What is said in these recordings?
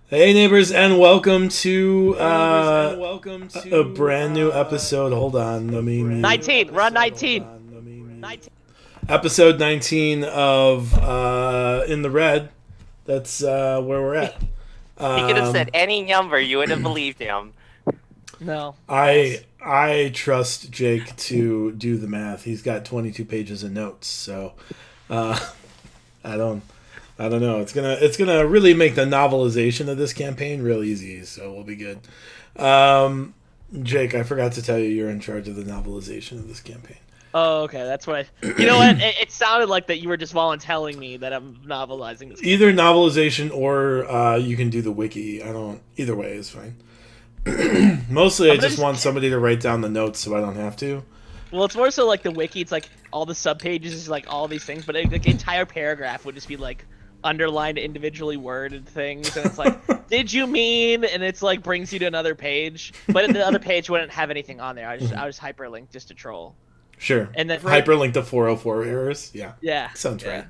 Hey neighbors, and welcome to a brand new episode. Hold on, let me 19. We're on 19. episode 19 of In the Red. That's where we're at. He could have said any number, you would have believed him. No. I trust Jake to do the math. He's got 22 pages of notes, so I don't know. It's gonna really make the novelization of this campaign real easy, so we'll be good. Jake, I forgot to tell you you're in charge of the novelization of this campaign. Oh, okay. That's what You know what? It sounded like that you were just volunteering me that I'm novelizing this. Either novelization or you can do the wiki. Either way is fine. Mostly I just want somebody to write down the notes so I don't have to. Well, it's more so like the wiki. It's like all the subpages is like all these things, but like the entire paragraph would just be like underlined individually worded things, and it's like, did you mean? And it's like brings you to another page, but the other page wouldn't have anything on there. I just hyperlink just to troll. Sure. And then hyperlink to 404 errors. Yeah. Sounds right.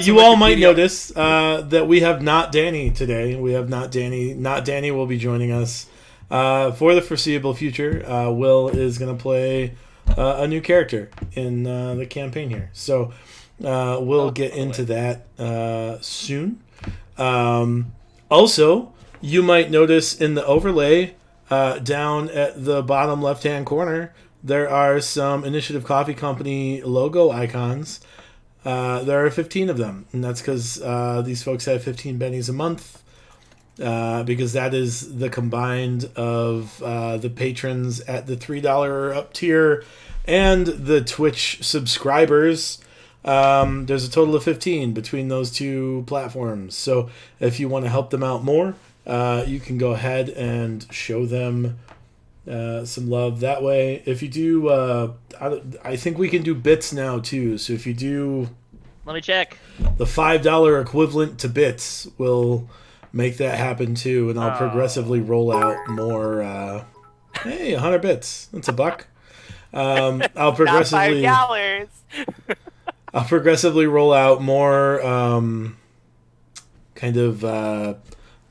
You all might notice that we have not Danny today. We have not Danny. Not Danny will be joining us for the foreseeable future. Will is going to play a new character in the campaign here. So we'll get into that soon. Also, you might notice in the overlay down at the bottom left-hand corner, there are some Initiative Coffee Company logo icons. There are 15 of them, and that's because these folks have 15 bennies a month, because that is the combined of the patrons at the $3 or up tier and the Twitch subscribers. There's a total of 15 between those two platforms. So if you want to help them out more, you can go ahead and show them some love that way. If you do, I think we can do bits now too. So if you do, let me check. The $5 equivalent to bits will make that happen too, and I'll progressively roll out more. Hey, 100 bits. That's a buck. I'll progressively Not $5. I'll progressively roll out more kind of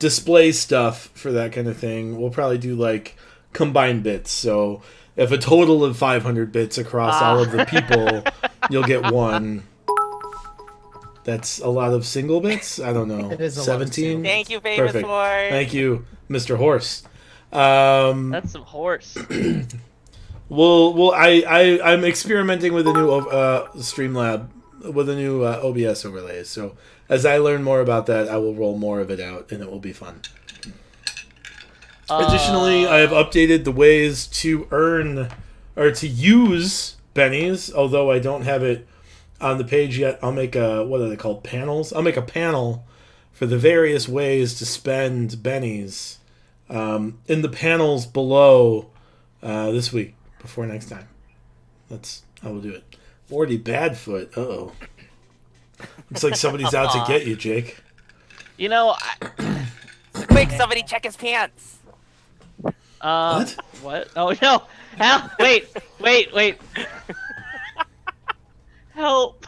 display stuff for that kind of thing. We'll probably do like combined bits. So if a total of 500 bits across all of the people, you'll get one. That's a lot of single bits. I don't know. It is a 17. Thank you, famous Perfect. horse. Thank you, Mr. Horse. That's some horse. I'm experimenting with a new Streamlab with a new OBS overlay. So as I learn more about that, I will roll more of it out, and it will be fun. Additionally, I have updated the ways to earn or to use bennies, although I don't have it on the page yet. I'll make what are they called? Panels? I'll make a panel for the various ways to spend bennies in the panels below this week, before next time. That's how we'll do it. 40 Badfoot. Uh-oh. Looks like somebody's out to get you, Jake. You know, Quick, somebody check his pants. What? Oh no! Help! Wait! Help!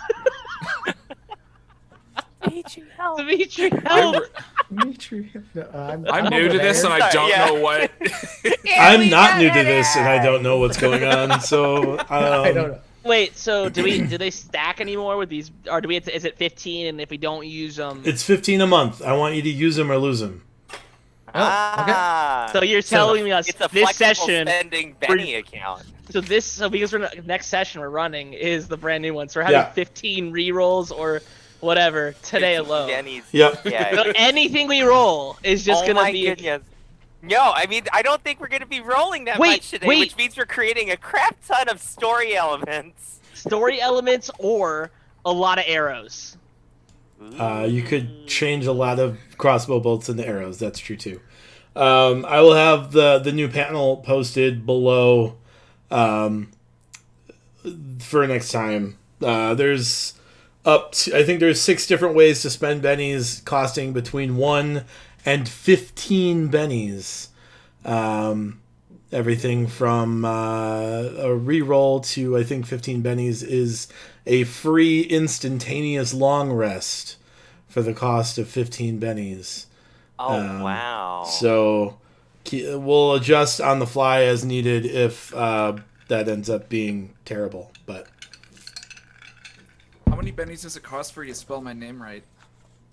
Dimitri, help. Dimitri, help! I'm new to this and I don't know what. I'm not new to this and I don't know what's going on, so I don't know. Wait, so do they stack anymore with these, or is it 15? And if we don't use them, it's 15 a month. I want you to use them or lose them. Ah, so you're telling me us it's a this flexible session. spending Benny account. So because next session we're running is the brand new one, so we're having 15 rerolls or whatever today alone. Benny's. Yep. Yeah. So anything we roll is just Oh gonna my be. goodness. No, I mean, I don't think we're going to be rolling that much today, which means we're creating a crap ton of story elements. Story elements or a lot of arrows. You could change a lot of crossbow bolts into arrows. That's true too. I will have the new panel posted below for next time. There's I think there's 6 different ways to spend bennies, costing between 1 and 15 bennies. Everything from a reroll to, I think, 15 bennies is a free instantaneous long rest for the cost of 15 bennies. Oh, wow. So we'll adjust on the fly as needed if that ends up being terrible. But How many bennies does it cost for you to spell my name right?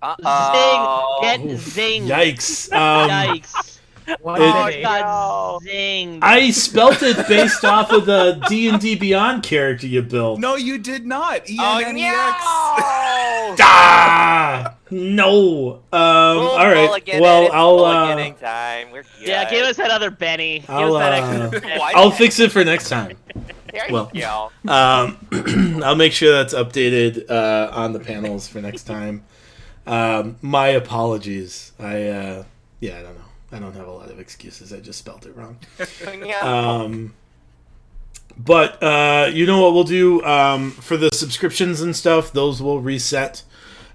Uh-oh. Zing! Get zinged! yikes! Yikes! One Oh, penny. God, zinged! I spelt it based off of the D&D Beyond character you built. No, you did not. Oh, E-N-N-E-X. no! Ah, no. All right. Well, Mulliganing time. We're good. Yeah, give us that other Benny. Give I'll, us that extra Benny. Why I'll fix it for next time. There well. you go. I'll make sure that's updated on the panels for next time. My apologies. I don't know. I don't have a lot of excuses. I just spelled it wrong. Yeah. But you know what we'll do for the subscriptions and stuff? Those will reset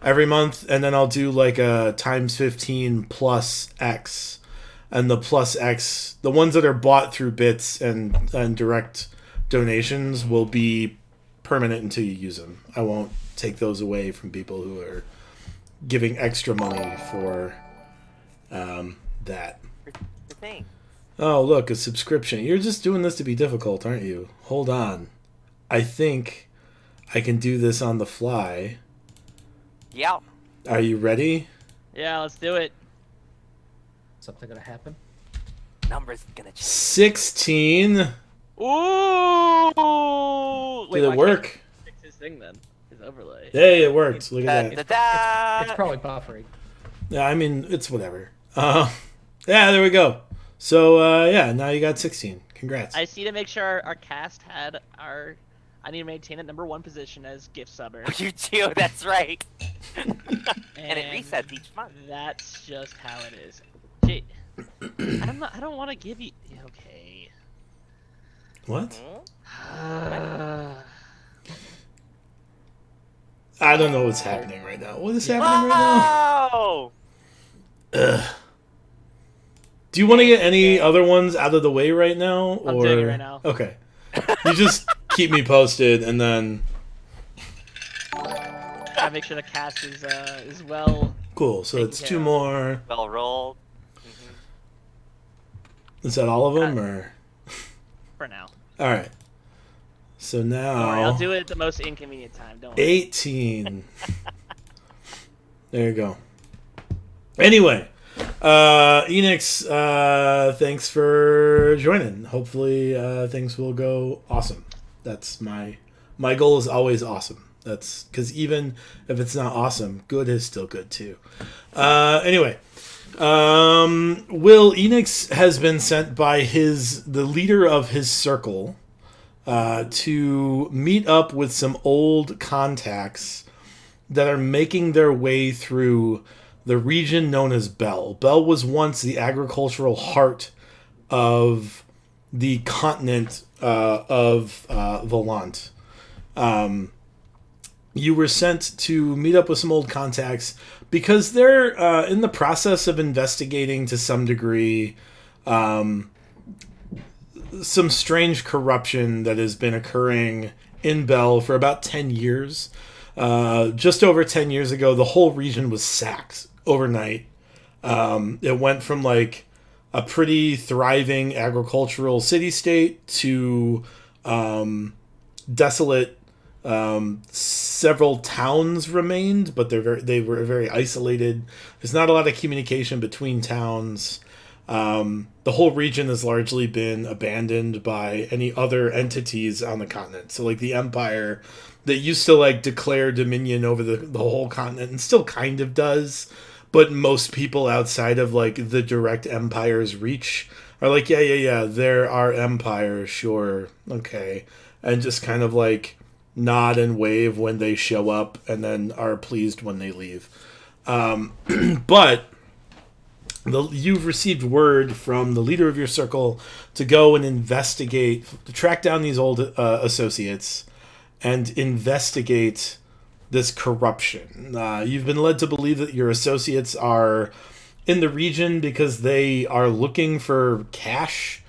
every month, and then I'll do like a times 15 plus X, and the plus X, the ones that are bought through bits and direct donations will be permanent until you use them. I won't take those away from people who are giving extra money for that. The thing. Oh, look, a subscription. You're just doing this to be difficult, aren't you? Hold on. I think I can do this on the fly. Yeah. Are you ready? Yeah, let's do it. Something gonna happen? Numbers gonna change. Ooh!16. Wait, Did it why work? can't I fix his thing then? His overlay. Hey, it worked. Look at that. Da-da-da. It's probably buffering. Yeah, I mean, it's whatever. Yeah, there we go. So, yeah, now you got 16. Congrats. I just need to make sure our cast had our. I need to maintain at @1 position as gift subber. You do, that's right. And it resets each month. That's just how it is. Gee, I don't want to give you. Okay. What? Hmm? I don't know what's happening right now. What is happening right Whoa! now? Ugh. Do you want to get any other ones out of the way right now? I'm or... doing it right now. Okay. You just keep me posted, and then... I make sure the cast is well. Cool, so it's Taken 2 care of. more. Well rolled. Is that all of them, or...? For now. Alright. So now... Don't worry, I'll do it at the most inconvenient time. Don't worry. 18. There you go. Anyway, Enix, thanks for joining. Hopefully, things will go awesome. That's my goal is always awesome. That's because even if it's not awesome, good is still good too. Anyway, Will Enix has been sent by the leader of his circle to meet up with some old contacts that are making their way through the region known as Bell. Bell was once the agricultural heart of the continent of Volant. You were sent to meet up with some old contacts because they're in the process of investigating to some degree some strange corruption that has been occurring in Bell for about 10 years. Just over 10 years ago, the whole region was sacked overnight. It went from like a pretty thriving agricultural city-state to desolate. Several towns remained, but they were very isolated. There's not a lot of communication between towns. The whole region has largely been abandoned by any other entities on the continent. So like the Empire that used to like declare dominion over the whole continent and still kind of does, but most people outside of like the direct Empire's reach are like, yeah, there are empires, sure, okay. And just kind of like nod and wave when they show up and then are pleased when they leave. But you've received word from the leader of your circle to go and investigate, to track down these old associates and investigate this corruption. You've been led to believe that your associates are in the region because they are looking for cash,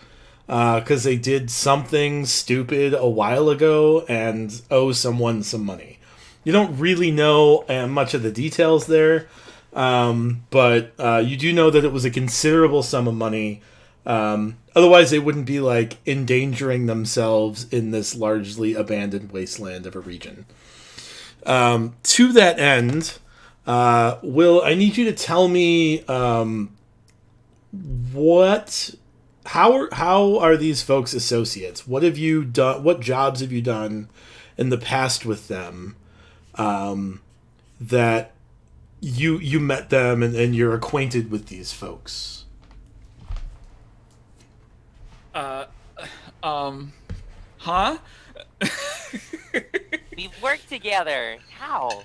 because they did something stupid a while ago and owe someone some money. You don't really know much of the details there. But you do know that it was a considerable sum of money. Otherwise, they wouldn't be like endangering themselves in this largely abandoned wasteland of a region. To that end, Will, I need you to tell me how are these folks associates? What have you done? What jobs have you done in the past with them? That you met them and you're acquainted with these folks. Huh? We work together. How?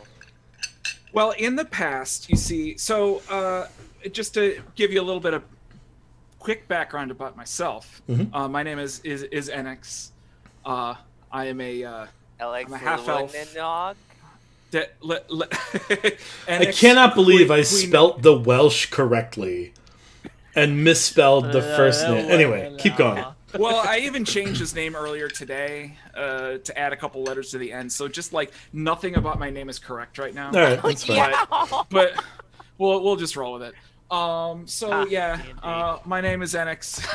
Well, in the past, you see, so just to give you a little bit of quick background about myself, my name is Enix. I am a half elf. I cannot believe I spelt the Welsh correctly and misspelled the first name. Anyway, keep going. Well, I even changed his name earlier today to add a couple letters to the end. So just like nothing about my name is correct right now. All right, that's fine. But we'll just roll with it. My name is Enix.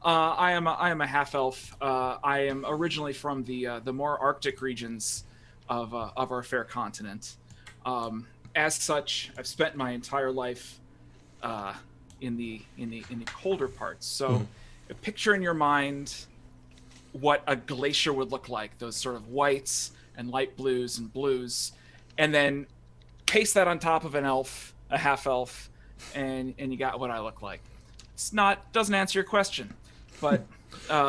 I am a half elf. I am originally from the more Arctic regions of our fair continent. As such, I've spent my entire life in the colder parts. So picture in your mind what a glacier would look like, those sort of whites and light blues and blues, and then paste that on top of an elf, a half elf, and you got what I look like. Doesn't answer your question, but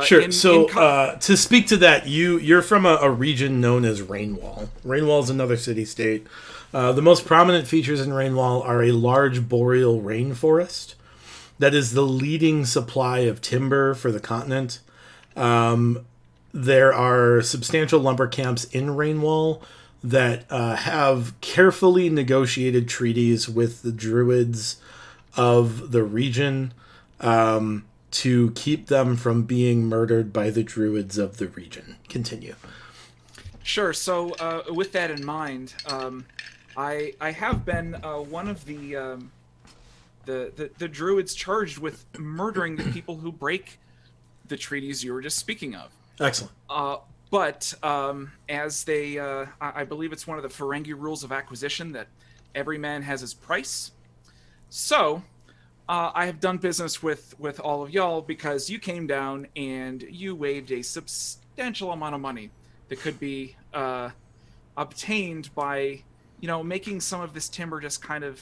sure. To speak to that, you're from a region known as Rainwall. Rainwall is another city-state. The most prominent features in Rainwall are a large boreal rainforest that is the leading supply of timber for the continent. There are substantial lumber camps in Rainwall that have carefully negotiated treaties with the druids of the region to keep them from being murdered by the druids of the region. Continue. Sure. So with that in mind, I have been one of the druids charged with murdering the people who break the treaties you were just speaking of. Excellent. But as they, I believe it's one of the Ferengi rules of acquisition that every man has his price. So I have done business with all of y'all because you came down and you waived a substantial amount of money that could be obtained by, making some of this timber just kind of,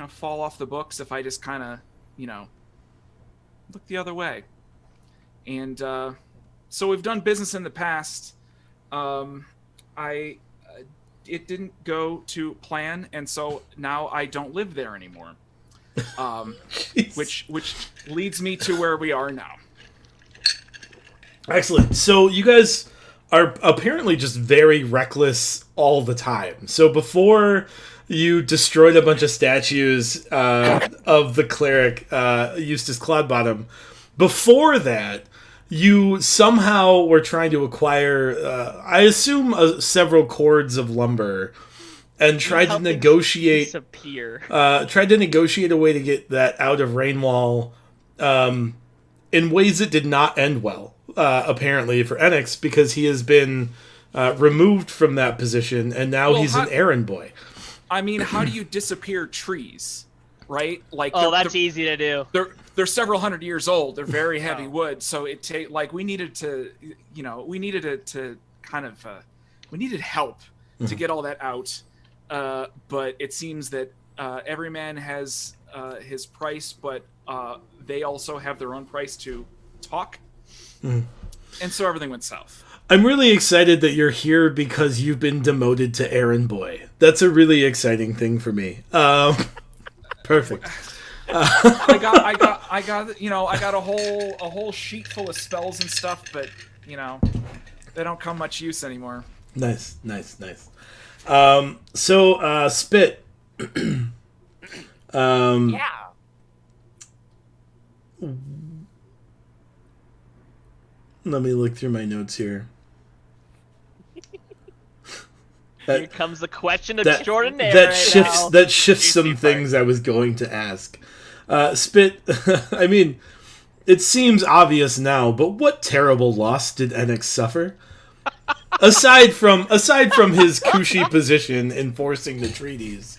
fall off the books if I just kind of, look the other way. And so we've done business in the past. It didn't go to plan, and so now I don't live there anymore. Which leads me to where we are now. Excellent. So you guys are apparently just very reckless all the time. So before you destroyed a bunch of statues of the cleric Eustace Cloudbottom, before that, you somehow were trying to acquire, I assume, several cords of lumber, and tried to negotiate. Tried to negotiate a way to get that out of Rainwall, in ways that did not end well. Apparently for Enix, because he has been removed from that position, and now he's an errand boy. I mean, how do you disappear trees, right? Like, that's easy to do. They're several hundred years old. They're very heavy wood, so we needed to, we needed help to get all that out. But it seems that every man has his price, but they also have their own price to talk. And so everything went south. I'm really excited that you're here because you've been demoted to errand boy. That's a really exciting thing for me. Perfect. I got a whole sheet full of spells and stuff, but they don't come much use anymore. Nice. So Spit. Yeah. Let me look through my notes here. Here comes the question that extraordinaire. that shifts some Juicy things I was going to ask. Spit. I mean, it seems obvious now, but what terrible loss did Enix suffer? aside from his cushy position enforcing the treaties.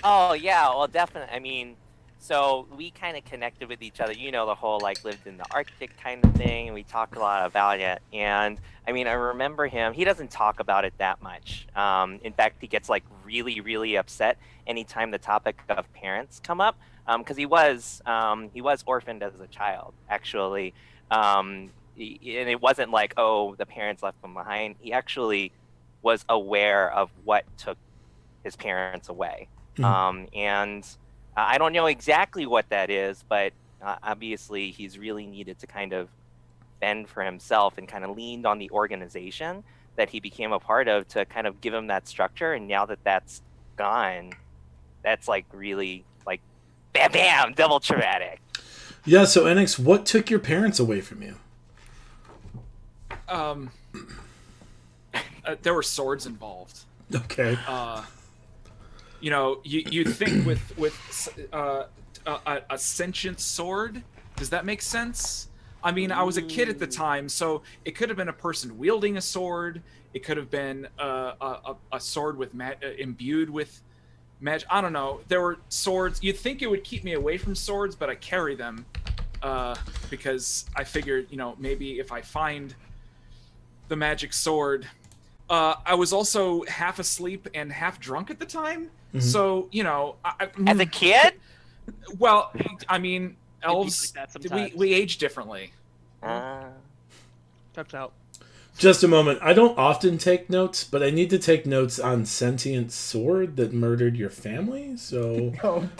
Oh yeah, well definitely. I mean, so we kind of connected with each other. You know, the whole like lived in the Arctic kind of thing, and we talked a lot about it. And I mean, I remember him. He doesn't talk about it that much. In fact, he gets like really, really upset anytime the topic of parents come up, because he was orphaned as a child, actually. And it wasn't like, oh, the parents left him behind. He actually was aware of what took his parents away. And I don't know exactly what that is, but obviously he's really needed to kind of fend for himself and kind of leaned on the organization that he became a part of to kind of give him that structure. And now that that's gone, that's like really like bam, bam, double traumatic. Yeah, so Enix, what took your parents away from you? There were swords involved. Okay. You know, you think with a sentient sword. Does that make sense? I mean, I was a kid at the time, so it could have been a person wielding a sword. It could have been a sword with imbued with magic. I don't know. There were swords. You'd think it would keep me away from swords, but I carry them because I figured, you know, maybe if I find the magic sword. I was also half asleep and half drunk at the time. Mm-hmm. So, you know... As a kid? Well, I mean, elves, we age differently. Checks out. Just a moment. I don't often take notes, but I need to take notes on sentient sword that murdered your family, so...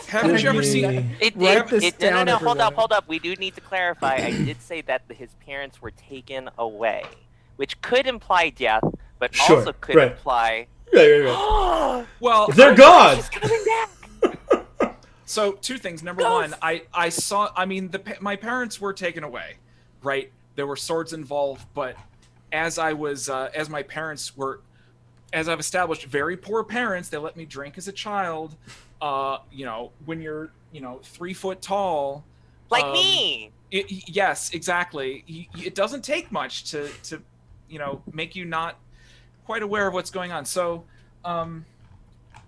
Haven't you ever seen... No, hold up. We do need to clarify. I did say that his parents were taken away, which could imply death, but also could imply... Right. Well, they're gone! She's coming back! So, two things. Number one, I saw... I mean, my parents were taken away, right? There were swords involved, but as my parents were... As I've established, very poor parents, they let me drink as a child. You know, when you're, 3 foot tall... Like me! Yes, exactly. It doesn't take much to make you not quite aware of what's going on. So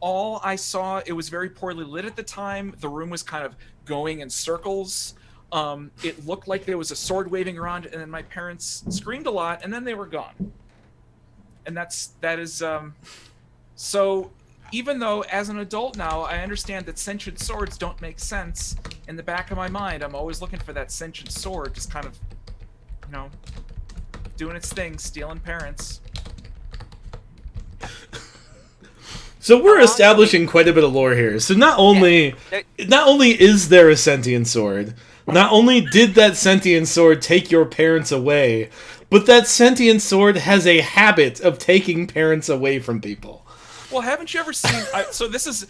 all I saw, it was very poorly lit at the time. The room was kind of going in circles. It looked like there was a sword waving around, and then my parents screamed a lot, and then they were gone. And that is so even though as an adult now I understand that sentient swords don't make sense, in the back of my mind I'm always looking for that sentient sword just kind of doing its thing, stealing parents. So we're establishing quite a bit of lore here. So not only is there a sentient sword, not only did that sentient sword take your parents away, but that sentient sword has a habit of taking parents away from people. Well, haven't you ever seen... so this is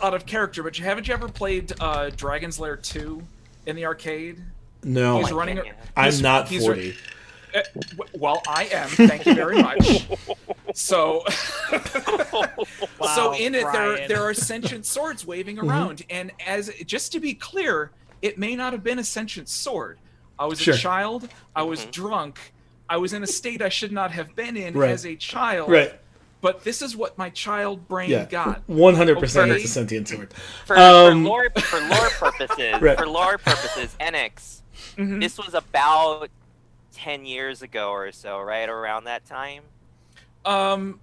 out of character, but haven't you ever played Dragon's Lair 2 in the arcade? No. I'm not 40. Well, I am. Thank you very much. So, wow, so in it Brian. there are sentient swords waving around, and just to be clear, it may not have been a sentient sword. I was a child. I was drunk. I was in a state I should not have been in as a child. Right. But this is what my child brain got. 100% it's a sentient sword. For lore purposes, Enix, this was about 10 years ago or so, right? Around that time? I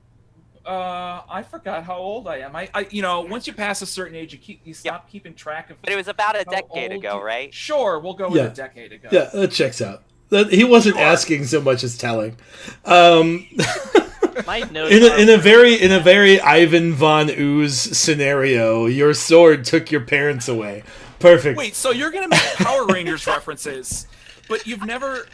forgot how old I am. I once you pass a certain age, you stop keeping track of. But it was about a decade ago, right? Sure, we'll go with a decade ago. Yeah, that checks out. He wasn't asking so much as telling. In a very Ivan Von Ooze scenario, your sword took your parents away. Perfect. Wait, so you're gonna make Power Rangers references, but you've never.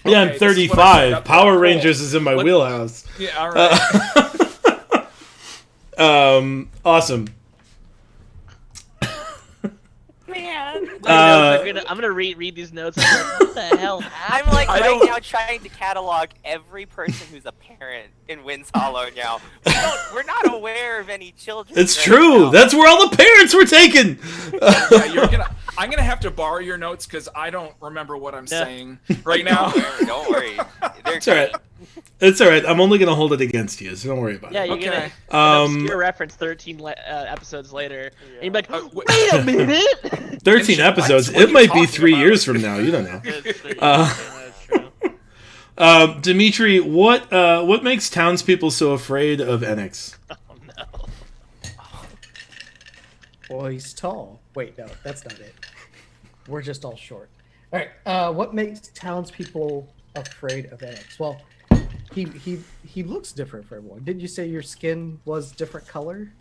Yeah, I'm 35. Power Rangers is in my wheelhouse. Yeah, all right. Awesome. Man. I'm gonna read these notes. I'm like, what the hell I'm happened? like I right don't- now trying to catalog every person who's a parent in Winds Hollow now. We're not aware of any children. It's right true. now. That's where all the parents were taken. Yeah, I'm gonna have to borrow your notes because I don't remember what I'm saying right now. Don't worry. They're It's all right. It's all right. I'm only gonna hold it against you, so don't worry about Yeah, it. you're Okay. gonna Um, obscure reference 13 episodes later, and you're like, wait- wait a minute. 13 What? episodes. What are It you might be talking 3 about? years from now. You don't know. That's true. Uh, That's true. Dimitri, what makes townspeople so afraid of Enix? Oh no. Well, he's tall. Wait, no, that's not it. We're just all short. All right. What makes townspeople afraid of Enix? Well, he looks different for everyone. Didn't you say your skin was different color?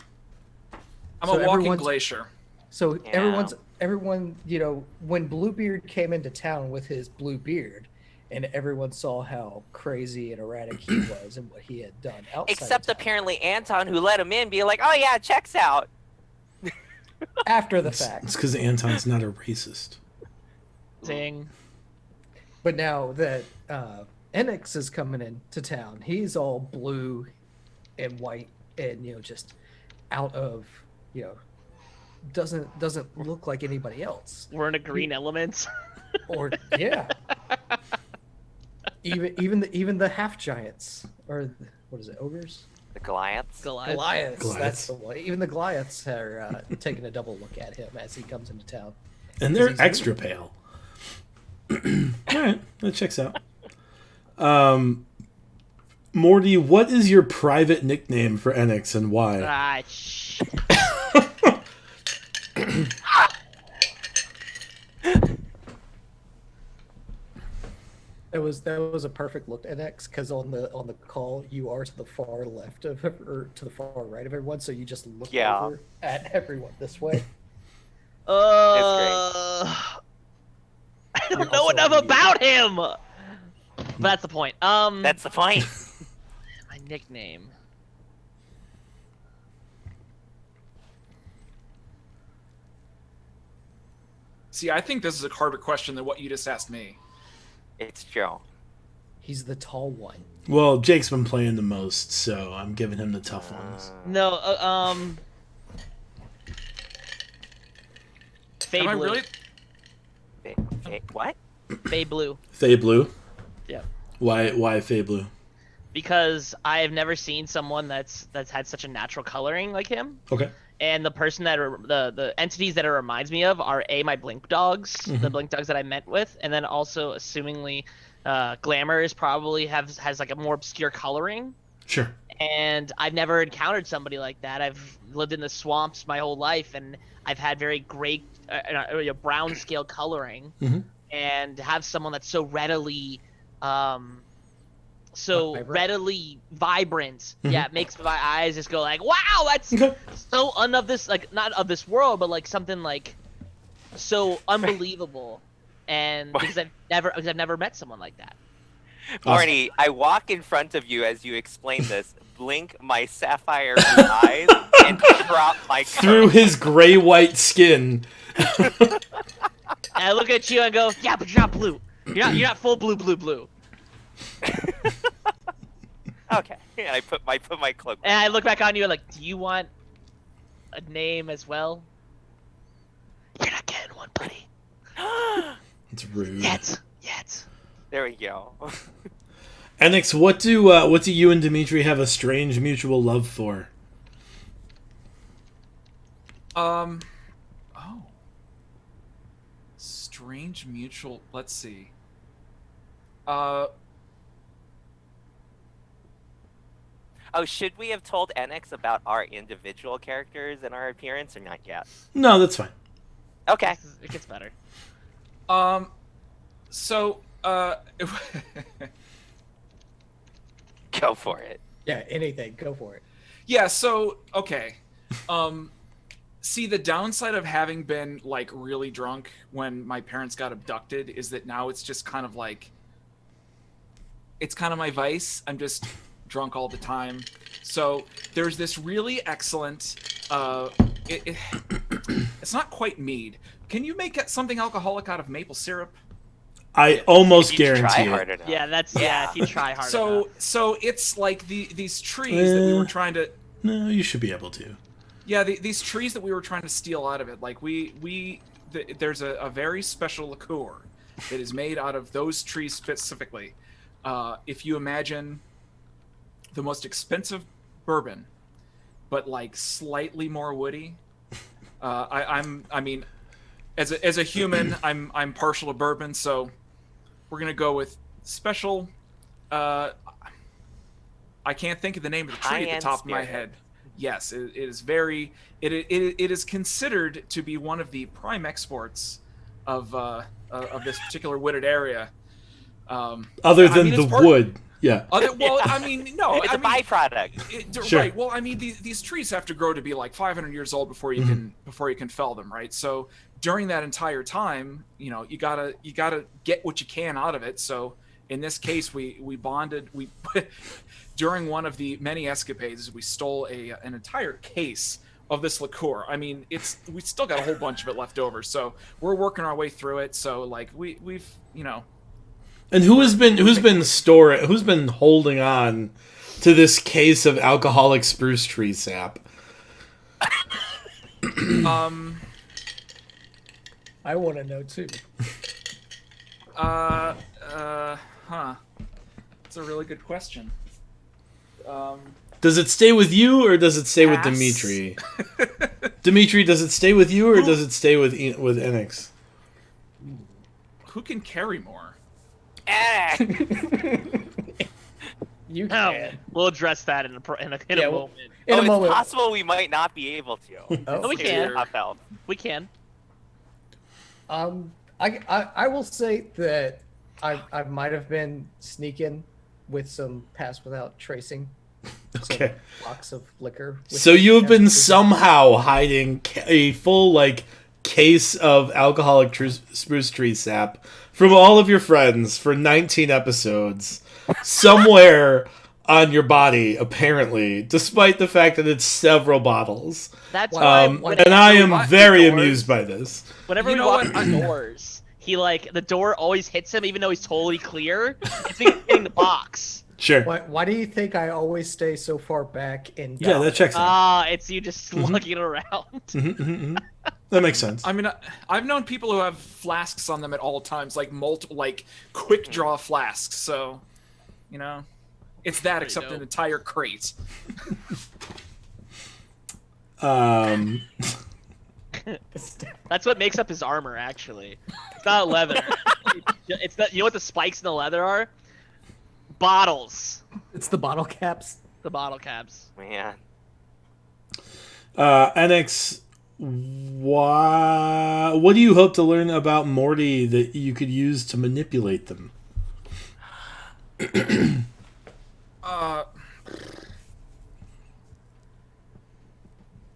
I'm So a walking everyone's- glacier. So Yeah. everyone, you know, when Bluebeard came into town with his blue beard, and everyone saw how crazy and erratic he was and what he had done outside. Except of town. apparently Anton, who let him in, be like, "Oh yeah, checks out." After the It's fact. because Anton's not a racist. Zing. But now that Enix is coming into town, he's all blue and white, and just out of doesn't look like anybody else. We're in a green element. Or yeah, even the half giants, or what is it, ogres? The Goliaths. Goliath. Goliaths. That's the one. Even the Goliaths are taking a double look at him as he comes into town. And they're He's extra pale. All right, that checks out. Morty, what is your private nickname for Enix and why? Ah, shit. That was a perfect look at X, because on the call you are to the far left of, or to the far right of everyone, so you just look Yeah. over at everyone this way. I don't know also enough on mute. about him. But that's the point. That's the point. my nickname. See, I think this is a harder question than what you just asked me. It's Joe. He's the tall one. Well, Jake's been playing the most, so I'm giving him the tough ones. No, Fey Am I Blue. really? What? Fey Blue. Fey Blue? Yep. Why Fey Blue? Because I have never seen someone that's had such a natural coloring like him. Okay. And the person the entities that it reminds me of are my Blink dogs, the Blink dogs that I met with, and then also assumingly, Glamour is probably has like a more obscure coloring. Sure. And I've never encountered somebody like that. I've lived in the swamps my whole life, and I've had very gray, brown scale coloring. Mhm. And to have someone that's so readily, Vibrant? vibrant, Mhm. yeah, it makes my eyes just go like, wow, that's Okay. so of this, like not of this world, but like something like so unbelievable. And because I've never met someone like that. Marty, I walk in front of you as you explain this, blink my sapphire blue eyes, and drop my Through coat. his gray-white skin. And I look at you and go, yeah, but you're not blue. You're not full blue. Okay, and I put my cloak. And I look back on you and like, do you want a name as well? You're not getting one, buddy. It's rude. Yet. There we go. Enix, what do you and Dimitri have a strange mutual love for? Oh. Strange mutual. Let's see. Oh, should we have told Enix about our individual characters and our appearance, or not yet? No, that's fine. Okay. It gets better. So, Go for it. Yeah, anything. Go for it. yeah, so, okay. See, the downside of having been, like, really drunk when my parents got abducted is that now it's just kind of like, it's kind of my vice. I'm just drunk all the time. So there's this really excellent, It's not quite mead. Can you make something alcoholic out of maple syrup? I almost If you try guarantee hard it. enough. Yeah, that's if you try hard So enough. so it's like these trees that we were trying to. No, you should be able to. Yeah, these trees that we were trying to steal out of it. Like there's a very special liqueur that is made out of those trees specifically. If you imagine the most expensive bourbon, but like slightly more woody. I mean, as a human, I'm partial to bourbon, so we're gonna go with special. I can't think of the name of the tree at High-end the top of my spirit. head. Yes, it is very. It is considered to be one of the prime exports of this particular wooded area. Other I than mean, the it's part- wood. Yeah. Well, I mean, no, It's I a mean, byproduct. Sure. Right. Well, I mean, these trees have to grow to be like 500 years old before you can fell them, right? So during that entire time, you know, you gotta get what you can out of it. So in this case, we bonded. We during one of the many escapades, we stole an entire case of this liqueur. I mean, we still got a whole bunch of it left over. So we're working our way through it. So like we've you know. And who's been holding on to this case of alcoholic spruce tree sap? I want to know too. Huh. That's a really good question. Does it stay with you or does it stay with Pass. Dimitri? Dimitri, does it stay with you or does it stay with Enix? Who can carry more? You Oh, can. we'll address that in a Yeah, well- moment. In a It's moment. possible we might not be able to. Oh, we can. Top elf. We can. I will say that I might have been sneaking with some pass without tracing. Okay. Box of liquor. with So you have pass been without- somehow hiding a full case of alcoholic spruce tree sap from all of your friends for 19 episodes somewhere on your body, apparently, despite the fact that it's several bottles. That's Wow. why. And I am What? very Doors? amused by this. Whenever You we know walk what? indoors, he the door always hits him, even though he's totally clear. It's hitting the box. Sure. Why do you think I always stay so far back in? Yeah, that checks out. It's you just slugging around. That makes sense. I mean, I've known people who have flasks on them at all times, like multiple, like quick draw flasks. So, you know, it's that except an dope. entire crate. That's what makes up his armor, actually. It's not leather. It's not. You know what the spikes in the leather are? Bottles. It's the bottle caps. The bottle caps. Man. NX, what do you hope to learn about Morty that you could use to manipulate them?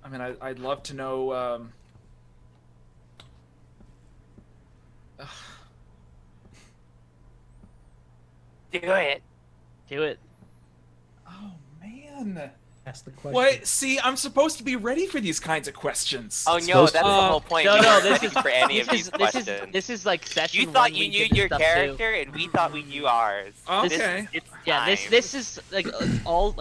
I mean, I'd love to know. Do it. Do it. Oh man. Ask the question. What? See, I'm supposed to be ready for these kinds of questions. Oh no, Supposed that's to- the whole point. No, We no, weren't this ready is for any of this these is questions. this is like session. You thought one, you we knew did this your stuff too. character, and we thought we knew ours. This- Okay. It's Yeah, time. this is all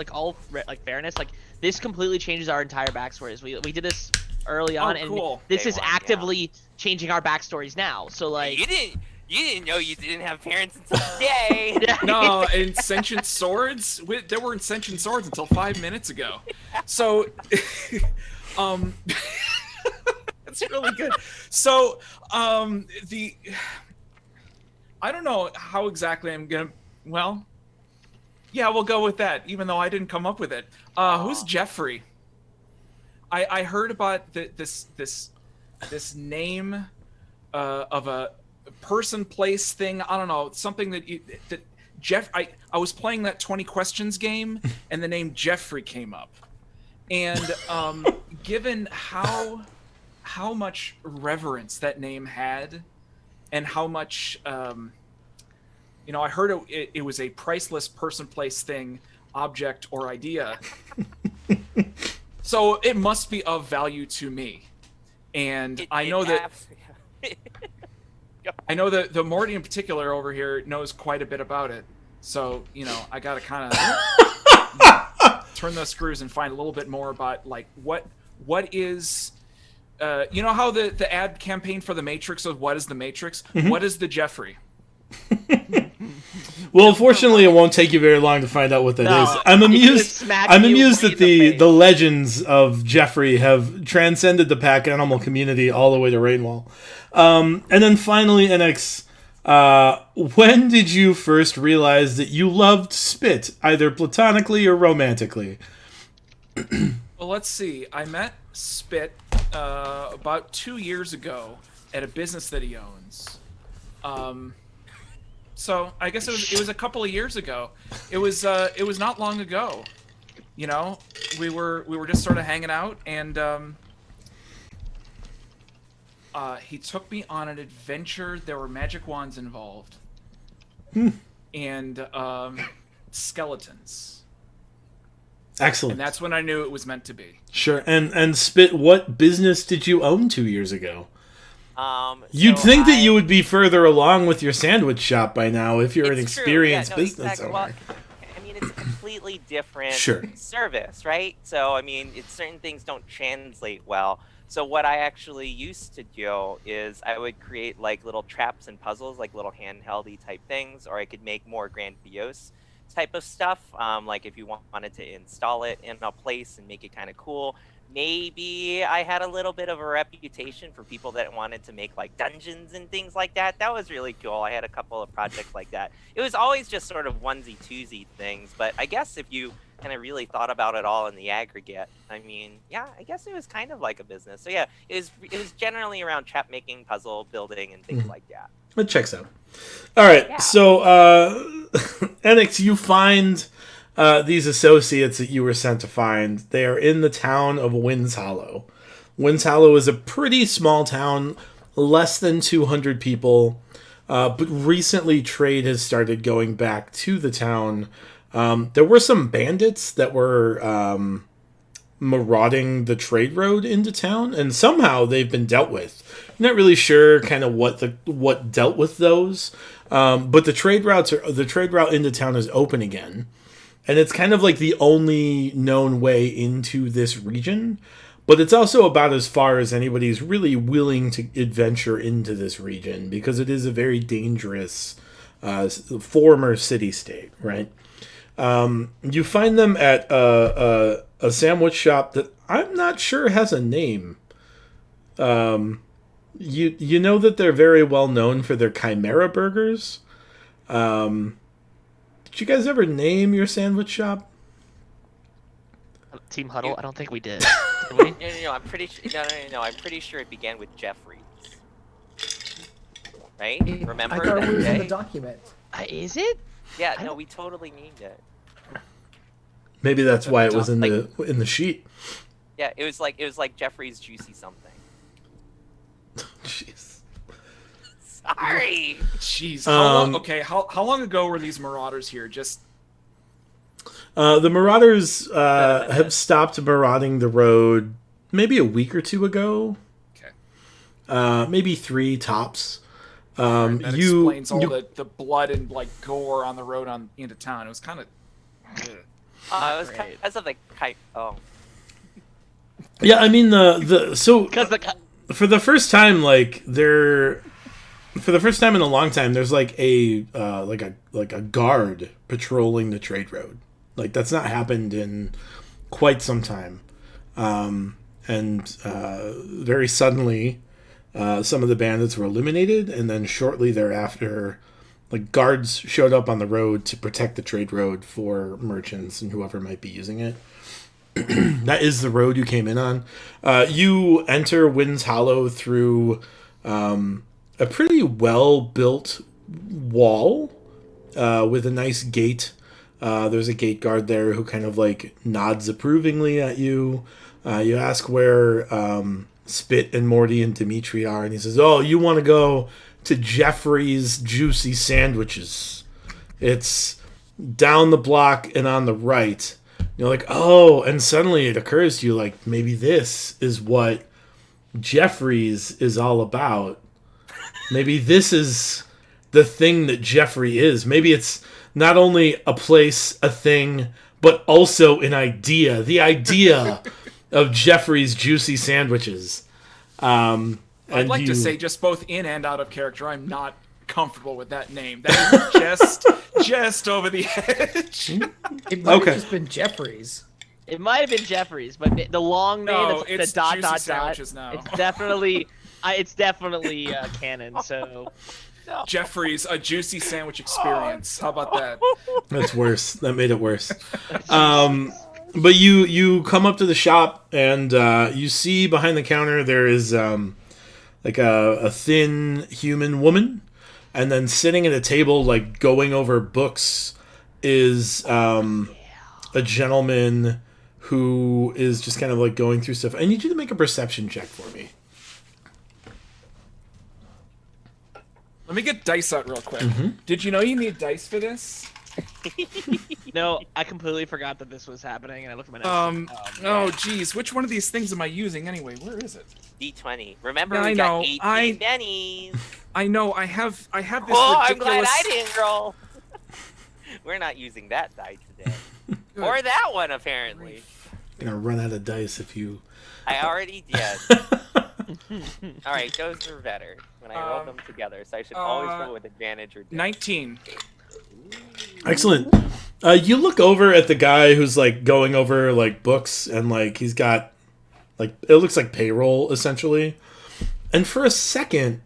fairness. Like this completely changes our entire backstories. We did this early on, cool. and this Day is one, yeah. actively changing our backstories now. So like, You didn't know you didn't have parents until today. No, and sentient swords. There weren't sentient swords until 5 minutes ago. So, that's really good. So, I don't know how exactly I'm gonna. Well, yeah, we'll go with that. Even though I didn't come up with it. Who's Jeffrey? I heard about this name of a person, place, thing. I don't know, something that Jeff. I was playing that 20 questions game, and the name Jeffrey came up, and given how much reverence that name had, and how much I heard it was a priceless person, place, thing, object, or idea. So it must be of value to me. And I know that the Morty in particular over here knows quite a bit about it. So, I got to kind of turn those screws and find a little bit more about like what is how the ad campaign for the Matrix was what is the Matrix? Mm-hmm. What is the Jeffrey? Well, fortunately, it won't take you very long to find out what that is. I'm amused. I'm amused that the legends of Jeffrey have transcended the pack animal community all the way to Rainwall. And then finally, NX, when did you first realize that you loved Spit, either platonically or romantically? Well, let's see. I met Spit about 2 years ago at a business that he owns. So I guess it was a couple of years ago. It was not long ago. We were just sort of hanging out, and he took me on an adventure. There were magic wands involved, and skeletons. Excellent. And that's when I knew it was meant to be. Sure. And Spit, what business did you own 2 years ago? You'd So think that you would be further along with your sandwich shop by now if you're an It's true. experienced Yeah, no, business exactly. owner. Well, I mean, it's a completely different Sure. service, right? So, I mean, certain things don't translate well. So what I actually used to do is I would create like little traps and puzzles, like little handheldy type things, or I could make more grandiose type of stuff. Like if you wanted to install it in a place and make it kind of cool. Maybe I had a little bit of a reputation for people that wanted to make like dungeons and things like that. That was really cool. I had a couple of projects like that. It was always just sort of onesie twosie things, but I guess if you kind of really thought about it all in the aggregate, I mean, yeah, I guess it was kind of like a business. So yeah, it was generally around trap making, puzzle building, and things like that. It checks out. All right, Yeah. so Enix, you find these associates that you were sent to find. They are in the town of Winds Hollow. Winds Hollow is a pretty small town, less than 200 people, but recently trade has started going back to the town. There were some bandits that were marauding the trade road into town, and somehow they've been dealt with. I'm not really sure kind of what dealt with those, but the trade route into town is open again. And it's kind of like the only known way into this region. But it's also about as far as anybody's really willing to adventure into this region, because it is a very dangerous former city-state, right? You find them at a sandwich shop that I'm not sure has a name. You know that they're very well known for their Chimera burgers. Did you guys ever name your sandwich shop? Team Huddle? I don't think we did. Did we? No, I'm pretty sure. No. I'm pretty sure it began with Jeffries. Right? Remember I thought that it was in the day? document. Is it? Yeah. No, we totally named it. Maybe that's why it was in the sheet. Yeah, it was like Jeffries Juicy something. Jeez. Sorry. Jeez. How long ago were these marauders here? Just The Marauders have stopped marauding the road maybe a week or two ago. okay. Maybe 3 tops. That explains all the blood and like gore on the road into town. It was kind of. It was Great. because of the kite. Oh. Yeah, I mean so Because for the first time, for the first time in a long time, there's like a guard patrolling the trade road. Like that's not happened in quite some time, and very suddenly, some of the bandits were eliminated, and then shortly thereafter, like guards showed up on the road to protect the trade road for merchants and whoever might be using it. That is the road you came in on. You enter Winds Hollow through a pretty well-built wall with a nice gate. There's a gate guard there who kind of like nods approvingly at you. You ask where Spit and Morty and Dimitri are, and he says, "Oh, you want to go to Jeffrey's Juicy Sandwiches? It's down the block and on the right." You're like, "Oh," and suddenly it occurs to you, like, maybe this is what Jeffries is all about. Maybe this is the thing that Jeffrey is. Maybe it's not only a place, a thing, but also an idea. The idea of Jeffrey's juicy sandwiches. I'd like to say, just both in and out of character, I'm not comfortable with that name. That is just over the edge. It might Okay. have just been Jeffries. It might have been Jeffries, but the long name, No, that's the it's dot Juicy dot dot. Sandwiches now. It's definitely canon. So Jeffrey's a juicy sandwich experience. How about that? That's worse. That made it worse. But you come up to the shop and you see behind the counter there is like a thin human woman, and then sitting at a table like going over books is a gentleman who is just kind of like going through stuff. I need you to make a perception check for me. Let me get dice out real quick. Did you know you need dice for this? no, I completely forgot that this was happening, and I looked at my notes. Oh, geez. Which one of these things am I using anyway? Where is it? D20. Remember, Yeah, we I got know. 18 bennies. I know. I have this Oh, I'm glad ridiculous. I didn't roll. We're not using that die today. Good. Or that one, apparently. I'm gonna run out of dice if you. I already did. All right, those are better when I rolled them together, so I should always go with advantage or 19. Excellent. You look over at the guy who's like going over like books, and like he's got like it looks like payroll essentially. And for a second,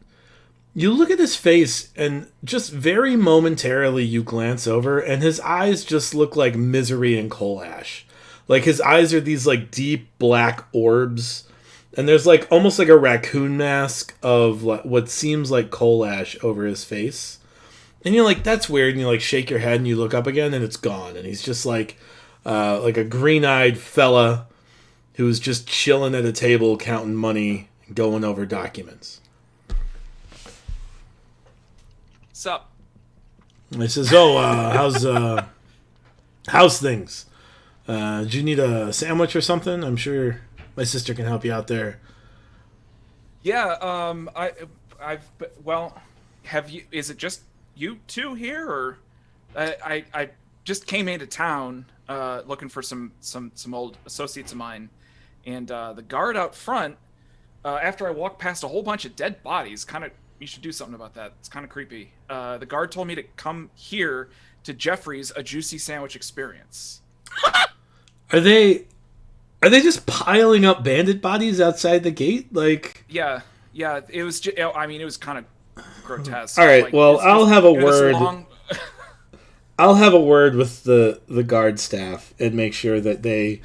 you look at his face, and just very momentarily you glance over, and his eyes just look like misery and coal ash. Like his eyes are these like deep black orbs, and there's like almost like a raccoon mask of like, what seems like coal ash over his face. And you're like, that's weird, and you like shake your head and you look up again and it's gone. And he's just like a green-eyed fella who's just chilling at a table counting money and going over documents. Sup? And he says, "Oh, how's things? Do you need a sandwich or something? I'm sure my sister can help you out there." Yeah. Well, have you? Is it just you two here, or I just came into town looking for some old associates of mine, and the guard out front. After I walked past a whole bunch of dead bodies, you should do something about that. It's kind of creepy. The guard told me to come here to Jeffrey's A Juicy Sandwich Experience. Are they just piling up bandit bodies outside the gate? Like, Yeah. It was. It was kind of grotesque. all right. Like, Well, it's I'll just- have a it was word. long- I'll have a word with the guard staff and make sure that they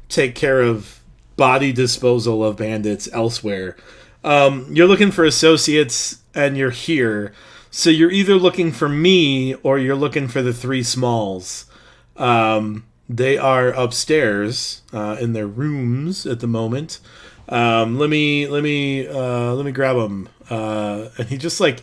take care of body disposal of bandits elsewhere. You're looking for associates, and you're here. So you're either looking for me or you're looking for the three Smalls. They are upstairs in their rooms at the moment. Let me grab them. And he just like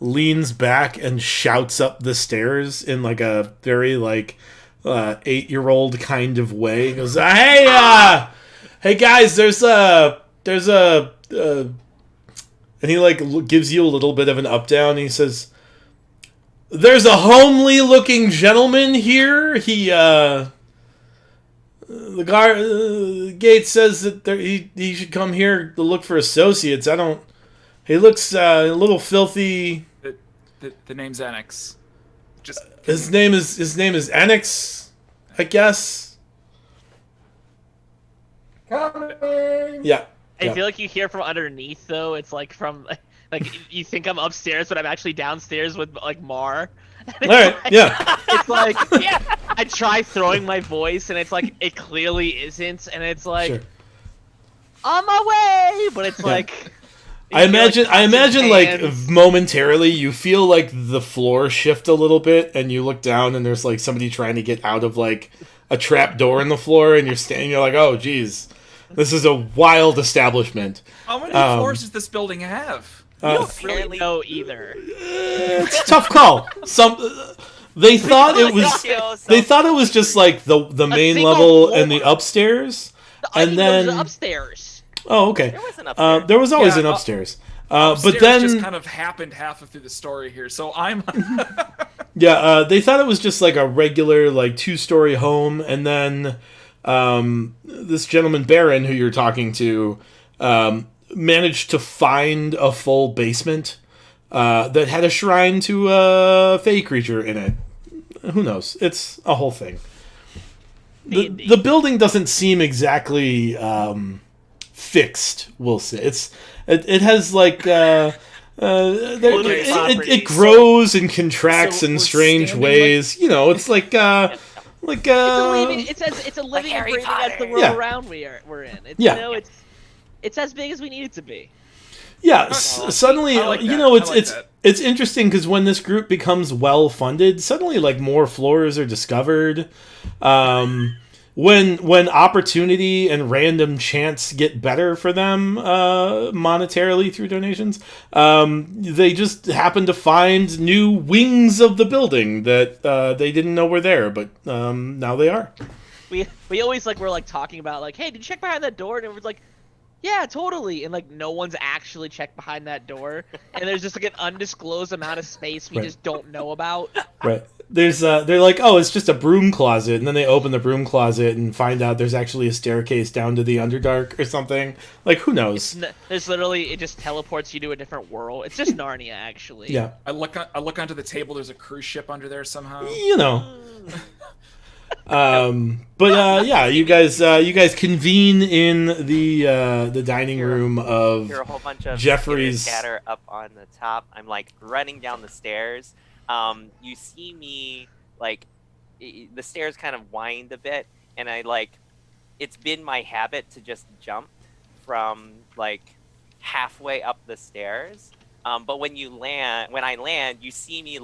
leans back and shouts up the stairs in like a very like 8-year-old kind of way. He goes, hey guys, there's a and he like gives you a little bit of an up down. He says, "There's a homely looking gentleman here. The guard gate says that he should come here to look for associates. He looks a little filthy. The name's Annex. Just His name is Enix, I guess. Coming. Yeah. I Yeah. feel like you hear from underneath though. It's like from like you think I'm upstairs, but I'm actually downstairs with like Mar. All right. Yeah. It's like I try throwing my voice, and it's like it clearly isn't, and it's like Sure. on my way, but it's like. I imagine like hands. momentarily you feel like the floor shift a little bit, and you look down and there's like somebody trying to get out of like a trap door in the floor, and you're standing. You're like, oh, geez, this is a wild establishment. how many floors does this building have? I don't really know either. It's a tough call. They thought it was. They thought it was just like the main single level floor. and the upstairs, I and think it was then upstairs. Oh, okay. There was an upstairs. There was always Yeah, an upstairs. Upstairs But then, just kind of happened halfway through the story here. So I'm yeah, they thought it was just like a regular, like 2-story home, and then this gentleman Baron, who you're talking to, managed to find a full basement that had a shrine to a fey creature in it. Who knows? It's a whole thing. The building doesn't seem exactly fixed. We'll say it has like it grows and contracts So in we're strange standing, ways. You know, it's like It's a living and Harry breathing as the Potter. world Yeah. around we're in. It's, Yeah. You know, it's as big as we need it to be. Yeah, suddenly, I like you that. know, I like that. it's interesting because when this group becomes well funded, suddenly like more floors are discovered. When opportunity and random chance get better for them monetarily through donations, they just happen to find new wings of the building that they didn't know were there, but now they are. We always we're talking about hey, did you check behind that door? And everyone's like, yeah, totally. And no one's actually checked behind that door, and there's just an undisclosed amount of space we Right. just don't know about. Right. There's they're like, oh, it's just a broom closet, and then they open the broom closet and find out there's actually a staircase down to the Underdark or something. Like, who knows? There's literally, it just teleports you to a different world. It's just Narnia, actually. Yeah, I look onto the table. There's a cruise ship under there somehow. you know. But yeah, you guys convene in the dining room of Hear a whole bunch of Jeffrey's- scatter up on the top. I'm running down the stairs. You see me the stairs kind of wind a bit, and it's been my habit to just jump from halfway up the stairs. But when I land, you see me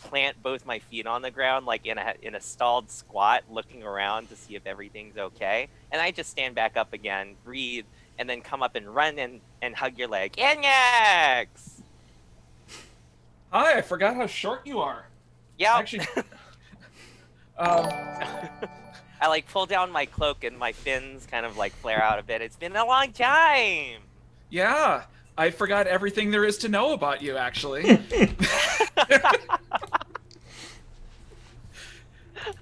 plant both my feet on the ground in a stalled squat, looking around to see if everything's okay, and I just stand back up again, breathe, and then come up and run and hug your leg. Anyax! Hi, I forgot how short you are. Yeah. Actually, I pull down my cloak and my fins kind of flare out a bit. It's been a long time. yeah, I forgot everything there is to know about you. Actually,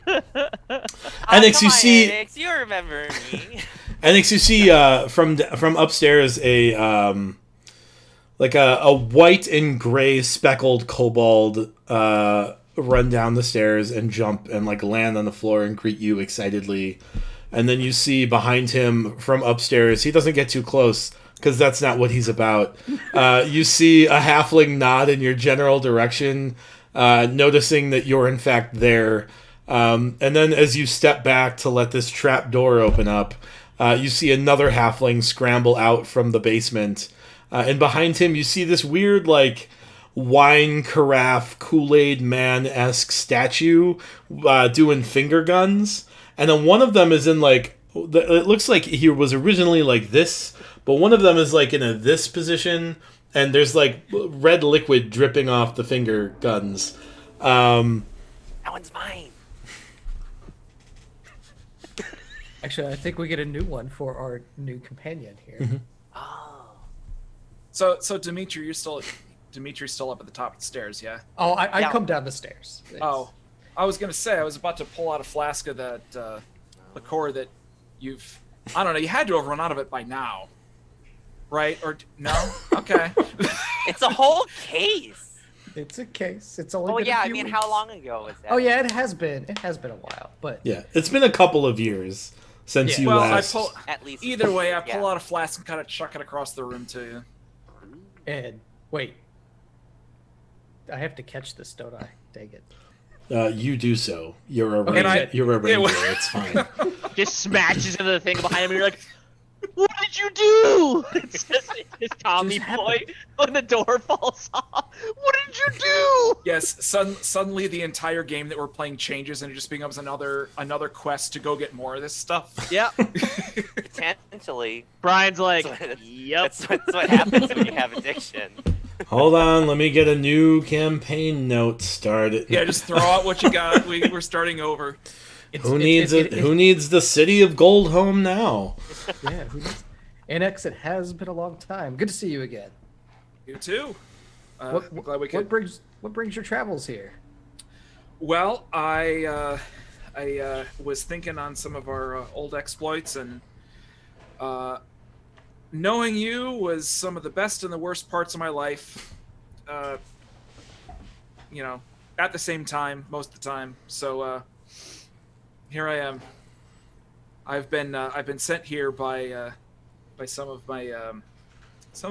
Alex, come you on, see- Alex, you remember me. Alex, you see from upstairs a a white and gray speckled kobold run down the stairs and jump and land on the floor and greet you excitedly. And then you see behind him from upstairs, he doesn't get too close because that's not what he's about. You see a halfling nod in your general direction, noticing that you're in fact there. And then as you step back to let this trap door open up, you see another halfling scramble out from the basement. And behind him, you see this weird, wine carafe, Kool-Aid Man-esque statue doing finger guns. And then one of them is in, it looks like he was originally like this, but one of them is, in this position, and there's, red liquid dripping off the finger guns. That one's mine. Actually, I think we get a new one for our new companion here. Mm-hmm. Oh. so Dimitri's still up at the top of the stairs, yeah. Oh, I Yeah. come down the stairs. It's- Oh, I was gonna say I was about to pull out a flask of that liqueur that you've. I don't know. You had to have run out of it by now, right? Or no? Okay. It's a whole case. it's a case. It's only. Oh been a yeah, I few mean, weeks. how long ago was that? Oh yeah, it has been. It has been a while, but Yeah, it's been a couple of years since Yeah. you Well, last... I pull. At least. Either way, I Yeah. pull out a flask and kind of chuck it across the room to you. and wait, I have to catch this, don't I? Dang it. You do so. You're a Okay, ranger. and You're a yeah, ranger. well- It's fine. Just smashes into the thing behind him, and you're like, what did you do? It's just Tommy Just Boy happened. when the door falls off. What did you do? Yes, suddenly the entire game that we're playing changes, and it just becomes another quest to go get more of this stuff. Yep. Potentially. Brian's like, That's- yep. That's what happens when you have addiction. Hold on, let me get a new campaign note started. Yeah, just throw out what you got. We're starting over. Who needs the city of Goldhome now? Yeah. Who needs, Annex, it has been a long time. Good to see you again. You too. What, Glad we could. what brings your travels here? Well, I was thinking on some of our old exploits, and knowing you was some of the best and the worst parts of my life. At the same time, most of the time. So here I am. I've been sent here by some of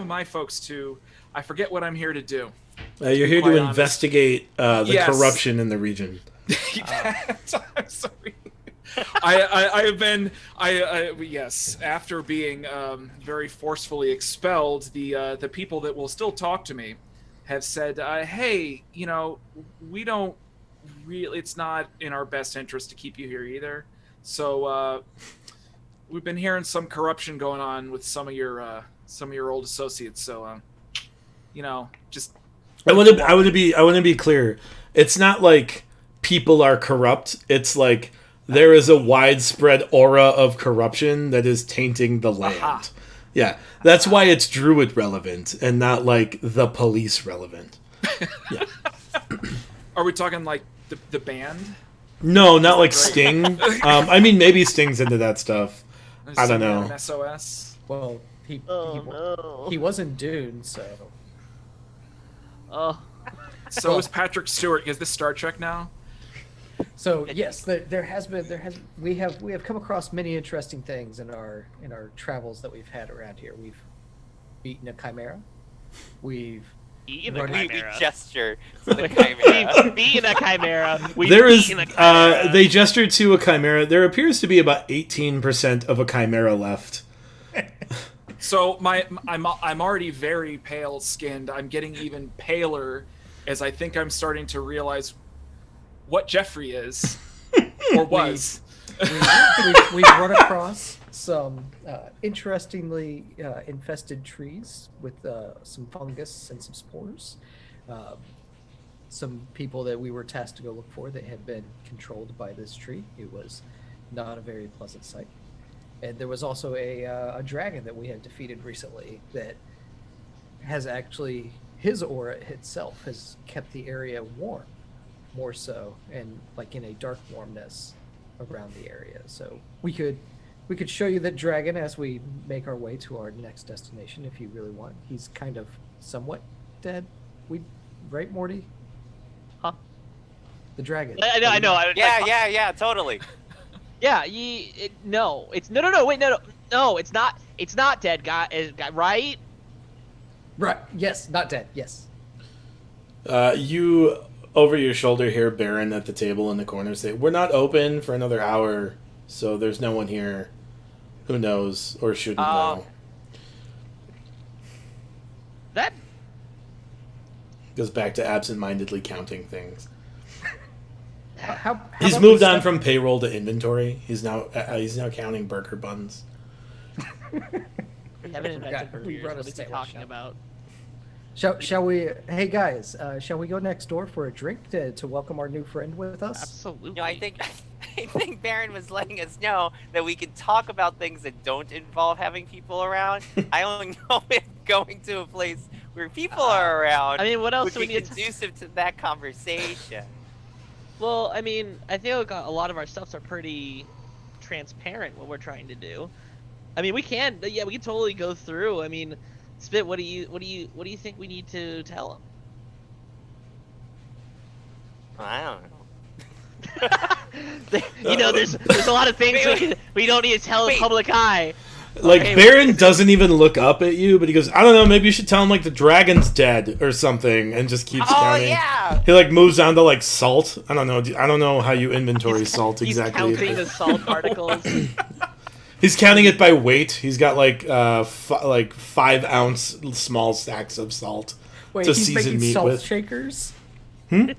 my folks to. I forget what I'm here to do. You're here to quite honest. investigate the Yes. corruption in the region. I'm sorry. I have been yes, after being very forcefully expelled, the people that will still talk to me have said, hey, we don't really, it's not in our best interest to keep you here either. So we've been hearing some corruption going on with some of your old associates. So just I want to be clear. It's not like people are corrupt. It's like there is a widespread aura of corruption that is tainting the land. Aha. Yeah, that's why it's druid relevant and not like the police relevant. Yeah. Are we talking like the band? No, not like Sting. I mean, maybe Sting's into that stuff. I don't know. An SOS. Well, No. he was in Dune, so Oh, So is Patrick Stewart. Is this Star Trek now? yes, we have come across many interesting things in our travels that we've had around here. We've beaten a chimera. We've eating a We- We chimera. gesture to the chimera. We've beaten a chimera. We've There is. beaten a chimera. They gestured to a chimera. There appears to be about 18% of a chimera left. So I'm already very pale skinned. I'm getting even paler as I think I'm starting to realize what Jeffrey is or was. we've run across some interestingly infested trees with some fungus and some spores. Some people that we were tasked to go look for that had been controlled by this tree. It was not a very pleasant sight. And there was also a dragon that we had defeated recently that has actually, his aura itself has kept the area warm, more so, and like in a dark warmness around the area. So we could show you that dragon as we make our way to our next destination if you really want. He's kind of somewhat dead. Right, Morty? Huh? The dragon. I know. Yeah, totally. Yeah, no. It's no. Wait, no. It's not. It's not dead, guy. Right? Right. Yes, not dead. Yes. You, over your shoulder, hear Baron at the table in the corner say, "We're not open for another hour, so there's no one here who knows or shouldn't know." That. Goes back to absent-mindedly counting things. How He's about moved we on set- from payroll to inventory. He's now counting burger buns. We haven't invented forgot. burgers. We run a What is he sandwich talking shop. about? Shall we? Hey guys, shall we go next door for a drink to welcome our new friend with us? Absolutely. I think Baron was letting us know that we can talk about things that don't involve having people around. I only know if going to a place where people are around I mean, what else would do we be need to? conducive to that conversation. Well, I mean, I think a lot of our stuffs are pretty transparent. What we're trying to do. I mean, we can totally go through. I mean, Spit, what do you think we need to tell him? I don't know. There's a lot of things we don't need to tell the Wait. public eye. Like, Okay, Baron doesn't even look up at you, but he goes, "I don't know, maybe you should tell him, like, the dragon's dead or something," and just keeps Oh counting. yeah. He, like, moves on to, like, salt. I don't know how you inventory salt He's exactly. counting the salt particles. He's counting it by weight. He's got, like, 5 ounce small stacks of salt Wait, to he's season making meat salt with. shakers. Hmm?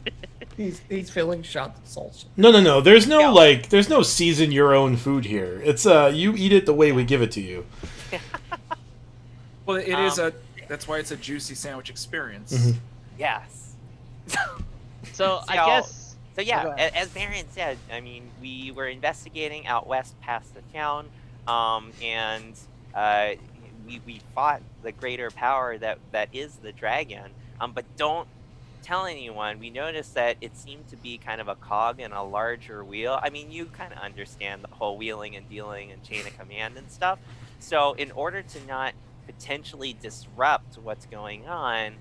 He's filling shots of salt. No. There's no, Yeah. there's no season your own food here. It's, you eat it the way we give it to you. Well, it is that's why it's a juicy sandwich experience. Mhm. Yes. So I guess. So yeah, go ahead. as Baron said, I mean, we were investigating out west past the town, and we fought the greater power that is the dragon. But don't tell anyone. We noticed that it seemed to be kind of a cog in a larger wheel. I mean, you kind of understand the whole wheeling and dealing and chain of command and stuff. So in order to not potentially disrupt what's going on,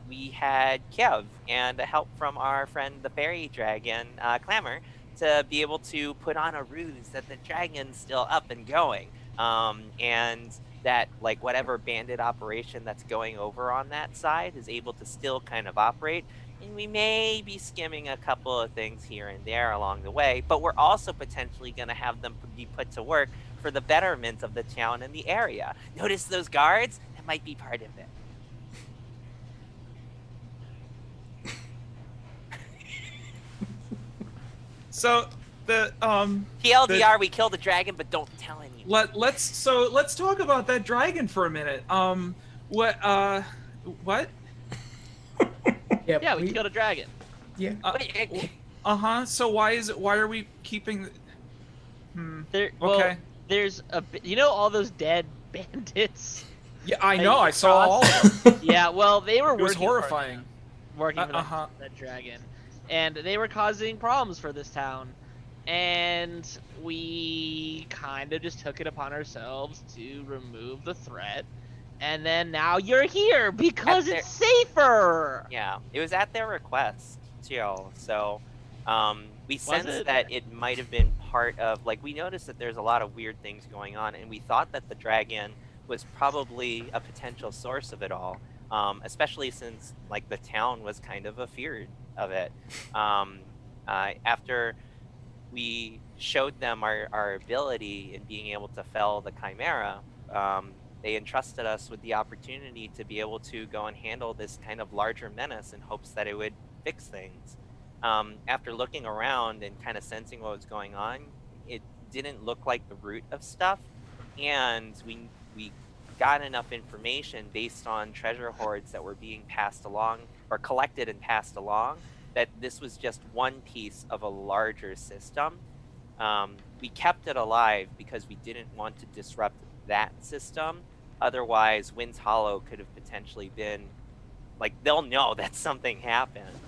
we had Kiev and help from our friend the fairy dragon, Clamor, to be able to put on a ruse that the dragon's still up and going. And that like whatever bandit operation that's going over on that side is able to still kind of operate. And we may be skimming a couple of things here and there along the way, but we're also potentially going to have them be put to work for the betterment of the town and the area. Notice those guards? That might be part of it. So the TLDR, we killed the dragon, but don't tell anyone. let's talk about that dragon for a minute. What? Yeah, we killed a dragon. Yeah. So why are we keeping? Well, there's all those dead bandits. Yeah, I know. I saw all of them. Yeah, well, they were It was working horrifying. for that dragon, and they were causing problems for this town, and we kind of just took it upon ourselves to remove the threat, and then now you're here because it's safer. Yeah, it was at their request too. So we sensed that it might have been part of, like, we noticed that there's a lot of weird things going on, and we thought that the dragon was probably a potential source of it all, especially since like the town was kind of afeared of it. After we showed them our ability in being able to fell the chimera, they entrusted us with the opportunity to be able to go and handle this kind of larger menace in hopes that it would fix things. After looking around and kind of sensing what was going on, it didn't look like the root of stuff, and we got enough information based on treasure hoards that were being passed along or collected and passed along that this was just one piece of a larger system. We kept it alive because we didn't want to disrupt that system. Otherwise, Wind's Hollow could have potentially been, like, they'll know that something happened,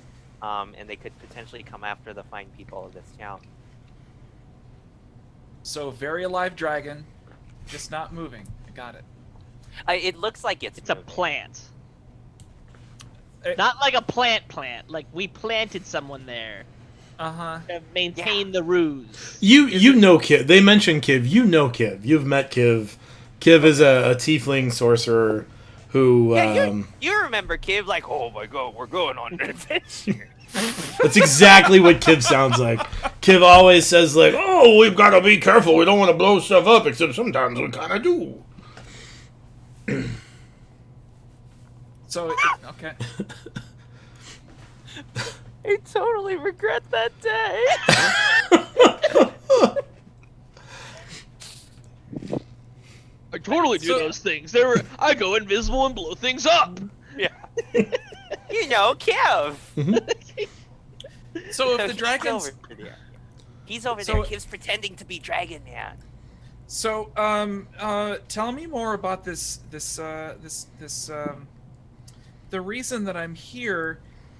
and they could potentially come after the fine people of this town. So very alive dragon, just not moving. I got it. It looks like it's a moving. plant. Not like a plant, like we planted someone there. To maintain the ruse. You know Kiv. They mentioned Kiv. You know Kiv. You've met Kiv. Kiv is a tiefling sorcerer who... you remember Kiv, like, oh my god, we're going on an adventure. That's exactly what Kiv sounds like. Kiv always says, like, oh, we've got to be careful. We don't want to blow stuff up, except sometimes we kind of do. Okay. I totally regret that day. I totally do those things. I go invisible and blow things up. Yeah. You know, Kev. So if the dragon's... He's over there. Kiv's pretending to be Dragon Man. So, tell me more about this. The reason that I'm here,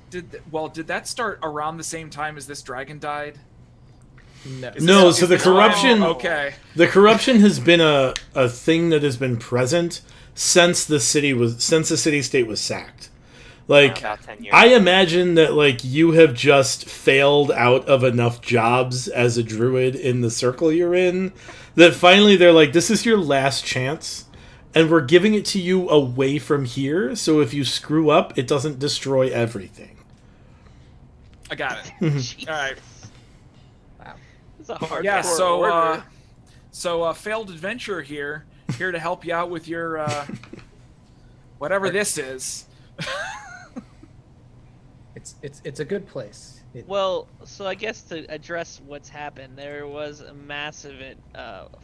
did that start around the same time as this dragon died? No. So the corruption. Okay. The corruption has been a thing that has been present since the city-state was sacked. Like, about 10 years. I imagine that, like, you have just failed out of enough jobs as a druid in the circle you're in that finally they're like, this is your last chance, and we're giving it to you away from here, so if you screw up, it doesn't destroy everything. I got it. All right. Wow. It's a hard so failed adventurer here to help you out with your whatever this is. It's a good place. Well, so I guess to address what's happened, there was a massive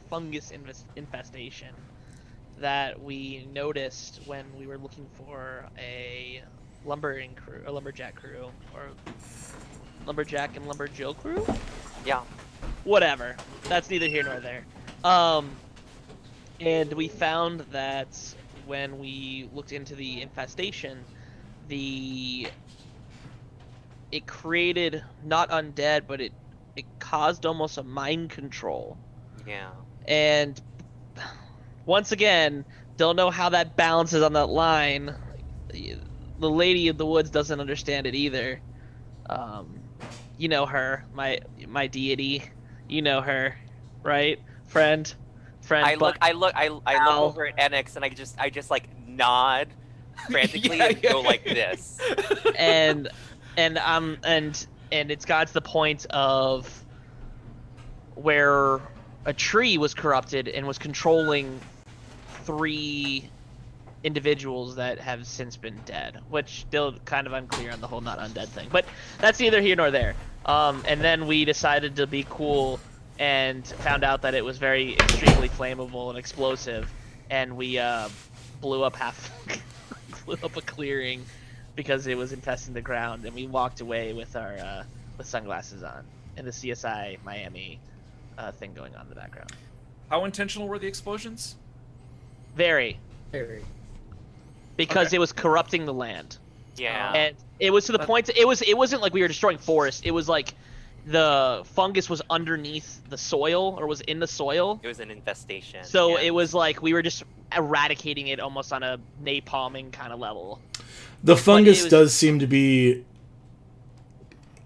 fungus infestation that we noticed when we were looking for a lumberjack crew, or lumberjack and lumberjill crew. Yeah. Whatever. That's neither here nor there. And we found that when we looked into the infestation, it created not undead, but it caused almost a mind control. Yeah. And once again, don't know how that balances on that line. The Lady of the Woods doesn't understand it either. You know her, my deity. You know her, right, friend? I look Al. over at Enix and I just like nod frantically Yeah, and yeah. go like this. and it's got to the point of where a tree was corrupted and was controlling 3 individuals that have since been dead, which still kind of unclear on the whole not undead thing, but that's neither here nor there. And then we decided to be cool and found out that it was very extremely flammable and explosive, and we blew up blew up a clearing because it was infesting the ground, and we walked away with our with sunglasses on and the CSI Miami thing going on in the background. How intentional were the explosions? Very, Very. because Okay. it was corrupting the land. Yeah. And it was to the point it wasn't like we were destroying forest. It was like the fungus was underneath the soil or was in the soil. It was an infestation. So yeah. it was like we were just eradicating it almost on a napalming kind of level. The fungus was- does seem to be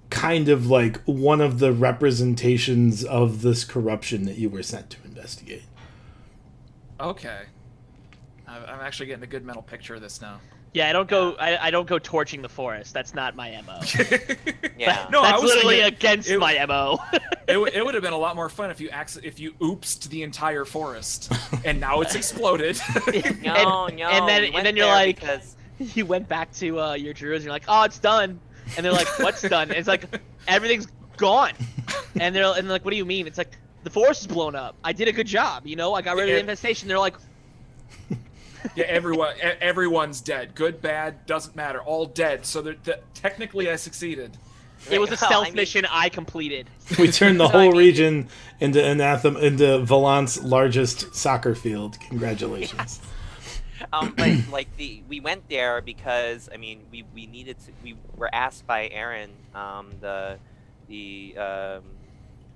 kind of like one of the representations of this corruption that you were sent to investigate. Okay. I'm actually getting a good mental picture of this now. Yeah, I don't go torching the forest. That's not my MO. Yeah. No, I That's was literally thinking against it- my MO. it would have been a lot more fun if you oopsed the entire forest and now it's exploded. No, and no. then- we and went then you're there like- because You went back to your druids and you're like, oh, it's done. And they're like, what's done? And it's like, everything's gone. And they're like, what do you mean? It's like, the forest is blown up. I did a good job, you know? I got rid of the Yeah. infestation. They're like, Yeah, everyone's dead. Good, bad, doesn't matter. All dead. So technically, I succeeded. it was a Well, stealth I mean- mission I completed. We turned the So, I whole mean- region into into Valant's largest soccer field. Congratulations. but like we went there because I mean we needed to. We were asked by Aaron, the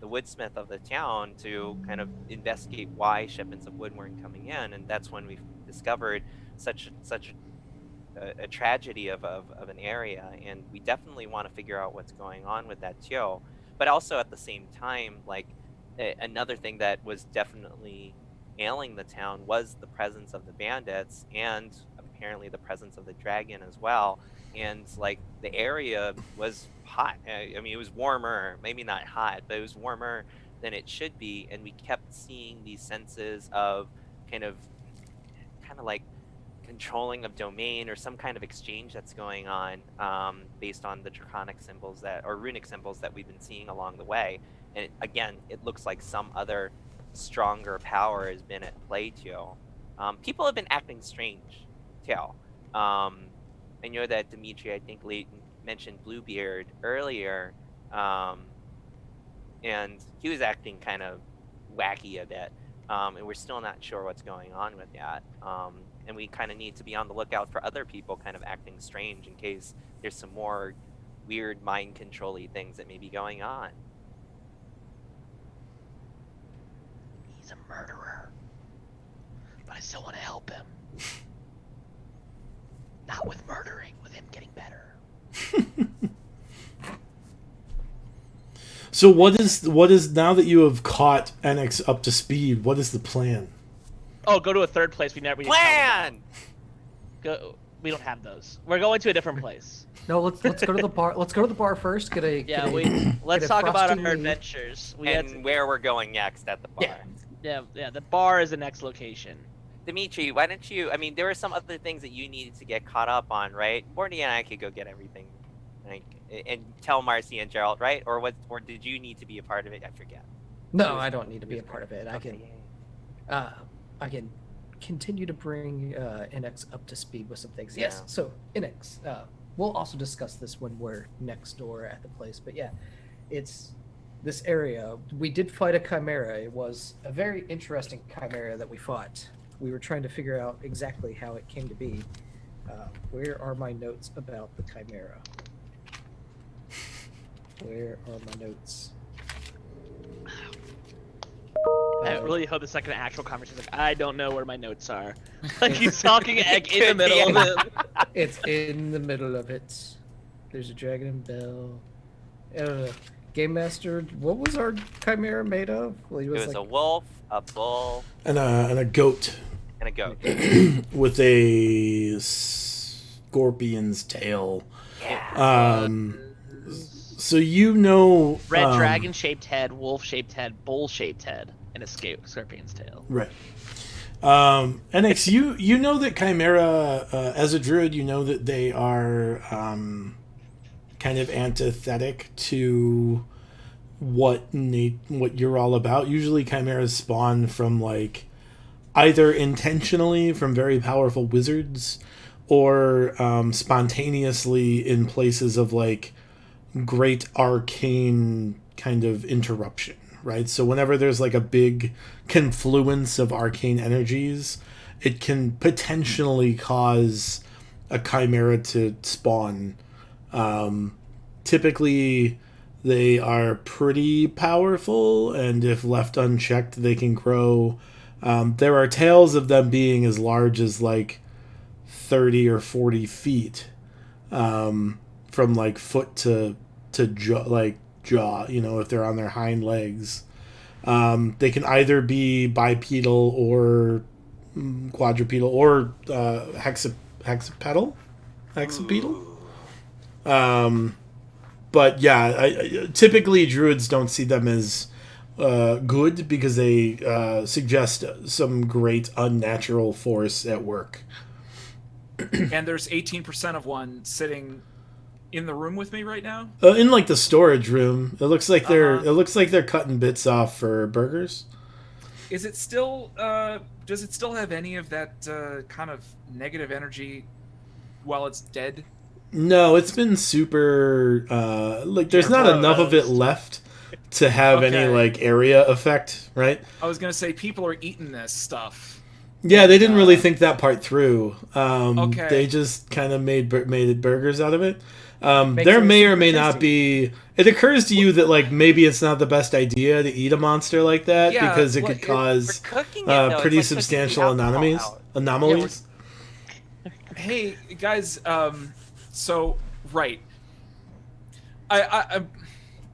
woodsmith of the town, to kind of investigate why shipments of wood weren't coming in, and that's when we discovered such a tragedy of an area, and we definitely want to figure out what's going on with that too. But also at the same time, like another thing that was definitely ailing the town was the presence of the bandits and apparently the presence of the dragon as well. And like the area was hot. I mean, it was warmer, maybe not hot, but it was warmer than it should be. And we kept seeing these senses of kind of like controlling of domain or some kind of exchange that's going on based on the draconic symbols or runic symbols that we've been seeing along the way. And again, it looks like some other stronger power has been at play too. People have been acting strange too. I know that Dimitri, I think, mentioned Bluebeard earlier, and he was acting kind of wacky a bit, and we're still not sure what's going on with that. And we kind of need to be on the lookout for other people kind of acting strange in case there's some more weird mind control-y things that may be going on. He's a murderer. But I still want to help him. Not with murdering, with him getting better. So what is now that you have caught Enix up to speed? What is the plan? Oh, go to a third place we never Plan! Go. We don't have those. We're going to a different place. No, let's go to the bar. Let's go to the bar first. Yeah, let's get a talk about frosty our leaf. adventures. We had And where we're going next at the bar. Yeah. yeah. The bar is the next location. Dimitri, why don't you? I mean, there were some other things that you needed to get caught up on, right? Bordy and I could go get everything, like, and tell Marcy and Gerald, right? Or what? Or did you need to be a part of it? I forget. No, I don't need to be a part of it. I Okay, can, I can continue to bring Inex up to speed with some things. Yes. Yeah. So Inex, we'll also discuss this when we're next door at the place. But yeah, it's this area. We did fight a chimera. It was a very interesting chimera that we fought. We were trying to figure out exactly how it came to be. Where are my notes about the chimera? Where are my notes? I really hope it's like an actual conversation. Like, I don't know where my notes are. Like he's talking like, in the middle of it. It's in the middle of it. There's a dragon and bell. Game Master, what was our chimera made of? Well, It was a wolf, a bull, And a goat and a goat. with a scorpion's tail. Yeah. So you know Red dragon-shaped head, wolf-shaped head, bull-shaped head, and a scorpion's tail. Right. NX, you know that Chimera, as a druid, you know that they are kind of antithetic to what you're all about. Usually chimeras spawn from like either intentionally from very powerful wizards or spontaneously in places of like great arcane kind of interruption, right? So whenever there's like a big confluence of arcane energies, it can potentially cause a chimera to spawn. Typically they are pretty powerful, and if left unchecked they can grow. There are tales of them being as large as like 30 or 40 feet, from like foot to jaw, you know, if they're on their hind legs. They can either be bipedal or quadrupedal or hexapedal. But yeah, typically druids don't see them as good because they suggest some great unnatural force at work. And there's 18% of one sitting in the room with me right now. In like the storage room, it looks like they're cutting bits off for burgers. Is it still? Does it still have any of that kind of negative energy while it's dead? No, it's been super. Like, there's not enough of it left to have any like area effect, right? I was gonna say people are eating this stuff. Yeah, they didn't really think that part through. Okay. They just kind of made burgers out of it. There may or may not be. It occurs to you that like maybe it's not the best idea to eat a monster like that because it could cause Cooking it, though, pretty it's like substantial cooking the alcohol anomalies. Hey guys, so right, I'm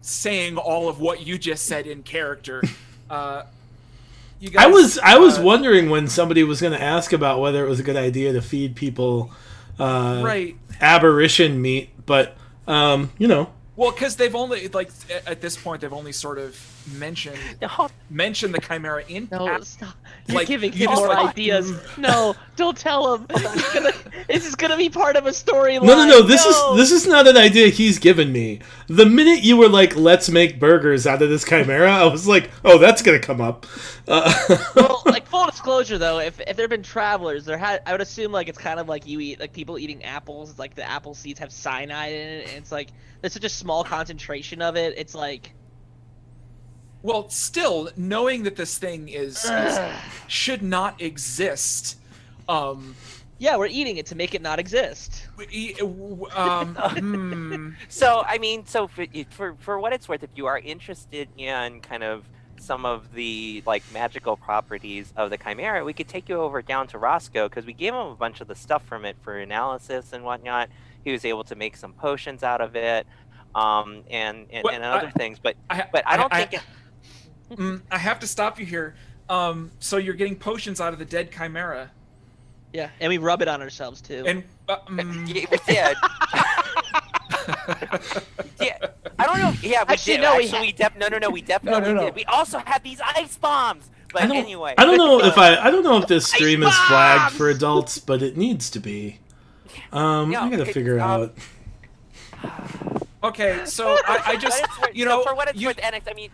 saying all of what you just said in character. You guys, I was wondering when somebody was going to ask about whether it was a good idea to feed people right aberration meat, but you know. Well, because they've only like at this point they've only sort of mentioned the chimera in No, passing. stop. You're Like, giving you him just more like- ideas. No, don't tell him. This is gonna be part of a storyline. No. This is not an idea he's given me. The minute you were like, "Let's make burgers out of this chimera," I was like, "Oh, that's gonna come up." Well, like full disclosure though, if there've been travelers, I would assume like it's kind of like you eat like people eating apples. It's like the apple seeds have cyanide in it, and it's like there's such a small concentration of it. It's like. Well, still knowing that this thing should not exist. Yeah, we're eating it to make it not exist. So I mean, so for what it's worth, if you are interested in kind of some of the like magical properties of the chimera, we could take you over down to Roscoe because we gave him a bunch of the stuff from it for analysis and whatnot. He was able to make some potions out of it, and other things. But I don't think. I have to stop you here. So you're getting potions out of the dead chimera. Yeah, and we rub it on ourselves too. And Yeah, we did. Yeah, I don't know. Yeah, we Actually, did. no, we Actually, we definitely No. did. We also had these ice bombs. But anyway, I don't know if this stream is flagged for adults, but it needs to be. I gotta figure out. okay, so I just so for what it's worth, Annex. I mean,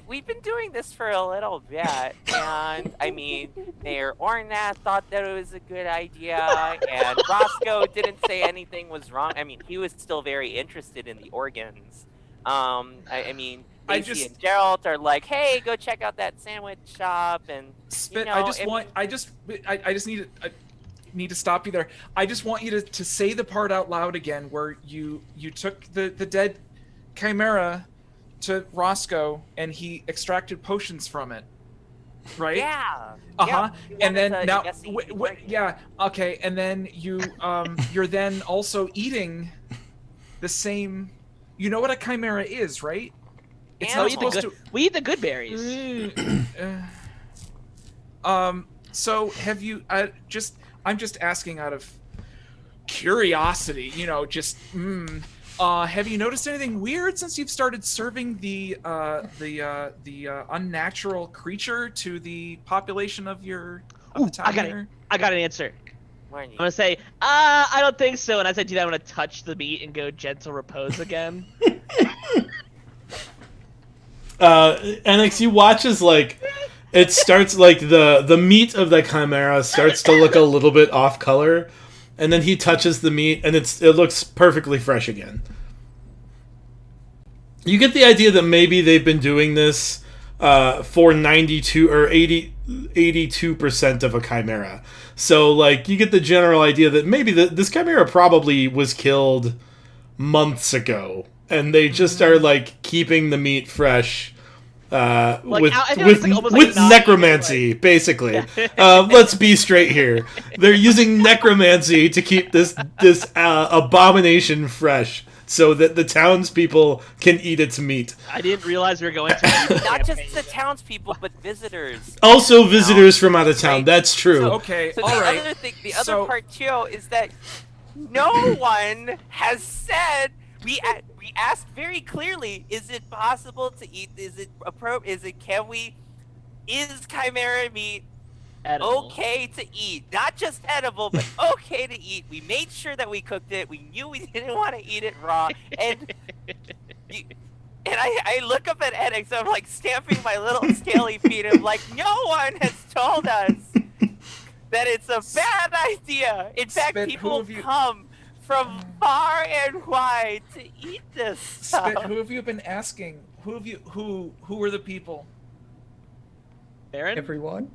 we've been doing this for a little bit, and I mean, Mayor Ornath thought that it was a good idea, and Roscoe didn't say anything was wrong. I mean, he was still very interested in the organs I mean, I Macy just- and Gerald are like, hey, go check out that sandwich shop, and Spit. know, I just need to stop you there. I just want you to say the part out loud again where you took the dead chimera to Roscoe and he extracted potions from it, right? yeah. Uh-huh. Yeah, And then now, investigate the target. yeah, okay. And then you're then also eating the same. You know what a chimera is, right? It's And Oh, not we eat the supposed good. We eat the good berries. to. So have you? I'm just asking out of curiosity. You know, just. Have you noticed anything weird since you've started serving the unnatural creature to the population of your of Ooh, the town here? I got an answer. Warn you. I'm gonna say, I don't think so. And as I do that, I'm gonna touch the meat and go gentle repose again. NX, you watch as like it starts like the meat of the chimera starts to look a little bit off color, and then he touches the meat and it looks perfectly fresh again. You get the idea that maybe they've been doing this for 92 or 82% of a chimera. So like you get the general idea that maybe this chimera probably was killed months ago, and they just are like keeping the meat fresh with I feel like it's, like, almost like not necromancy, basically. Let's be straight here. They're using necromancy to keep this abomination fresh, so that the townspeople can eat its meat. I didn't realize we were going to. Not just the townspeople, but visitors. Also, visitors from out of town. Right. That's true. Okay, So all the right. other thing, the So- other part too, is that no one has said. We asked very clearly: is it possible to eat? Is it appropriate? Is chimera meat Edible. okay to eat? Not just edible, but okay to eat. We made sure that we cooked it. We knew we didn't want to eat it raw, and I look up at Edix. I'm like stamping my little scaly feet. I'm like, no one has told us that it's a bad idea. In fact, Spit, who people have you- come from far and wide to eat this stuff. Spit, who have you been asking? Who were the people? Baron? Everyone.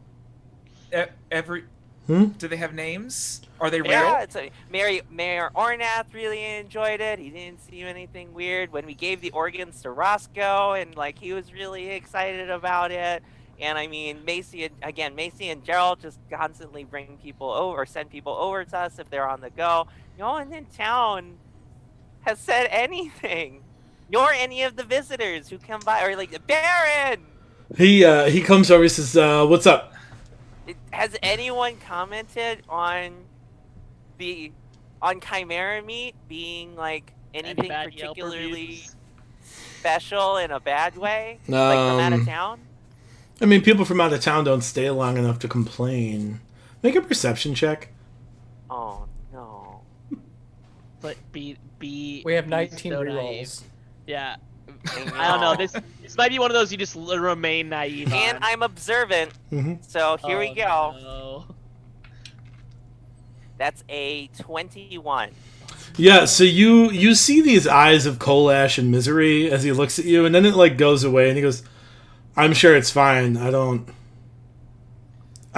Every Hmm? do they have names? Are they real? Yeah, Mayor Ornath really enjoyed it. He didn't see anything weird when we gave the organs to Roscoe, and like he was really excited about it. And I mean, Macy and Gerald just constantly bring people over, or send people over to us if they're on the go. No one in town has said anything, nor any of the visitors who come by, or like Baron. He comes over. He says, "What's up?" Has anyone commented on chimera meat being like anything bad Yelp particularly reviews? special in a bad way, like from out of town? I mean, people from out of town don't stay long enough to complain. Make a perception check. Oh no! But be. We have be 19 so rerolls. naive. Yeah. I I don't know. This might be one of those you just remain naive And on. I'm observant, Mm-hmm. so here we go. No. That's a 21. Yeah, so you see these eyes of Kolash and misery as he looks at you, and then it like goes away, and he goes, "I'm sure it's fine. I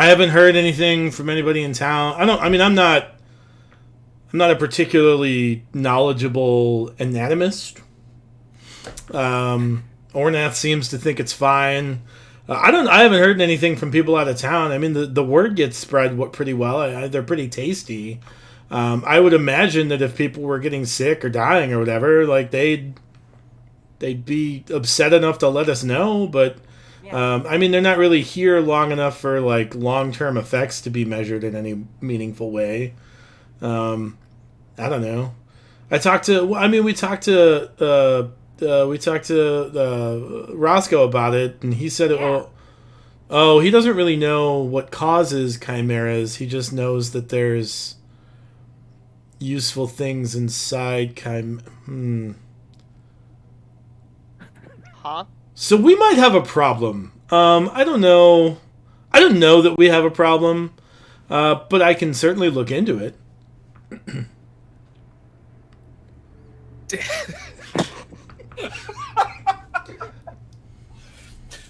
haven't heard anything from anybody in town. I'm not a particularly knowledgeable anatomist. Ornath seems to think it's fine. I haven't heard anything from people out of town. I mean, the word gets spread pretty well. They're pretty tasty. I would imagine that if people were getting sick or dying or whatever, like they'd be upset enough to let us know. But Yeah. I mean, they're not really here long enough for like long-term effects to be measured in any meaningful way. I don't know. We talked to Roscoe about it, and he said, Yeah. he doesn't really know what causes chimeras. He just knows that there's useful things inside Huh? So we might have a problem. I don't know that we have a problem, but I can certainly look into it.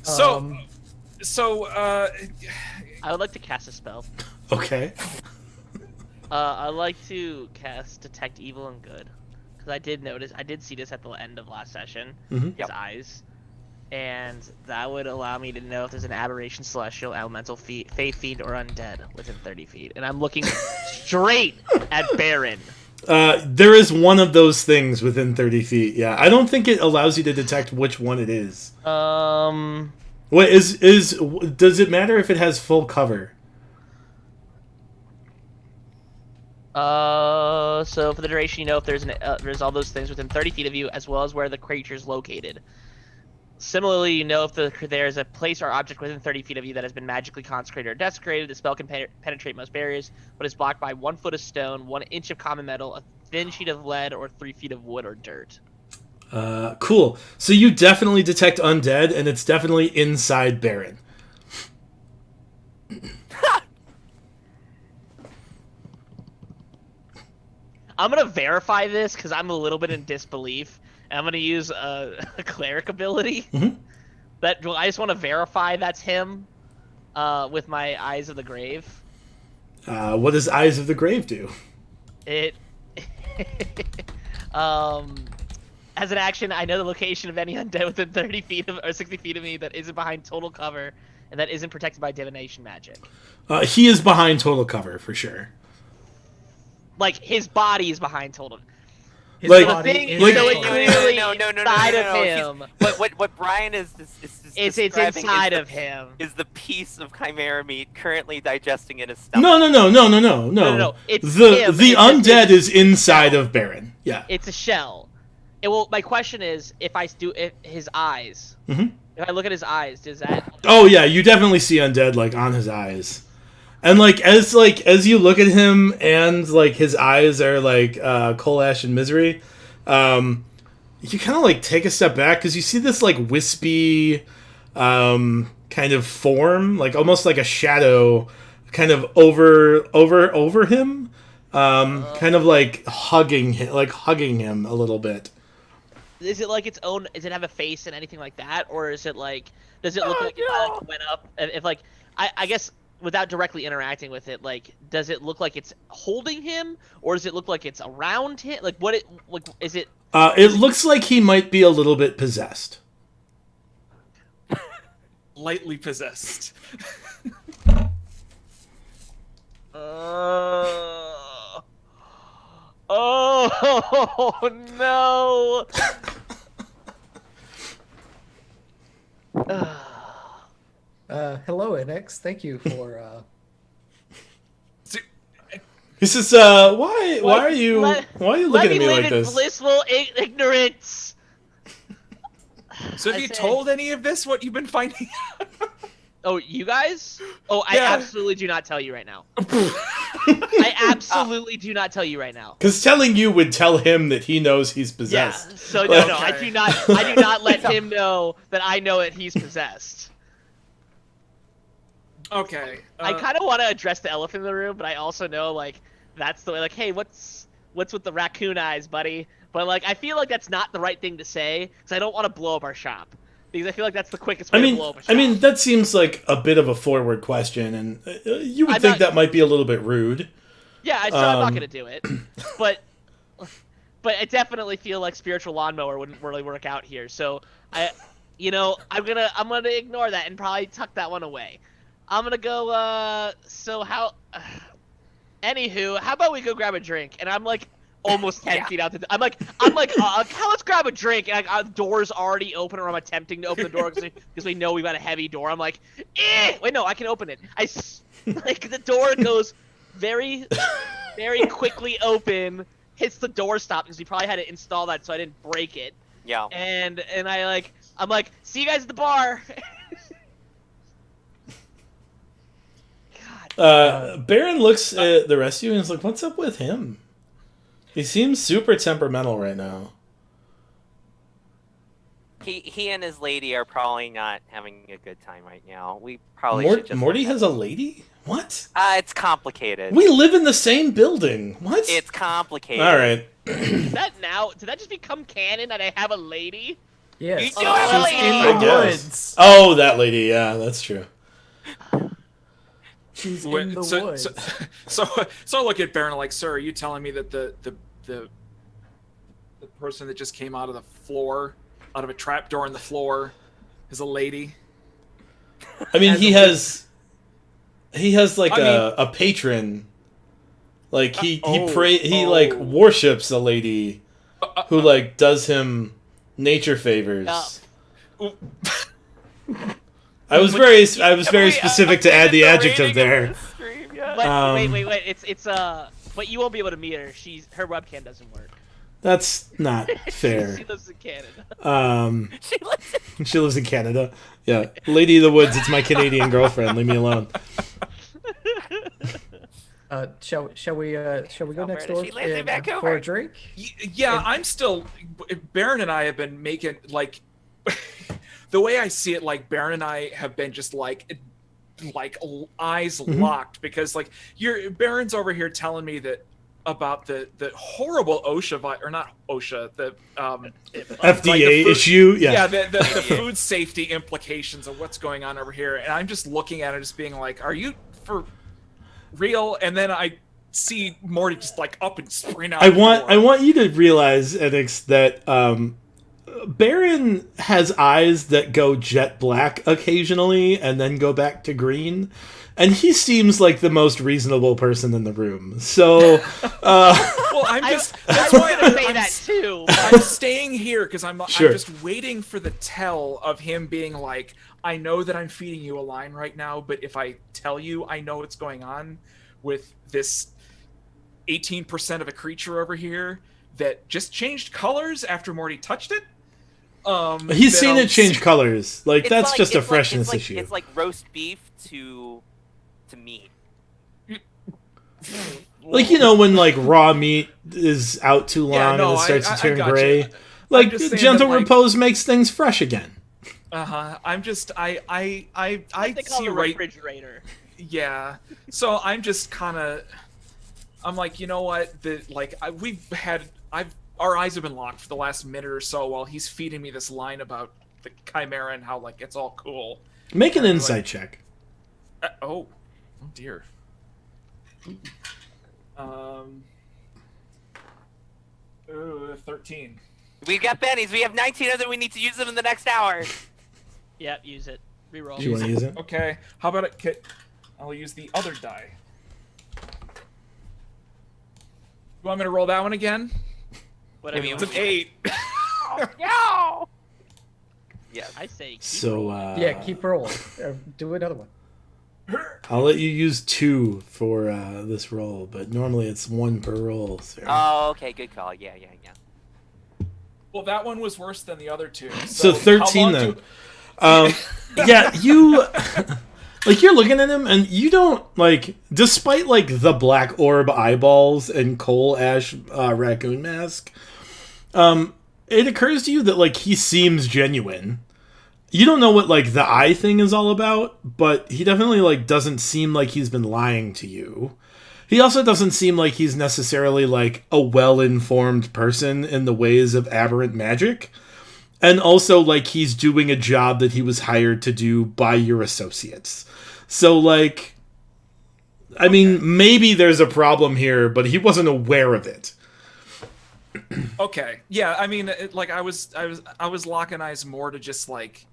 So, Um, I would like to cast a spell. Okay. I'd like to cast Detect Evil and Good. Because I did see this at the end of last session. Mhm. His eyes. And that would allow me to know if there's an aberration, celestial, elemental, fae fiend, or undead within 30 feet. And I'm looking straight at Baron. There is one of those things within 30 feet. Yeah, I don't think it allows you to detect which one it is. What does it matter if it has full cover? So for the duration, you know if there's all those things within 30 feet of you, as well as where the creature's located. Similarly, you know if there's a place or object within 30 feet of you that has been magically consecrated or desecrated. The spell can penetrate most barriers, but is blocked by 1 foot of stone, 1 inch of common metal, a thin sheet of lead, or 3 feet of wood or dirt. Cool. So you definitely detect undead, and it's definitely inside Baron. I'm gonna verify this because I'm a little bit in disbelief. And I'm gonna use a cleric ability. Mhm. I just want to verify that's him. With my Eyes of the Grave. What does Eyes of the Grave do? It as an action, I know the location of any undead within 30 feet or 60 feet of me that isn't behind total cover and that isn't protected by divination magic. He is behind total cover for sure. Like his body is behind total. his Like- body thing- is like- so it full. clearly no. inside of him. What Brian is It's describing inside is of him. is the piece of chimera meat currently digesting in his stomach. No. It's the him. the It's undead is inside shell. of Baron. Yeah. It's a shell. My question is, if his eyes, Mhm. if I look at his eyes, does that? Oh yeah, you definitely see undead like on his eyes. And as you look at him and like his eyes are like coal ash and misery, you kind of like take a step back because you see this like wispy kind of form, like almost like a shadow, kind of over him, kind of like hugging him a little bit. Is it like its own? Does it have a face and anything like that, or is it like? Does it look like it like, went up? If like, I guess without directly interacting with it, like, does it look like it's holding him, or does it look like it's around him? Like, is it? It looks like he might be a little bit possessed. lightly possessed. Oh no! Hello, NX. Thank you for. He says, why are you looking Let at me live like in this? blissful ignorance. So have I you say- told any of this what you've been finding? Oh, you guys? Oh, I Yeah. absolutely do not tell you right now. I absolutely do not tell you right now. Because telling you would tell him that he knows he's possessed. Yeah. So no, Like- I do not let him know that I know that he's possessed. Okay. I kind of want to address the elephant in the room, but I also know like that's the way. Like, hey, what's with the raccoon eyes, buddy? But like, I feel like that's not the right thing to say because I don't want to blow up our shop. Because I feel like that's the quickest way to blow up a shop. I mean, that seems like a bit of a forward question, and you would I'm think not- that might be a little bit rude. yeah, I'm not um, gonna do it. But I definitely feel like spiritual lawnmower wouldn't really work out here. So I'm gonna ignore that and probably tuck that one away. I'm gonna go. Anywho, how about we go grab a drink? And I'm like almost 10 feet out. I'm like, let's grab a drink. And the door's already open, or I'm attempting to open the door because we know we've got a heavy door. I'm like, wait, no, I can open it. Like the door goes very, very quickly open, hits the door stop because we probably had to install that so I didn't break it. Yeah. And I'm like, see you guys at the bar. Baron looks at the rest of you and is like, what's up with him? He seems super temperamental right now. he and his lady are probably not having a good time right now. We probably should just Morty has a lady? What? It's complicated. We live in the same building. What? It's complicated. All right. Is that now? Did that just become canon that I have a lady? Yes. You do have a She's lady! in I the guess. woods. Oh, that lady. Yeah, that's true. She's Wait, in the so, woods. so I look at Baron like, sir, are you telling me that the person that just came out of the floor, out of a trapdoor in the floor, is a lady? I mean, As he a- has like I mean- a patron. Like he oh. like worships a lady who like does him nature favors. Yeah. I was very Wait, specific to okay, add the the adjective rating of there. this stream, yeah. But Um, wait. It's but you won't be able to meet her. Her webcam doesn't work. That's not fair. She lives in Canada. She lives She lives in Canada. Yeah, Lady of the Woods. It's my Canadian girlfriend. Leave me alone. Shall we go next Alberta, door she lives in Vancouver. for a drink? Yeah, I'm still. Baron and I have been making like the way I see it. Like Baron and I have been just like eyes locked because like Baron's over here telling me that about the horrible OSHA or not OSHA the FDA like the food- issue. yeah Yeah. the food safety implications of what's going on over here, and I'm just looking at it just being like, are you for real? And then I see Morty just like up and sprint out. I the door. want you to realize, Edix, that Baron has eyes that go jet black occasionally and then go back to green. And he seems like the most reasonable person in the room. So, Well, I'm just. That's I why was gonna say I'm, that too. I'm staying here because Sure. I'm just waiting for the tell of him being like, I know that I'm feeding you a line right now, but if I tell you, I know what's going on with this 18% of a creature over here that just changed colors after Morty touched it. he's then seen I'll it change colors. Like, It's that's like- just a it's like- freshness it's like, issue. It's like roast beef to meat. Like, you know, when like raw meat is out too long Yeah, no, and it starts I to turn gotcha. gray. I'm Like, just saying gentle that, like- repose makes things fresh again. I'm just I They call see it a right. refrigerator. Yeah. So I'm just kind of. I'm like, you know what? Our eyes have been locked for the last minute or so while he's feeding me this line about the Chimera and how like it's all cool. Make an Like- insight check. Oh dear. 13. We've got bennies. We have 19 of them. We need to use them in the next hour. Yep, use it. Reroll. Do you want to use it? Okay. How about it? I'll use the other die. You want me to roll that one again? Whatever. Give you me It's want. an 8. No. Yes. I say. Keep So, rolling. Yeah, keep rolling. Do another one. I'll let you use 2 for this roll, but normally it's 1 per roll. So, Oh, okay. Good call. Yeah. Well, that one was worse than the other two. So how 13 long then. do- Yeah, you like you're looking at him and you don't like, despite like the black orb eyeballs and coal ash raccoon mask, it occurs to you that like he seems genuine. You don't know what like the eye thing is all about, but he definitely like doesn't seem like he's been lying to you. He also doesn't seem like he's necessarily like a well-informed person in the ways of aberrant magic. And also, like, he's doing a job that he was hired to do by your associates. So, like, I mean, maybe there's a problem here, but he wasn't aware of it. Okay. Yeah, I mean, like I was locking eyes more to just like,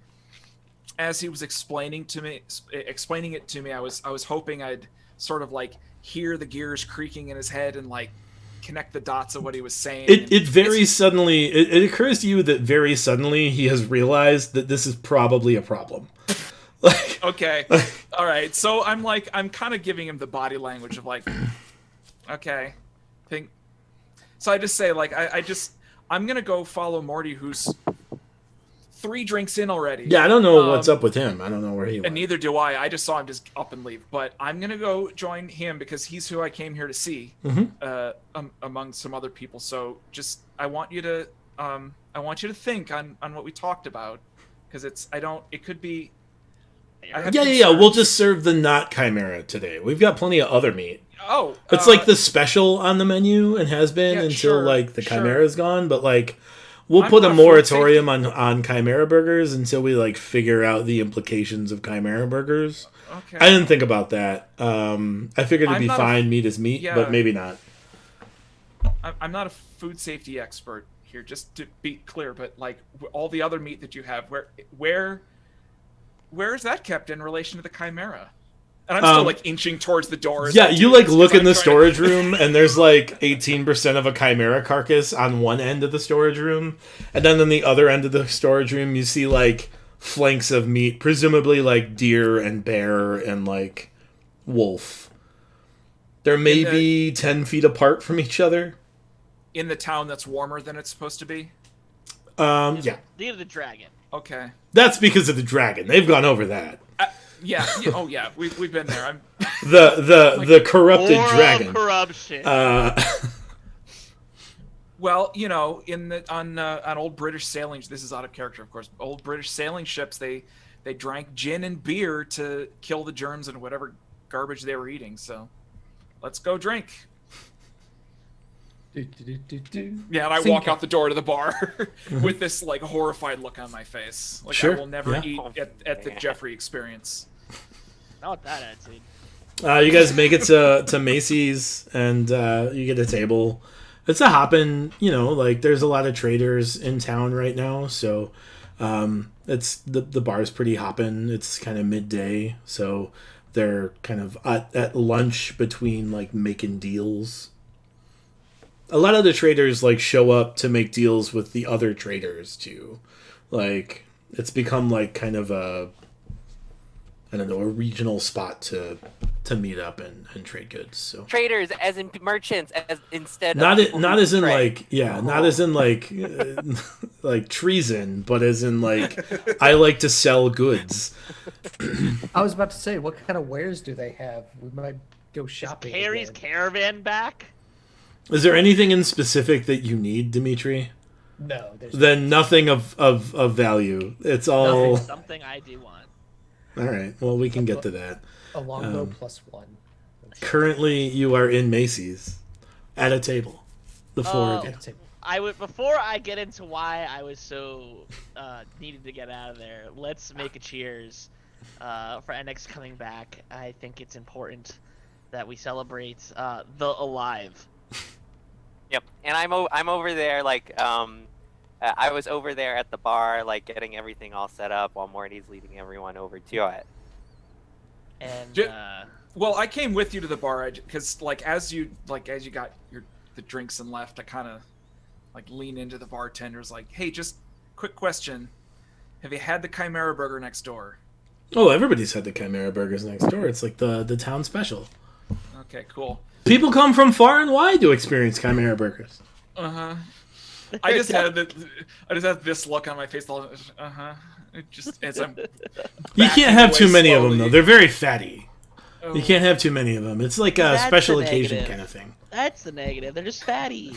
as he was explaining it to me, I was hoping I'd sort of like hear the gears creaking in his head and like connect the dots of what he was saying. It very suddenly, it occurs to you that very suddenly he has realized that this is probably a problem. Like, Okay. All right. So I'm kind of giving him the body language of like, okay, think. So I just say like, I'm gonna go follow Morty, who's 3 drinks in already. yeah, I don't know what's up with him. I don't know where he And went. neither do I. I just saw him just up and leave. But I'm gonna go join him because he's who I came here to see, Mhm. among some other people. So I want you to I want you to think on what we talked about, because it could be. I have Yeah. concerns. We'll just serve the not chimera today. We've got plenty of other meat. Oh, It's like the special on the menu and has been Yeah, until sure, like the sure. chimera's gone. But like, we'll I'm put a not a food moratorium on chimera burgers until we like figure out the implications of chimera burgers. Okay. I didn't think about that. I figured it'd I'm be not a- fine. Meat is meat, yeah. but maybe not. I'm not a food safety expert here, just to be clear, but like all the other meat that you have, where is that kept in relation to the chimera? And I'm still like inching towards the door. as Yeah, I do you like this, 'cause look I'm in the trying to- storage room, and there's like 18% of a chimera carcass on one end of the storage room, and then on the other end of the storage room, you see like flanks of meat, presumably like deer and bear and like wolf. They're maybe 10 feet apart from each other. in the town that's warmer than it's supposed to be. Yeah, Near the dragon. Okay. that's because of the dragon. They've gone over that. Yeah. Oh yeah. We've been there. I'm. The corrupted Or dragon. corruption. Well, on old British sailing, this is out of character, of course. Old British sailing ships, they drank gin and beer to kill the germs and whatever garbage they were eating. So, let's go drink. Yeah, and I walk out the door to the bar with this like horrified look on my face. Like Sure, I will never yeah. eat at the Jeffrey experience. Not with that attitude. You guys make it to Macy's, and you get a table. It's a hoppin', like there's a lot of traders in town right now, so it's the bar's pretty hoppin'. It's kind of midday, so they're kind of at lunch between like making deals. A lot of the traders like show up to make deals with the other traders too. Like it's become like kind of a regional spot to meet up and trade goods. So Traders, as in merchants, as instead not of people not who as in trade. like not as in like like treason, but as in like I like to sell goods. I was about to say, what kind of wares do they have? We might go shopping. Carrie's again. caravan back? Is there anything in specific that you need, Dimitri? No, there's Then nothing of value. It's all Something I do want. all right. Well, we can get to that. a longbow plus one. Currently, you are in Macy's at a table. The four of you. That's it. I would before I get into why I was so needed to get out of there. Let's make a cheers for NX coming back. I think it's important that we celebrate the alive. Yep, and I'm over there like I was over there at the bar like getting everything all set up while Morty's leading everyone over to it. And Well, I came with you to the bar because like as you got the drinks and left, I kind of like lean into the bartender's like, hey, just quick question, have you had the Chimera Burger next door? Oh, everybody's had the Chimera Burgers next door. It's like the town special. Okay, cool. People come from far and wide to experience Chimera Burgers. I just had this look on my face. It just as I'm. You can't have too many of them slowly. though. They're very fatty. Oh. You can't have too many of them. It's like a That's special the occasion negative. kind of thing. that's the negative. They're just fatty.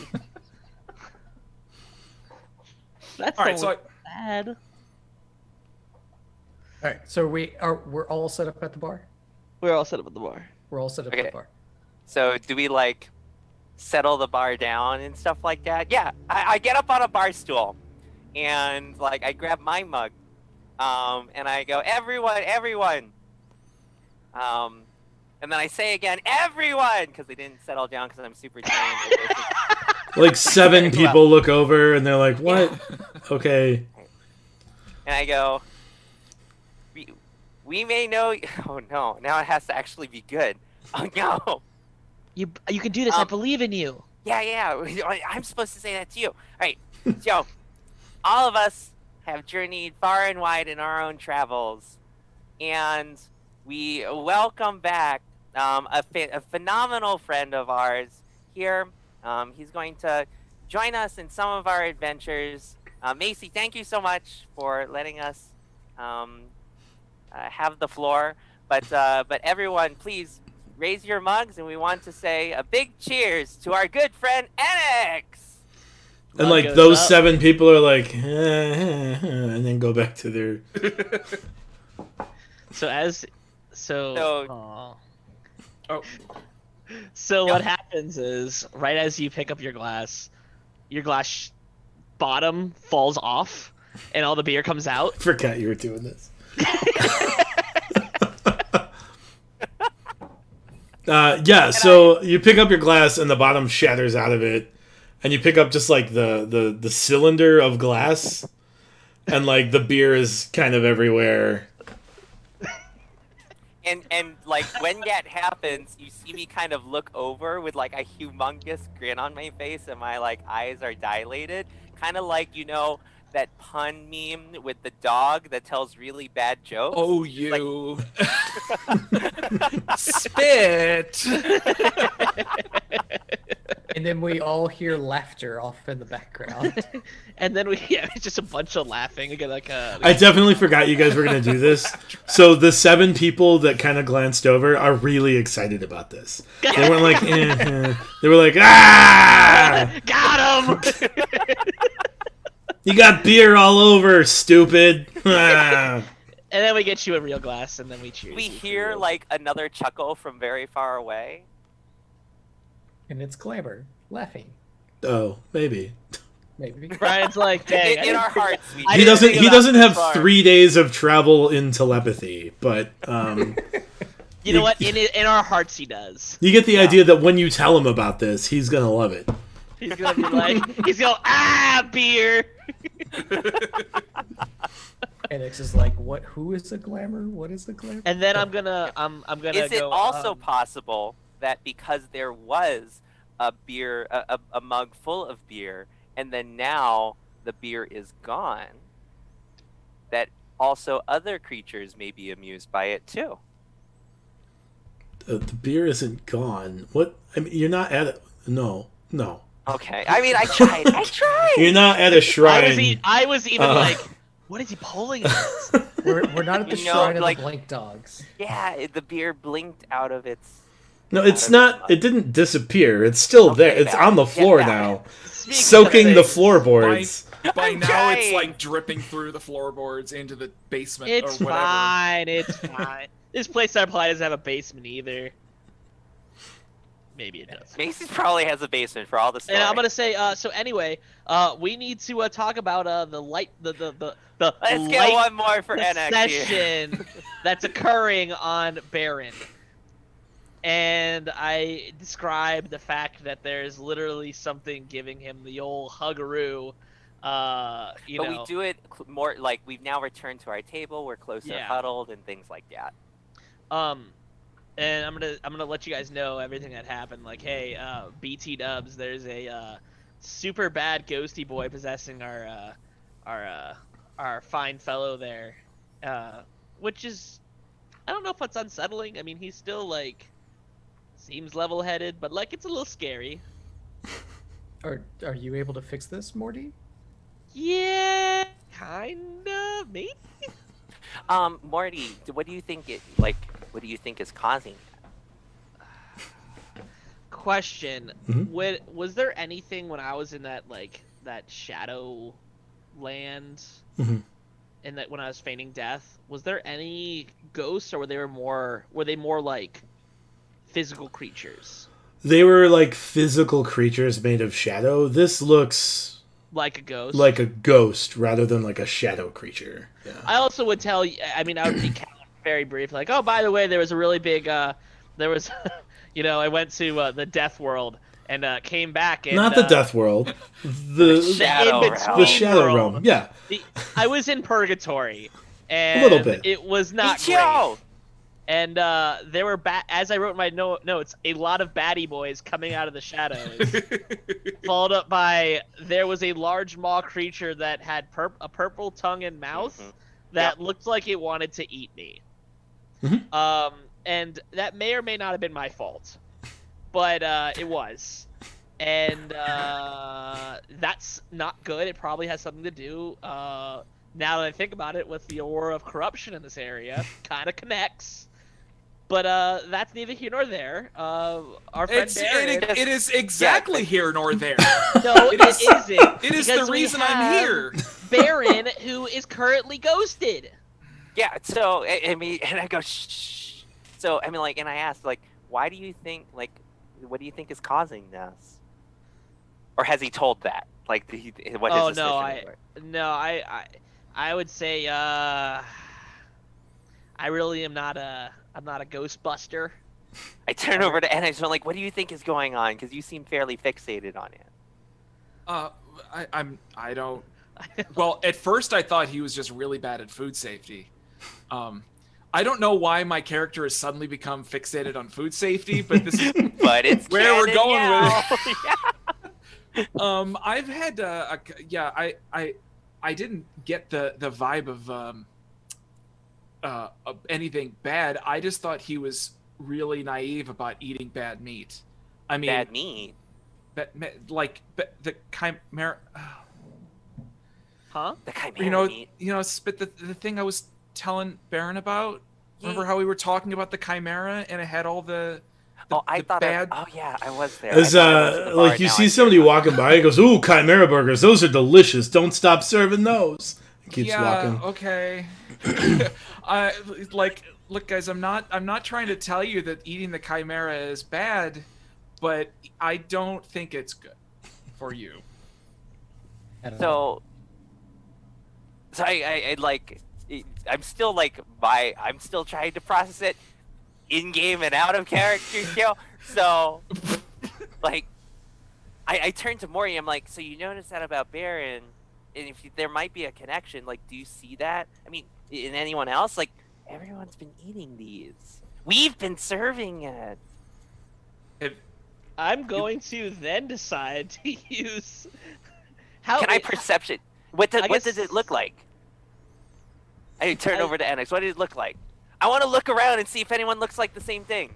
That's All right, the so bad. All right, so we're all set up at the bar. We're all set up at the bar. We're all set up at Okay. the bar. So do we like settle the bar down and stuff like that? Yeah, I get up on a bar stool, and like I grab my mug, and I go, everyone, and then I say again, everyone, because they didn't settle down because I'm super tired. Like 7 Well- people look over and they're like, "What?" Okay. And I go, we may know. Oh no! Now it has to actually be good. Oh no! You can do this. I believe in you. Yeah. I'm supposed to say that to you. All right. So, all of us have journeyed far and wide in our own travels, and we welcome back a phenomenal friend of ours here. He's going to join us in some of our adventures. Macy, thank you so much for letting us have the floor. But everyone, please raise your mugs, and we want to say a big cheers to our good friend NX. And Lug like goes those up. 7 people are like, and then go back to their. So So- aw. Oh, So what happens is, right as you pick up your glass bottom falls off, and all the beer comes out. Forgot you were doing this. Yeah, so you pick up your glass and the bottom shatters out of it, and you pick up just like the cylinder of glass, and like the beer is kind of everywhere. And like when that happens, you see me kind of look over with like a humongous grin on my face, and my like eyes are dilated, kind of like that pun meme with the dog that tells really bad jokes. oh, you spit. And then we all hear laughter off in the background. And then it's just a bunch of laughing. Again, like I definitely forgot you guys were gonna do this. So the 7 people that kind of glanced over are really excited about this. They weren't like, they were like, ah, got him. you got beer all over, stupid. Ah. And then we get you a real glass, and then we cheers. We you for hear real. like another chuckle from very far away. And it's Glamour laughing. Oh, maybe. Maybe. Brian's like, dang. In our hearts, we I He didn't doesn't. think He about doesn't this have far. 3 days of travel in telepathy, but You know what? In our hearts, he does. you get the idea that when you tell him about this, he's gonna love it. He's gonna be like, he's going, beer. And X is like, what? Who is the Glamour? What is the Glamour? And then I'm gonna Is it go. also possible that because there was a beer, a mug full of beer, and then now the beer is gone, that also other creatures may be amused by it too? The beer isn't gone. What? I mean, you're not at it. No. Okay, I mean, I tried. I tried. You're not at a shrine. I was even like, what is he pulling at us? We're not at the You know, shrine of like- the Blank Dogs. Yeah, the beer blinked out of its. No, it's not. It didn't disappear. It's still there. It's on the floor Yeah. now, Speaking soaking of the things, floorboards. By I'm now, it's trying. like dripping through the floorboards into the basement It's or whatever. fine. It's fine. This place I play doesn't have a basement either. Maybe it does. Macy's probably has a basement for all the story. And I'm gonna say, so anyway, we need to talk about the light, the Let's get light one more for NX here. session that's occurring on Baron. And I described the fact that there's literally something giving him the old huggaroo. But You know, we do it more like we've now returned to our table. We're closer Yeah. huddled and things like that. And I'm gonna let you guys know everything that happened. Like, hey, BT Dubs, there's a super bad ghosty boy possessing our fine fellow there, which is, I don't know if it's unsettling. I mean, he's still like seems level-headed, but like it's a little scary. Are you able to fix this, Morty? Yeah, kinda, maybe. Morty, what do you think what do you think is causing that? Question: Mhm. Was there anything when I was in that shadow land, Mhm. and that when I was feigning death, was there any ghosts, or were they more like physical creatures, They were like physical creatures made of shadow. This looks like a ghost? like a ghost rather than like a shadow creature. Yeah. I also would tell you. I mean, I would recount very briefly, like, oh, by the way, there was a really big. There was, I went to the Death World and came back and Not the Death World. The Shadow in realm. between the Shadow world. Realm. Yeah. I was in purgatory, and little bit. it was not great. Ichio! And there were, as I wrote in my notes, a lot of baddie boys coming out of the shadows, followed up by there was a large maw creature that had a purple tongue and mouth Mhm. that looked like it wanted to eat me. Mhm. And that may or may not have been my fault, but it was. And that's not good. It probably has something to do, now that I think about it, with the aura of corruption in this area. Kind of connects. But that's neither here nor there. Our friend Baron. It is exactly here nor there. No, it isn't. It is because the we reason I'm have here. Baron, who is currently ghosted. Yeah, so I mean, and I go shh. So I mean, like, and I asked, like, why do you think, like, what do you think is causing this? Or has he told that? Like, what his suspicions were? I would say I really am not a Ghostbuster. I turn over to Enix and I'm like, what do you think is going on? Because you seem fairly fixated on it. I don't. Well, at first I thought he was just really bad at food safety. I don't know why my character has suddenly become fixated on food safety, but this is But it's where we're going now. with it. I've had I didn't get the vibe of anything bad. I just thought he was really naive about eating bad meat. I mean, Bad meat. The chimera. Huh? The chimera meat. But the thing I was telling Baron about. Remember how we were talking about the chimera and it had all the I thought bad. Oh yeah, I was there. As like you see somebody walking by, he goes, "Ooh, chimera burgers! Those are delicious. Don't stop serving those." He keeps walking. Okay. Look, guys, I'm not trying to tell you that eating the chimera is bad, but I don't think it's good for you. So I like. I'm still trying to process it in game and out of character, So, like, I turn to Mori. I'm like, so you noticed that about Baron, and if there might be a connection, like, do you see that? I mean, in anyone else, like, everyone's been eating these. We've been serving it. I'm going to then decide to use. How Can I perception? What does it look like? I turn over to Enix. What did it look like? I want to look around and see if anyone looks like the same thing.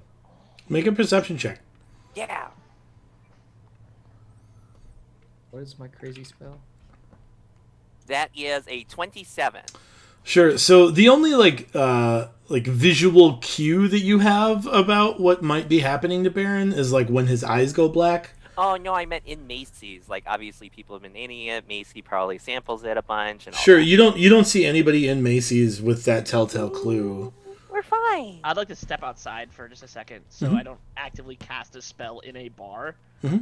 Make a perception check. Yeah. What is my crazy spell? That is a 27. Sure. So the only like visual cue that you have about what might be happening to Baron is like when his eyes go black. Oh no, I meant in Macy's. Like obviously people have been eating it. Macy probably samples it a bunch. And all Sure. that. You don't see anybody in Macy's with that telltale clue. We're fine. I'd like to step outside for just a second, so I don't actively cast a spell in a bar. Mm-hmm.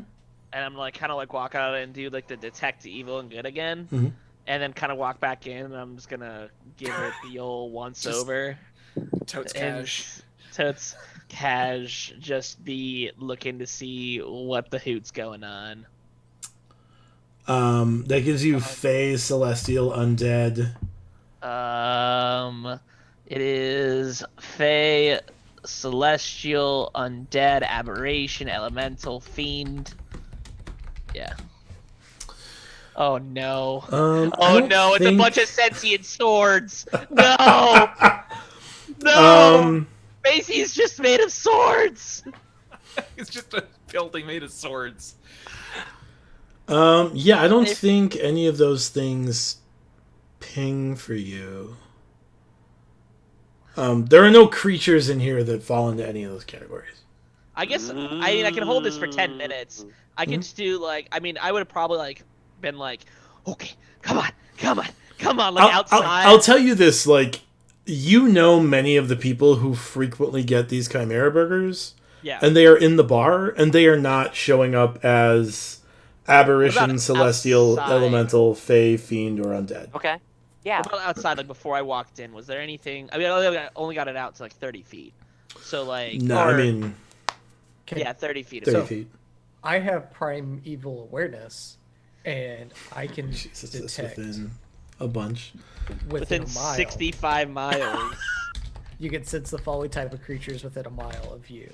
And I'm like kind of like walk out and do like the detect evil and good again, Mm-hmm. and then kind of walk back in. And I'm just gonna give it the old once over. Totes And cash. Totes cash. Just be looking to see what the hoot's going on. That gives you Fey, Celestial, Undead. It is Fey, Celestial, Undead, Aberration, Elemental, Fiend. Yeah. Oh no. Oh no, it's a bunch of sentient swords. No! No! Macy's just made of swords! It's just a building made of swords. Yeah, I don't think any of those things ping for you. There are no creatures in here that fall into any of those categories. I guess, I can hold this for 10 minutes. I can just do, like, I would have probably, like, been like, okay, come on, like, outside. I'll tell you this, like, you know many of the people who frequently get these Chimera burgers, Yeah. and they are in the bar, and they are not showing up as Aberration, Celestial, outside? Elemental, Fey, Fiend, or Undead. Okay. Yeah. What about outside, like, before I walked in? Was there anything? I mean, I only got it out to, like, 30 feet. So, like... No, I mean, Yeah, 30 feet. 30 So, feet. I have primeval awareness, and I can Jesus, that's detect within a bunch. within within a mile. 65 miles. You can sense the following type of creatures within a mile of you: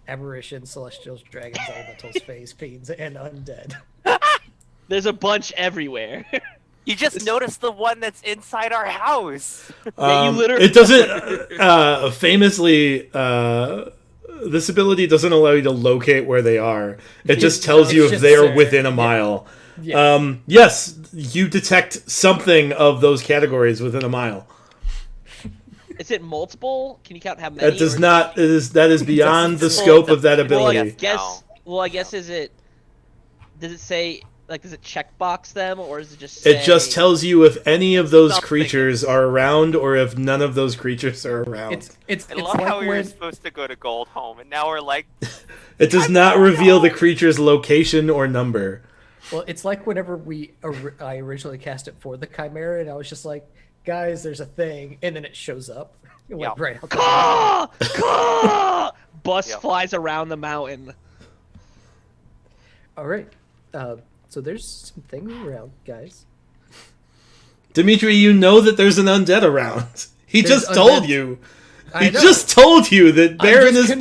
aberrations, celestials, dragons, elementals, fays, fiends, and undead. There's a bunch everywhere. You just noticed the one that's inside our house. Yeah, you literally- It doesn't. Famously, this ability doesn't allow you to locate where they are. It just tells you It's if just they are there. within a mile. Yeah. Yes, you detect something of those categories within a mile. Is it multiple? Can you count how many? That does or not. That is beyond the scope of that ability. Well, I guess does it say like does it checkbox them or does it just say It just tells you if any of those something? creatures are around or if none of those creatures are around. I love like how we were when- supposed to go to Gold Home, and now we're like, It does not reveal the creature's location or number. Well, it's like whenever I originally cast it for the Chimera, and I was just like, guys, there's a thing, and then it shows up. It went Yeah. right out. Caw! Caw! Bus Yep. flies around the mountain. All right. So there's some things around, guys. Dimitri, you know that there's an undead around. He There's just told undead. you. I He know. just told you that Baron is just confirming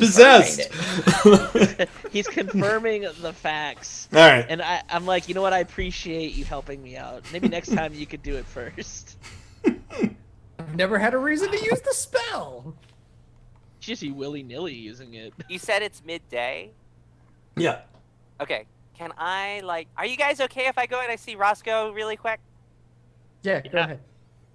possessed. He's confirming the facts. All right. And I'm like, you know what? I appreciate you helping me out. Maybe next time you could do it first. I've never had a reason to use the spell. Just be willy-nilly using it. you said it's midday. Yeah. Okay, can I are you guys okay if I go and I see Roscoe really quick? Yeah, go Yeah. ahead.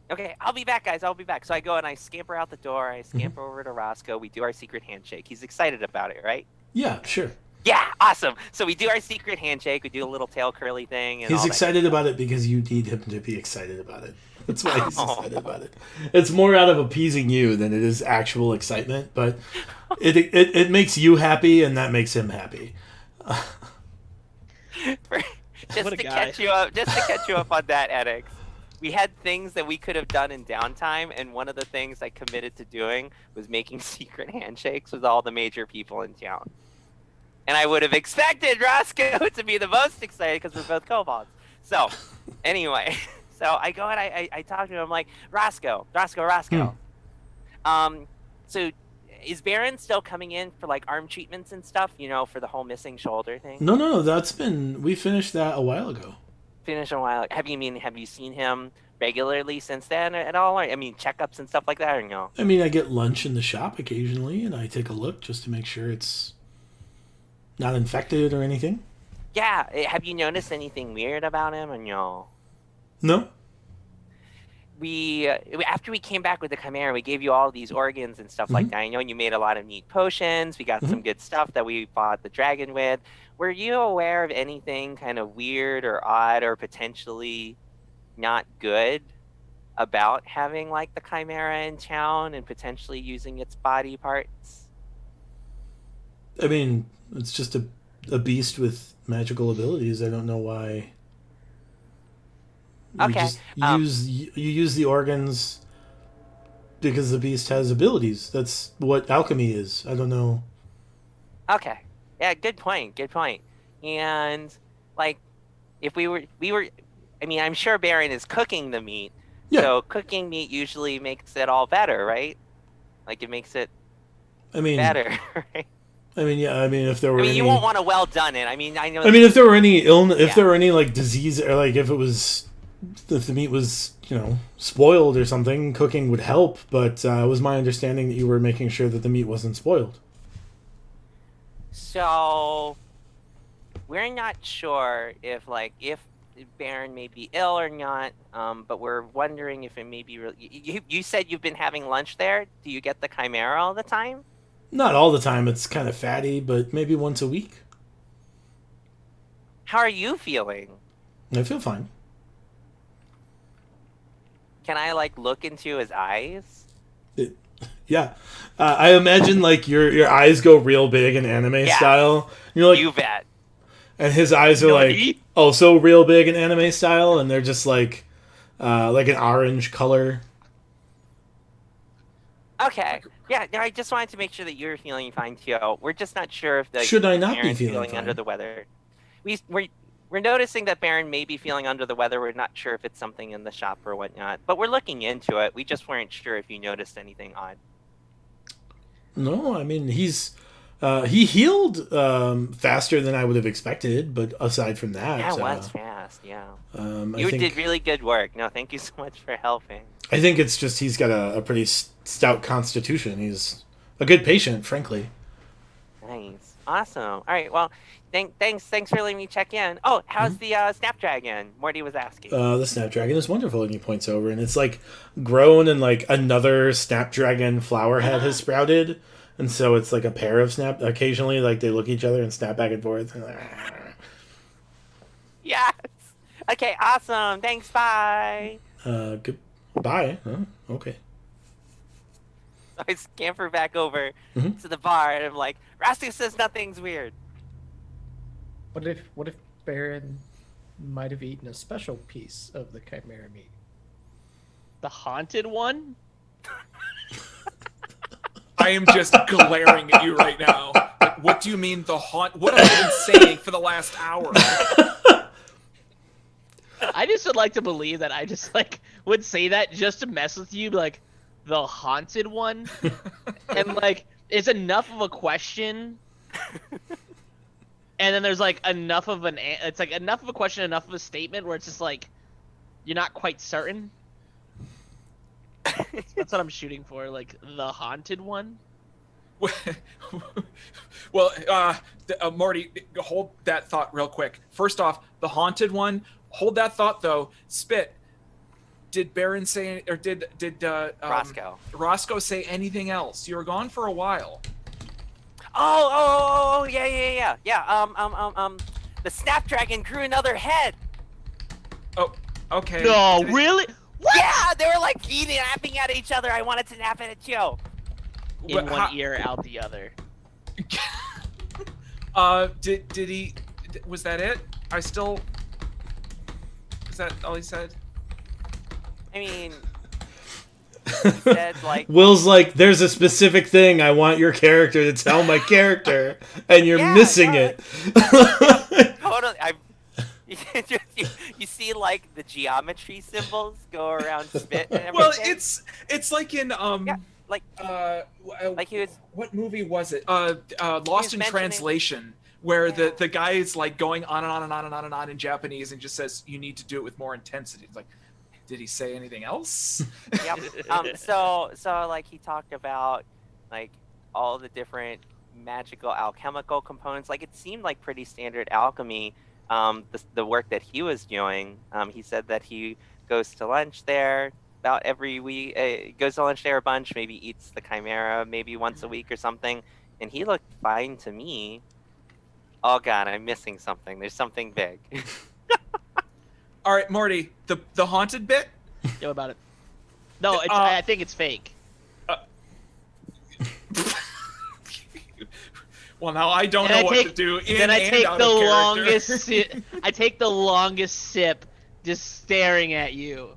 Okay, I'll be back, guys. I'll be back. So I go and I scamper out the door. I scamper over to Roscoe. We do our secret handshake. He's excited about it, right? Yeah, sure. Yeah, awesome. So we do our secret handshake. We do a little tail curly thing. And He's all that. excited about it because you need him to be excited about it. That's why he's Oh. excited about it. It's more out of appeasing you than it is actual excitement, but it makes you happy and that makes him happy. Just What a to guy. catch you up, on that, Edix. We had things that we could have done in downtime, and one of the things I committed to doing was making secret handshakes with all the major people in town. And I would have expected Roscoe to be the most excited because we're both kobolds. So, anyway, so I go and I talk to him. I'm like, Roscoe. So is Baron still coming in for arm treatments and stuff? For the whole missing shoulder thing. No, we finished that a while ago. Finish a while. Have you seen him regularly since then at all? I mean, checkups and stuff like that, or no? I mean, I get lunch in the shop occasionally and I take a look just to make sure it's not infected or anything. Yeah. Have you noticed anything weird about him, or no? No? After we came back with the Chimera, we gave you all these organs and stuff like that. I know you made a lot of neat potions. We got some good stuff that we fought the dragon with. Were you aware of anything kind of weird or odd or potentially not good about having the Chimera in town and potentially using its body parts? I mean, it's just a beast with magical abilities. I don't know why. Okay, You use the organs because the beast has abilities. That's what alchemy is. I don't know. Okay. Yeah, good point. And if we were I mean, I'm sure Baron is cooking the meat. Yeah. So cooking meat usually makes it all better, right? It makes it I mean, better, right? I mean, yeah. I mean, if there were I mean, any, you won't want to well done it. I mean, I know. I mean, if there were any illness, if Yeah. there were any disease, or if the meat was spoiled or something, cooking would help. But it was my understanding that you were making sure that the meat wasn't spoiled. So we're not sure if Baron may be ill or not, but we're wondering if it may be real. You said you've been having lunch there. Do you get the Chimera all the time? Not all the time. It's kind of fatty, but maybe once a week. How are you feeling? I feel fine. Can I look into his eyes? Yeah, I imagine your eyes go real big in anime Yeah. style. You're You bet. and his eyes are so real big in anime style, and they're just like an orange color. Okay. Yeah, no, I just wanted to make sure that you're feeling fine too. We're just not sure if Should I not be Baron's feeling under fine? the weather. We're noticing that Baron may be feeling under the weather. We're not sure if it's something in the shop or whatnot, but we're looking into it. We just weren't sure if you noticed anything odd. No, I mean he healed faster than I would have expected, but aside from that, Yeah, it was fast. Yeah, I you think, did really good work. No, thank you so much for helping. I think it's just he's got a pretty stout constitution. He's a good patient, frankly. Nice. Awesome. All right. Well, thanks for letting me check in. Oh, how's the Snapdragon? Morty was asking. The Snapdragon is wonderful, and he points over, and it's like grown, and like another Snapdragon flower head has sprouted, and so it's like a pair of snap. Occasionally, like they look at each other and snap back and forth. And Yes. Okay. Awesome. Thanks. Bye. Goodbye. Huh? Okay. So I scamper back over Mhm. to the bar, and I'm like, Rastu says nothing's weird. What if Baron might have eaten a special piece of the chimera meat? The haunted one? I am just glaring at you right now. Like, what do you mean the haunt? What have I been saying for the last hour? I just would like to believe that I just like would say that just to mess with you, like the haunted one, and like it's enough of a question, and then there's like enough of it's like enough of a question, enough of a statement where it's just like you're not quite certain. That's what I'm shooting for, like the haunted one. Well, Marty, hold that thought real quick. First off, the haunted one. Hold that thought though. Spit. Did Baron say, or did Roscoe say anything else? You were gone for a while. Oh, yeah. The Snapdragon grew another head. Oh, okay. No, really? What? Yeah, they were like napping at each other. I wanted to nap at you. In one ear, out the other. Did he? Was that it? Is that all he said? I mean, he said like. Will's like, there's a specific thing I want your character to tell my character, and you're missing it. Totally. You see like the geometry symbols go around Spit and everything. Well, it's like in like he was. What movie was it? Lost in Translation, where the guy is like going on and on and on and on and on in Japanese and just says you need to do it with more intensity. It's like, did he say anything else? Yep. So like he talked about like all the different magical alchemical components. Like it seemed like pretty standard alchemy. The work that he was doing. He said that he goes to lunch there about every week. Goes to lunch there a bunch. Maybe eats the chimera maybe once a week or something. And he looked fine to me. Oh god, I'm missing something. There's something big. All right, Morty, the haunted bit. Yo, about it. No, I think it's fake. Well, now I don't know what to do. Then I take the longest sip. I take the longest sip, just staring at you.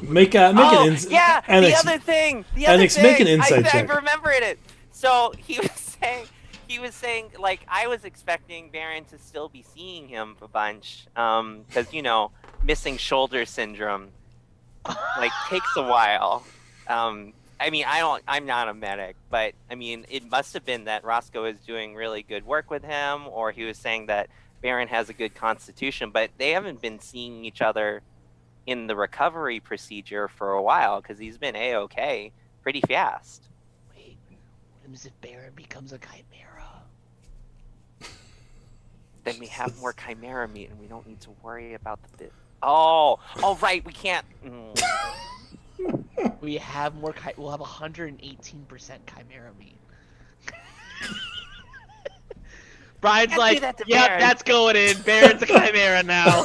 Make an insight. Yeah, Alex, the other thing. Alex, make an insight check. I remembered it. So he was saying, like, I was expecting Baron to still be seeing him a bunch, because missing shoulder syndrome, like, takes a while. I mean, I'm not a medic, but I mean, it must have been that Roscoe is doing really good work with him, or he was saying that Baron has a good constitution, but they haven't been seeing each other in the recovery procedure for a while because he's been A-okay pretty fast. Wait, what if Baron becomes a chimera? Then we have more chimera meat and we don't need to worry about the bit. Oh, right, we can't. We have more. We'll have 118% chimera meat. Brian's like, "Yep, that's going in. Baron's a chimera now."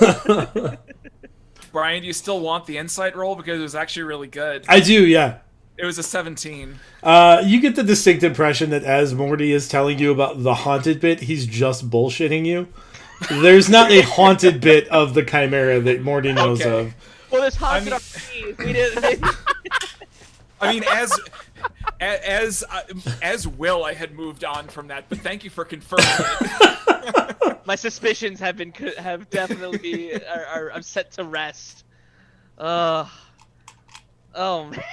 Brian, do you still want the insight roll because it was actually really good? I do, yeah. It was a 17. You get the distinct impression that as Morty is telling you about the haunted bit, he's just bullshitting you. There's not a haunted bit of the chimera that Morty knows of. Well, there's haunted RPGs. We didn't. I mean, as Will, I had moved on from that, but thank you for confirming it. My suspicions have definitely I'm set to rest. Oh man.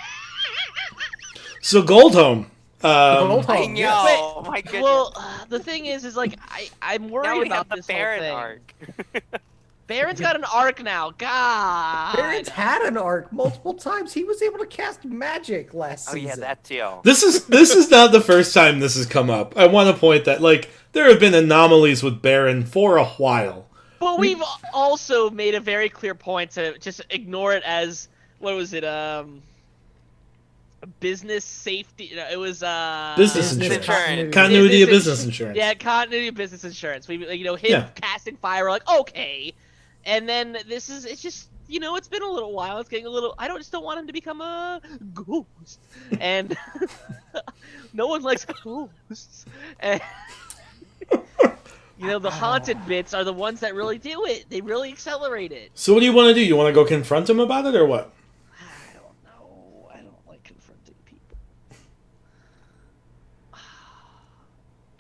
So Goldhome. I know. My goodness. Well, the thing is like I'm now worried we about have the this whole Baron thing. arc. Baron's got an arc now. God. Baron's had an arc multiple times. He was able to cast magic last Oh season. yeah, that too. This is not the first time this has come up. I want to point that there have been anomalies with Baron for a while. But we've also made a very clear point to just ignore it as what was it? Business safety. No, it was Business Business insurance. Insurance. Continuity of Business business insurance. Yeah, continuity of business insurance. We him Yeah. casting fire. We're like, okay, and then it's just it's been a little while. It's getting a little. I just don't want him to become a ghost, and no one likes ghosts. And the haunted bits are the ones that really do it. They really accelerate it. So what do you want to do? You want to go confront him about it or what? I don't know. I don't like confronting people.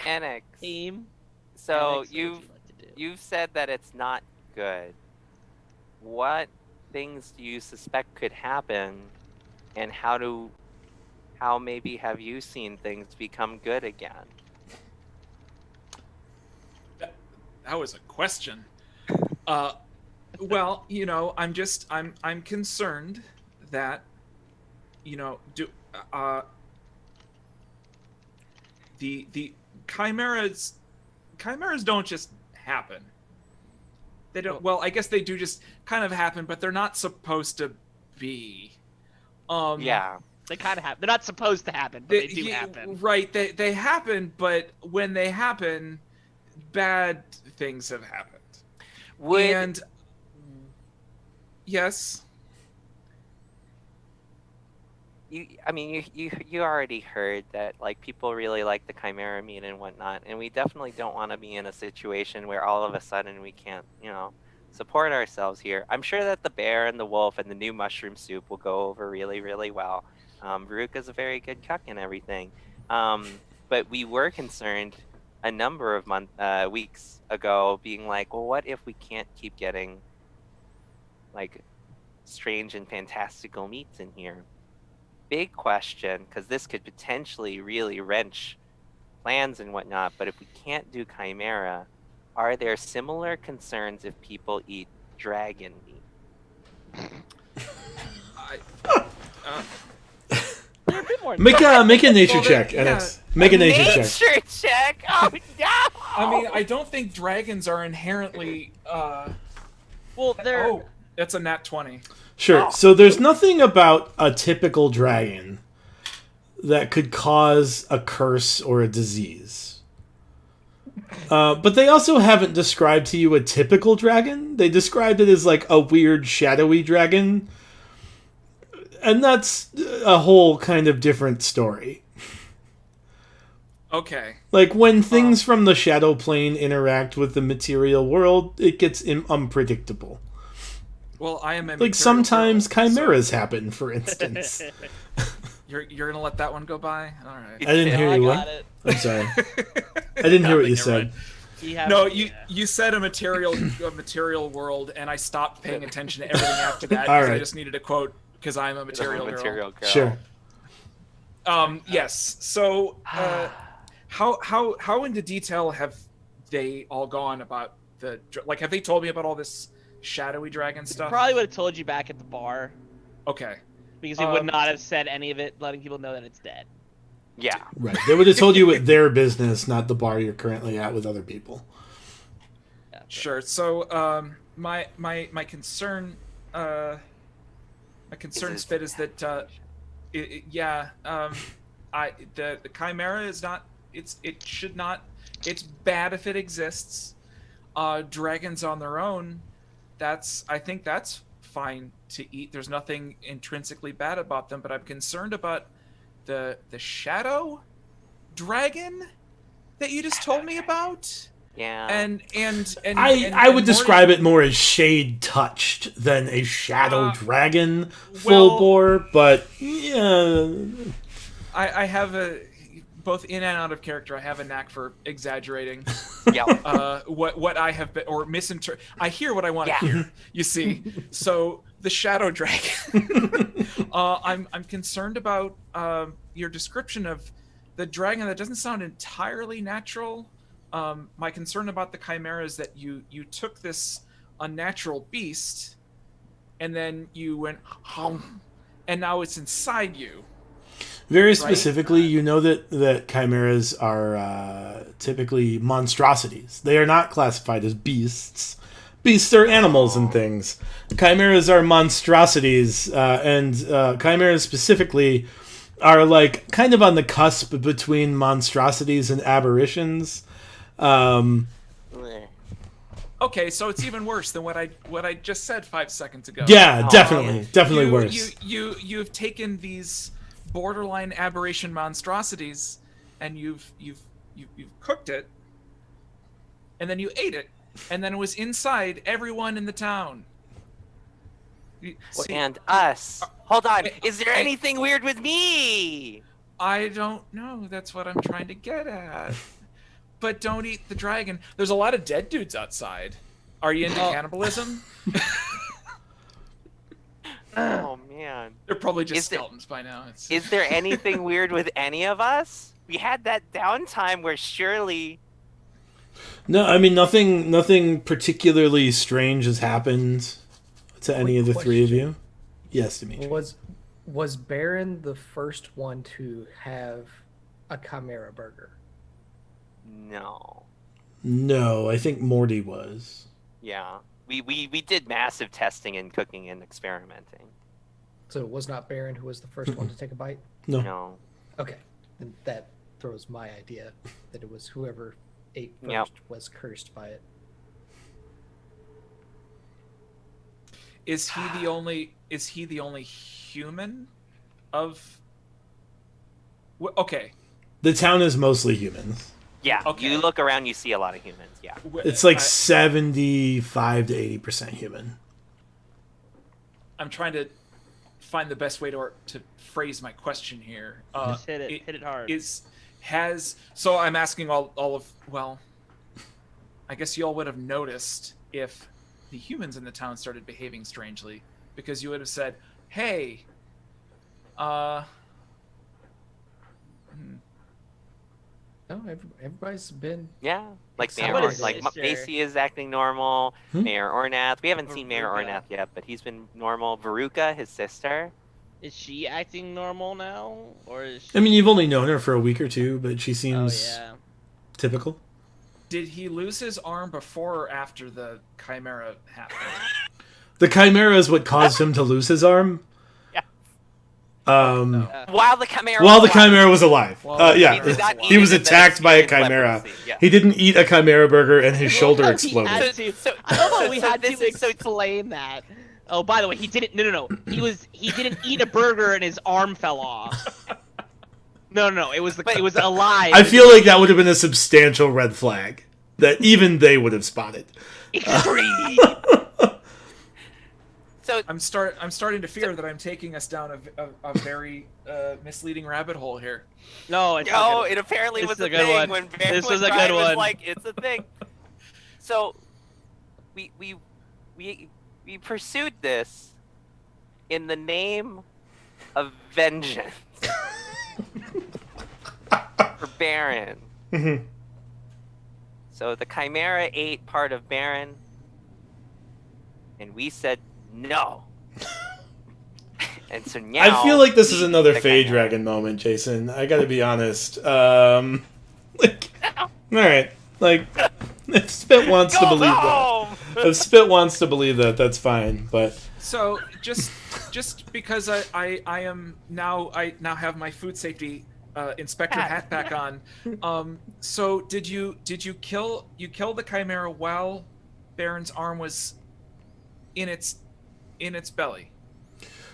Annex. Team. So Alex, what would you've you like to do? you've said that it's not good. What things do you suspect could happen, and how maybe have you seen things become good again? That was a question. Well, I'm concerned that, the chimeras don't just happen. They don't. Well, I guess they do just kind of happen, but they're not supposed to be. Yeah. They kind of happen. They're not supposed to happen, but they do happen. Right. They happen, but when they happen, bad things have happened. And yes. You already heard that people really like the Chimera meat and whatnot, and we definitely don't want to be in a situation where all of a sudden we can't, support ourselves here. I'm sure that the bear and the wolf and the new mushroom soup will go over really, really well. Veruca's a very good cook and everything. But we were concerned a number of weeks ago, being like, well, what if we can't keep getting strange and fantastical meats in here? Big question, because this could potentially really wrench plans and whatnot. But if we can't do Chimera, are there similar concerns if people eat dragon meat? They're a bit more. Make a nature check, yeah. NX. Make a nature check. Nature check. Oh no! I mean, I don't think dragons are inherently. Well, they're. Oh, that's a nat 20. Sure. So there's nothing about a typical dragon that could cause a curse or a disease. But they also haven't described to you a typical dragon. They described it as a weird shadowy dragon. And that's a whole kind of different story. Okay. When things from the shadow plane interact with the material world, it gets unpredictable. Well, I am a sometimes material girl, chimeras happen, for instance. You're gonna let that one go by? All right. I didn't hear I you. got What? it. I'm sorry. I didn't hear what you said. No, you said a material world, and I stopped paying attention to everything after that because I just needed a quote because I'm a material girl. Sure. Yes. So, how into detail have they all gone about have they told me about all this shadowy dragon stuff? Probably would have told you back at the bar Okay. because he would not have said any of it, letting people know that it's dead. Yeah. Right. They would have told you at their business, not the bar you're currently at with other people. Yeah, Sure. So, my concern, my concern, Spit, is that, the Chimera is not. It should not. It's bad if it exists. Dragons on their own, I think that's fine to eat. There's nothing intrinsically bad about them, but I'm concerned about the shadow dragon that you just told me about. Yeah. And I would describe it more as shade touched than a shadow dragon full bore, but yeah. I have both in and out of character. I have a knack for exaggerating. Yeah. What I have been or misinterpret. I hear what I want to hear. You see, so the shadow dragon. I'm concerned about your description of the dragon. That doesn't sound entirely natural. My concern about the chimera is that you took this unnatural beast, and then you went hum, and now it's inside you. Very specifically, you know that chimeras are typically monstrosities. They are not classified as beasts. Beasts are animals and things. Chimeras are monstrosities, and chimeras specifically are like kind of on the cusp between monstrosities and aberrations. Okay, so it's even worse than what I just said 5 seconds ago. Yeah, definitely worse. You've taken these borderline aberration monstrosities, and you've cooked it, and then you ate it, and then it was inside everyone in the town. See, And us. Hold on. Is there I- anything weird with me? I don't know. That's what I'm trying to get at. But don't eat the dragon. There's a lot of dead dudes outside. Are you into cannibalism? Oh man. They're probably just Is it- skeletons by now. It's... Is there anything weird with any of us? We had that downtime where surely. No, I mean nothing particularly strange has happened to any Quick of the three of question. you. Yes, Dimitri. Was Baron the first one to have a chimera burger? No. No, I think Morty was. Yeah. We did massive testing and cooking and experimenting. So it was not Baron who was the first one to take a bite? No. No. Okay. Then that throws my idea that it was whoever ate first Yep. was cursed by it. Is he the only human of okay. The town is mostly humans. Yeah. Okay. You look around, you see a lot of humans. Yeah. It's like 75 to 80% human. I'm trying to find the best way to phrase my question here. Just hit it hard. So I'm asking all of, well, I guess you all would have noticed if the humans in the town started behaving strangely, because you would have said, hey, No, everybody's been. Yeah. Like Except Mayor, for his like sister. Macy is acting normal. Mayor Ornath. We haven't seen Mayor Veruca. Ornath yet, but he's been normal. Veruca, his sister. Is she acting normal now, or is she... I mean, you've only known her for a week or two, but she Oh seems yeah. typical. did he lose his arm before or after the chimera happened? The chimera is what caused him to lose his arm. Yeah. No. While the chimera. While the was alive. chimera was alive. Well, Yeah. He did not eat He was it, and then attacked by a experienced chimera. leprosy. Yeah. He didn't eat a chimera burger and his shoulder He exploded. had to. So- I don't know. We so had this to is so- explain that. Oh, by the way, he didn't. No. He didn't eat a burger and his arm fell off. No. It was it was alive. I feel like that would have been a substantial red flag that even they would have spotted. Extreme. So I'm starting to fear that I'm taking us down a very misleading rabbit hole here. No, it's no, not it apparently This was is a a good thing one. when This when was a Brian good was one. like, it's a thing. So we pursued this in the name of vengeance for Baron. Mhm. So the Chimera ate part of Baron, and we said no. And so now I feel like this is we another the Fey Chimera. Dragon moment, Jason. I gotta be honest. Like, alright. Like, if Spit wants to Go believe that. home! If Spit wants to believe that, that's fine. But So just because I now have my food safety inspector hat back on. So did you kill the chimera while Baron's arm was in its belly?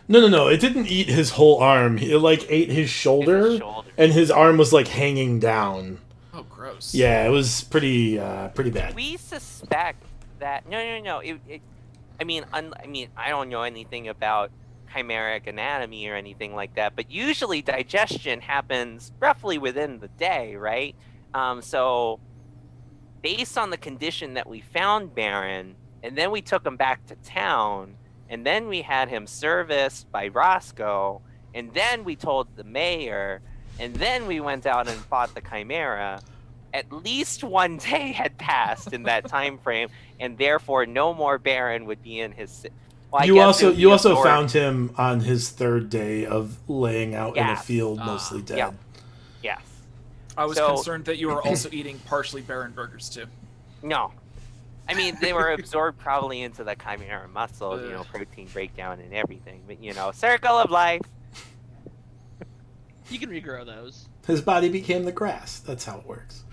no. It didn't eat his whole arm. It like ate his shoulder, shoulder. and his arm was like hanging down. Oh, gross. Yeah, it was pretty bad. We suspect that no. I mean, I don't know anything about chimeric anatomy or anything like that, but usually digestion happens roughly within the day, right? So based on the condition that we found Baron, and then we took him back to town, and then we had him serviced by Roscoe, and then we told the mayor, and then we went out and fought the chimera. at least one day had passed in that time frame, and therefore no more Baron would be in his. Well, I You guess it also would be you also absorbed. found him on his third day of laying out in a Yes. field, mostly dead. yeah. Yes. I was So- concerned that you were also eating partially Baron burgers too. No. I mean, they were absorbed probably into the chimera muscle, Ugh. protein breakdown and everything. But, circle of life. You can regrow those. His body became the grass. That's how it works.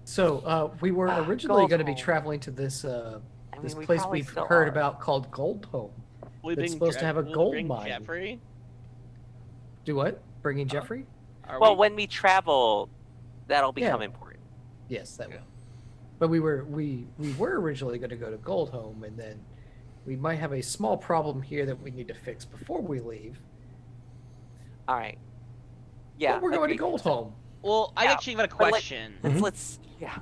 So we were originally Gold going to be Home. traveling to this I this mean, we place probably we've still heard are. about called Gold Home. Will we It's bring supposed to have a will we gold bring mine. Jeffrey? Do what? Bringing Jeffrey? Are Well, we? when we travel, that'll become Yeah. important. Yes, that will. But we were originally going to go to Gold Home, and then we might have a small problem here that we need to fix before we leave. All right. Yeah. But we're going to agreed. Gold Home. Well, I Yeah, actually have a but let- question. Mhm. Let's. Yeah.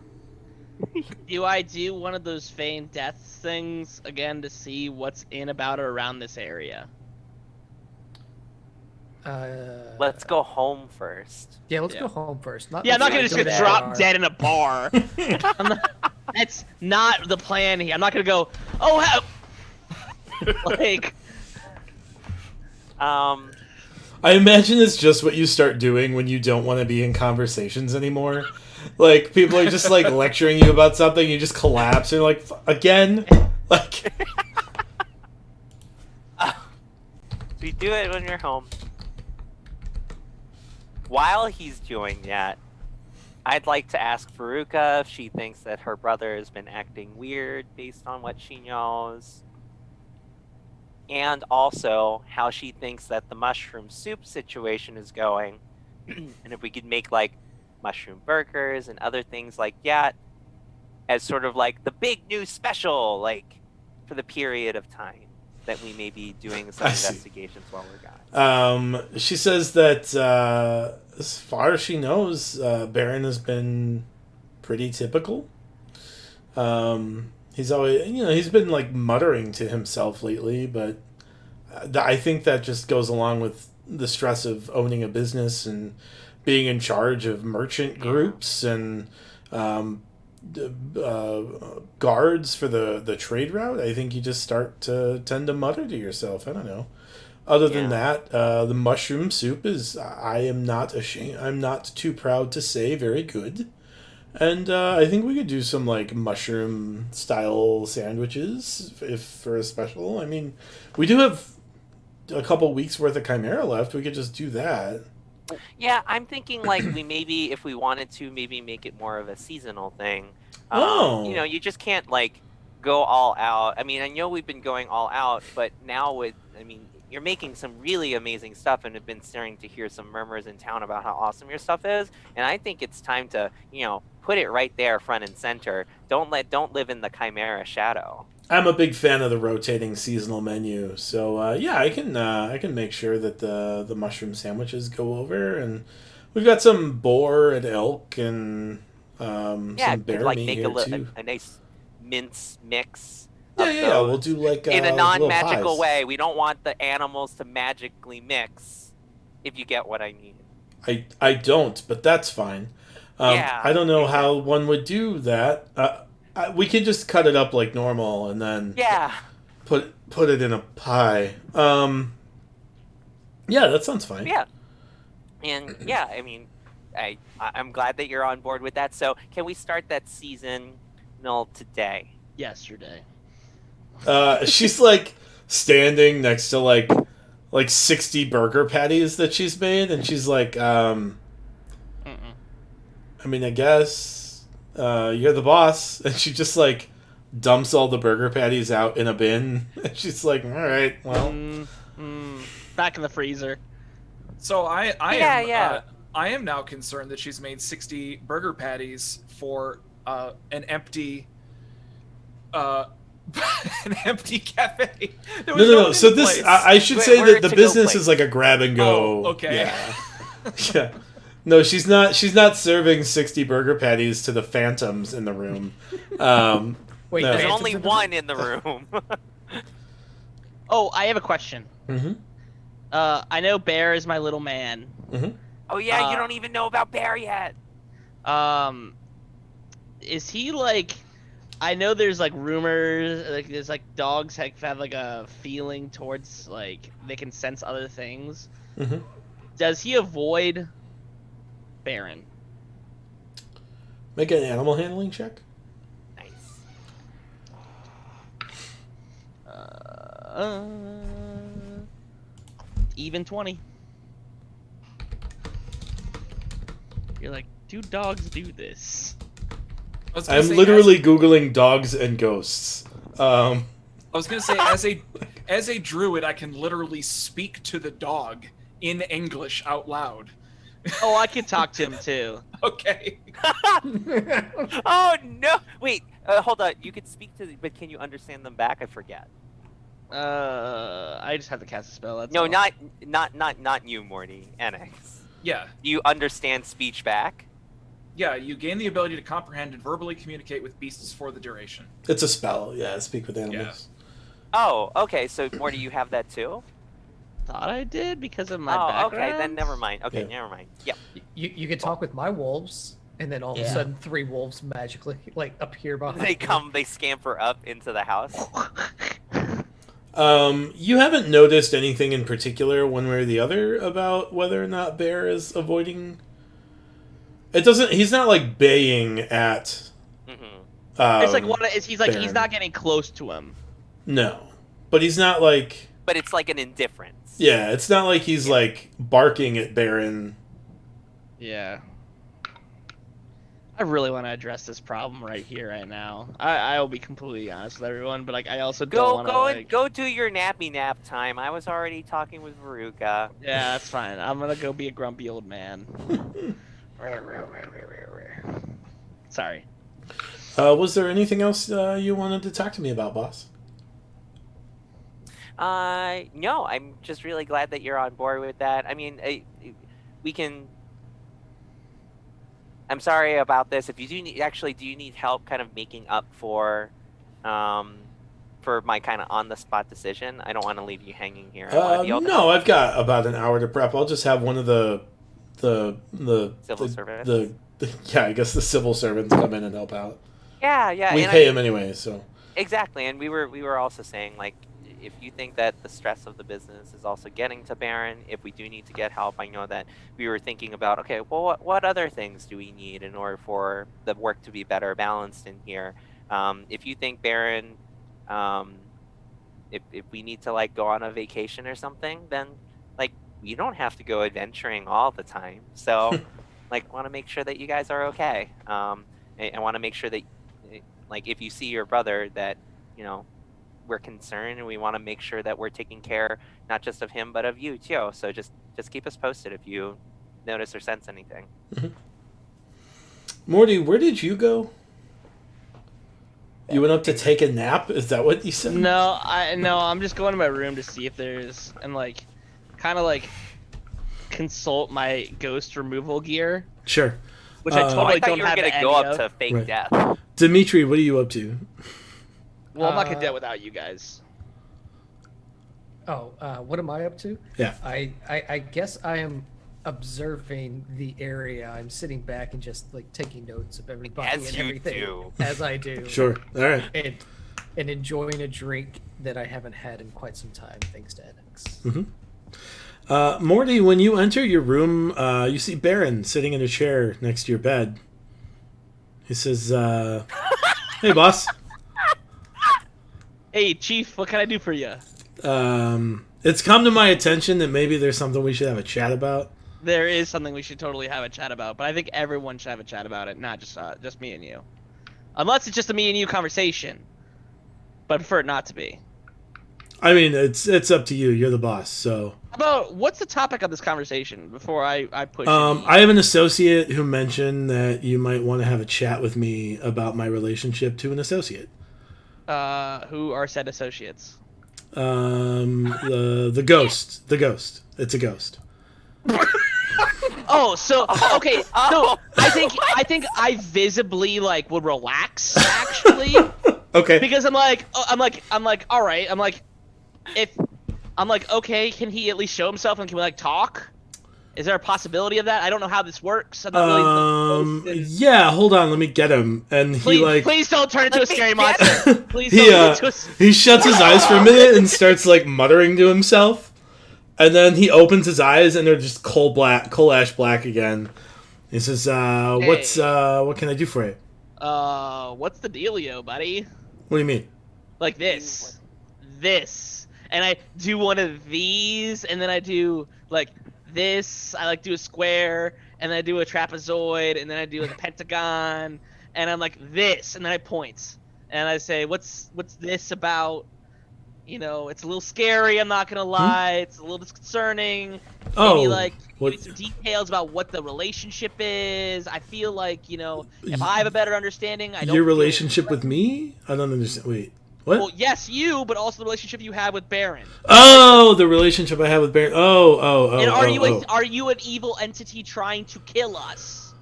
Do I do one of those feigned deaths things again to see what's in, about, or around this area? Let's go home first. Yeah, let's Yeah. go home first. Yeah, I'm not gonna let's just do get that. dropped dead in a bar. That's not the plan here. I'm not gonna go, oh, like, Um. I imagine it's just what you start doing when you don't want to be in conversations anymore. Like, people are just, like, lecturing you about something, you just collapse, and you're like, again? Like, We do it when you're home. While he's doing that, I'd like to ask Veruca if she thinks that her brother has been acting weird based on what she knows. And also how she thinks that the mushroom soup situation is going. And if we could make like mushroom burgers and other things like that as sort of like the big new special, like for the period of time that we may be doing some I see. investigations while we're gone. she says that, as far as she knows, Baron has been pretty typical. He's always, he's been, like, muttering to himself lately, but I think that just goes along with the stress of owning a business and being in charge of merchant groups and guards for the trade route. I think you just start to tend to mutter to yourself. I don't know. Other than that, the mushroom soup is, I am not ashamed, I'm not too proud to say, very good. And I think we could do some, like, mushroom style sandwiches if for a special. I mean, we do have a couple weeks worth of Chimera left. We could just do that. Yeah, I'm thinking like we maybe, if we wanted to, maybe make it more of a seasonal thing. Oh. You just can't like go all out. I mean, I know we've been going all out, but now you're making some really amazing stuff and have been starting to hear some murmurs in town about how awesome your stuff is. And I think it's time to, put it right there front and center. Don't live in the Chimera shadow. I'm a big fan of the rotating seasonal menu, so I can make sure that the mushroom sandwiches go over, and we've got some boar and elk and some bear like meat make here too. a nice mince mix. Yeah, we'll do like in a little non-magical pies. way. We don't want the animals to magically mix. If you get what I mean. I don't, but that's fine. I don't know how one would do that. We could just cut it up like normal and then put it in a pie. Yeah, that sounds fine. Yeah. And I'm glad that you're on board with that. So can we start that season today? Yesterday. She's like standing next to like 60 burger patties that she's made, and she's like, I mean, I guess you're the boss, and she just like dumps all the burger patties out in a bin. And she's like, all right, well, back in the freezer. So I am now concerned that she's made 60 burger patties for an empty an empty cafe. There was no. one So in this, place. I should Wait, say where that the to go business place? is like a grab and go. Oh, okay. Yeah. Yeah. No, she's not serving 60 burger patties to the phantoms in the room. Wait, No. There's Phantoms only in the one in the room. Oh, I have a question. Mm-hmm. I know Bear is my little man. Mm-hmm. Oh yeah, you Uh, don't even know about Bear yet. Is he like? I know there's like rumors, like there's like dogs have like a feeling towards like they can sense other things. Mm-hmm. Does he avoid Baron? Make an animal handling check. Nice. Even 20. You're like, do dogs do this? I was gonna I'm say, literally Googling dogs and ghosts. I was gonna say, as a druid, I can literally speak to the dog in English out loud. Oh, I can talk to him too. Okay. Oh no! Wait, hold on. You could speak to, but can you understand them back? I forget. I just have to cast a spell. That's No, all. not you, Morty. NX. Yeah. Do you understand speech back? Yeah, you gain the ability to comprehend and verbally communicate with beasts for the duration. It's a spell. Yeah, speak with animals. Oh, okay. So Morty, you have that too? Thought I did because of my Oh, background. okay. Then never mind. Okay, Yeah. never mind. Yep. You can talk with my wolves, and then all of a Yeah. sudden 3 wolves magically like appear behind They me. come. They scamper up into the house. You haven't noticed anything in particular, one way or the other, about whether or not Bear is avoiding. It doesn't. He's not like baying at. Hmm. It's like he's like he's Baron. not getting close to him. No, but he's not like. But it's like an indifference. Yeah, it's not like he's like barking at Baron. Yeah. I really want to address this problem right here, right now. I will be completely honest with everyone, but like I also don't Go want to go like. and go do your nappy nap time. I was already talking with Veruca. Yeah, that's fine. I'm gonna go be a grumpy old man. Sorry. Was there anything else you wanted to talk to me about, boss? No, I'm just really glad that you're on board with that. I mean, we can. I'm sorry about this. If you do need, actually, do you need help kind of making up for my kind of on the spot decision? I don't want to leave you hanging here. I wanna be able to No, I've got about an hour to prep. I'll just have one of the Civil servants? yeah, I guess the civil servants come in and help out. Yeah, yeah. We and pay I- him anyway, so. Exactly, and we were also saying, like, if you think that the stress of the business is also getting to Baron, if we do need to get help, I know that we were thinking about, okay, well, what other things do we need in order for the work to be better balanced in here? If you think Baron, if we need to like go on a vacation or something, then like you don't have to go adventuring all the time. So, like, want to make sure that you guys are okay. I want to make sure that, like, if you see your brother, that we're concerned, and we want to make sure that we're taking care not just of him but of you too. So just keep us posted if you notice or sense anything. Morty, where did you go? You went up to take a nap? Is that what you said? No, I'm just going to my room to see if there's and like, kind of like, consult my ghost removal gear, Sure. which I Oh, I totally thought don't you were have gonna any go up of. to fake Right. death. Dimitri, what are you up to? Well, I'm not gonna Uh, do it without you guys. What am I up to? Yeah. I guess I am observing the area. I'm sitting back and just like taking notes of everybody As and you everything do. as I do. Sure. All right. And enjoying a drink that I haven't had in quite some time, thanks to NX. Morty, when you enter your room, you see Baron sitting in a chair next to your bed. He says, "Hey, boss. Hey, Chief, what can I do for you? It's come to my attention that maybe there's something we should have a chat about." There is something we should totally have a chat about, but I think everyone should have a chat about it, not just me and you. Unless it's just a me and you conversation. But I prefer it not to be. I mean, it's up to you. You're the boss, so. How about, what's the topic of this conversation before I push any- I have an associate who mentioned that you might want to have a chat with me about my relationship to an associate. who are said associates? The ghost. The ghost. It's a ghost. Oh, so okay. Oh. So I think I visibly like would relax actually Okay. because I'm like all right. I'm like okay, can he at least show himself and can we like talk? Is there a possibility of that? I don't know how this works. I'm not really the host, Yeah, hold on, let me get him. And he and please don't turn into a Let me scary get monster. Please he don't turn into a. he shuts his eyes for a minute and starts like muttering to himself, and then he opens his eyes and they're just coal ash black again. He says, what can I do for you? What's the dealio, buddy? What do you mean? Like this, and I do one of these, and then I do like this. I like do a square, and then I do a trapezoid, and then I do like a pentagon, and I'm like this, and then I point, and I say, what's this about? You know, it's a little scary. I'm not gonna lie. It's a little disconcerting. Maybe like what? maybe some details about what the relationship is. I feel like, you know, if I have a better understanding, I don't. Your feel- relationship with me? I don't understand. Wait, what? Well, yes, you, but also the relationship you have with Baron. Oh, the relationship I have with Baron. Oh. And are oh. are you an evil entity trying to kill us?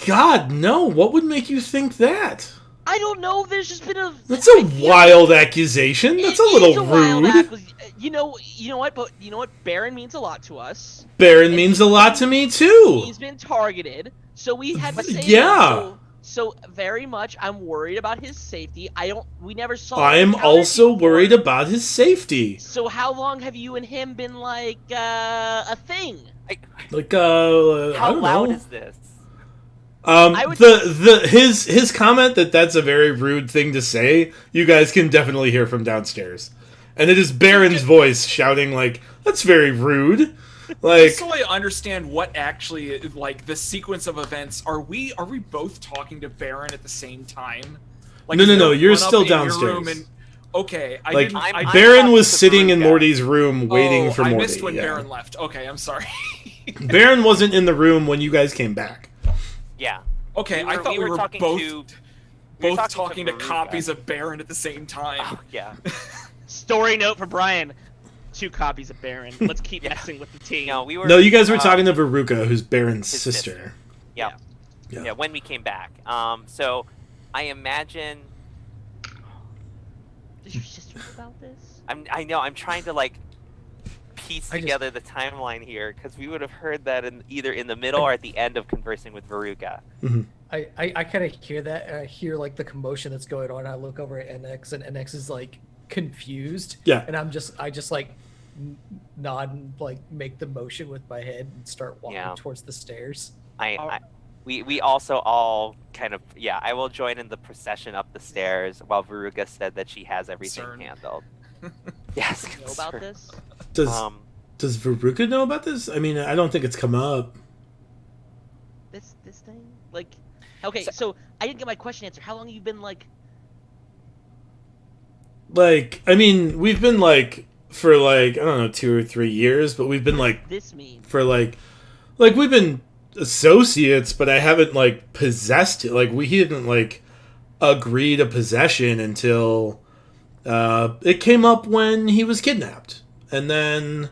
God, no. What would make you think that? I don't know. There's just been a. That's a wild accusation. That's a little rude. You know what? But you know what? Baron means a lot to us. Baron And means a lot to me too. He's been targeted, so we had to save Yeah. him. So very much, I'm worried about his safety. We never saw. I'm encountered also before. worried about his safety. So how long have you and him been like a thing? Like How I don't loud know. is this? I would- His comment that's a very rude thing to say, you guys can definitely hear from downstairs. And it is Baron's voice shouting like, "That's very rude." Like, So I understand what actually, like, the sequence of events. Are we both talking to Baron at the same time? Like, No, is no, there no, you're one up still in your downstairs. room and- okay, I like didn't. I'm Baron talking was to sitting in Veruca. Morty's room waiting for I Morty. missed when yeah. Baron left. Okay, I'm sorry. Baron wasn't in the room when you guys came back. Yeah. Okay, I thought we were talking both to. we were talking to Veruca. copies of Baron at the same time. Oh, yeah. Story note for Brian: 2 copies of Baron. Let's keep Yeah. messing with the team. No, we were. No, you guys were talking to Veruca, who's Baron's his sister. sister. Yeah. Yeah. Yeah. When we came back. So I imagine. Did your sister know about this? I know. I'm trying to like piece I just- together the timeline here because we would have heard that either in the middle or at the end of conversing with Veruca. I kind of hear that, and I hear like the commotion that's going on. I look over at NX, and NX is like confused. Yeah. And I just like nod and like make the motion with my head and start walking Yeah. towards the stairs. We also all kind of I will join in the procession up the stairs while Veruca said that she has everything Concerned. handled. Yes. Know about concerned. this? Does Veruca know about this? I mean, I don't think it's come up. This thing? Like, okay, so I didn't get my question answered. How long have you been like? Like, I mean, we've been like for like I don't know 2 or 3 years, but we've been like This mean? for like we've been associates, but I haven't like possessed it. Like he didn't like agree to possession until it came up when he was kidnapped, and then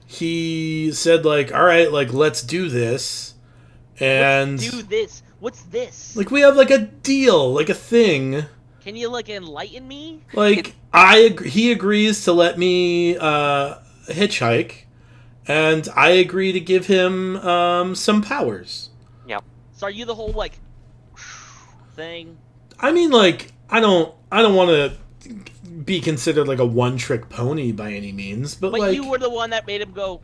he said like, "All right, like let's do this," and Do this. What's this? like we have like a deal, like a thing. Can you like enlighten me? Like he agrees to let me hitchhike, and I agree to give him some powers. So are you the whole like thing? I mean, like I don't want to be considered like a one-trick pony by any means, but But like you were the one that made him go.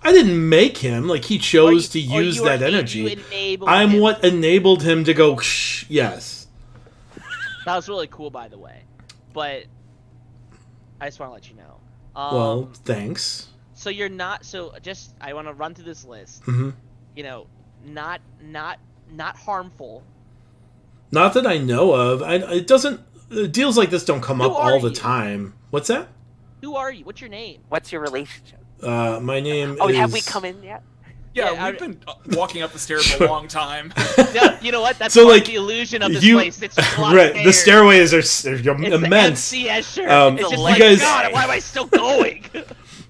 I didn't make him. Like he chose to or use you that are- energy. You enabled I'm him. what enabled him to go. Yes. That was really cool, by the way. But I just want to let you know. Well, thanks. So you're not. So just I want to run through this list. Hmm. You know, not harmful. Not that I know of. It doesn't. Deals like this don't come Who up are all the you? time. What's that? Who are you? What's your name? What's your relationship? My name Oh, is. have we come in yet? Yeah, I- we've been walking up the stairs a long time. No, you know what? That's So, part of like, the illusion of this you- place. It's just a lot Right, of the stairs. stairways are It's immense. The MC Escher. Um, It's just you like, guys- God, why am I still going?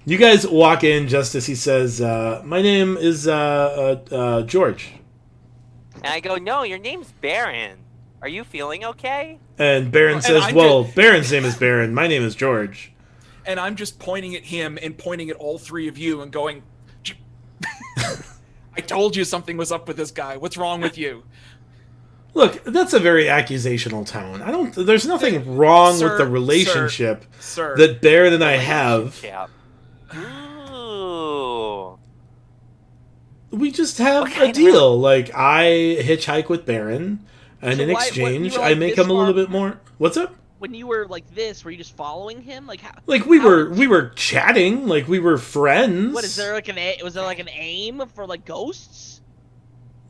You guys walk in just as he says, "My name is George," And I go, no, your name's Baron. Are you feeling okay? and Baron And says, I'm "Well, Baron's name is Baron. My name is George." And I'm just pointing at him and pointing at all three of you and going, I told you something was up with this guy. What's wrong with you? Look, that's a very accusational tone. I don't. There's nothing wrong Sir, with the relationship Sir. that Baron and I have. Relationship. Ooh. We just have What a kind of deal. Like, I hitchhike with Baron, and So in why- when exchange, you were, I like, make this him a little far- bit more. What's up? When you were like this, were you just following him? Like how? Like we how were did we were chatting, like we were friends. What is there like was there like an aim for like ghosts?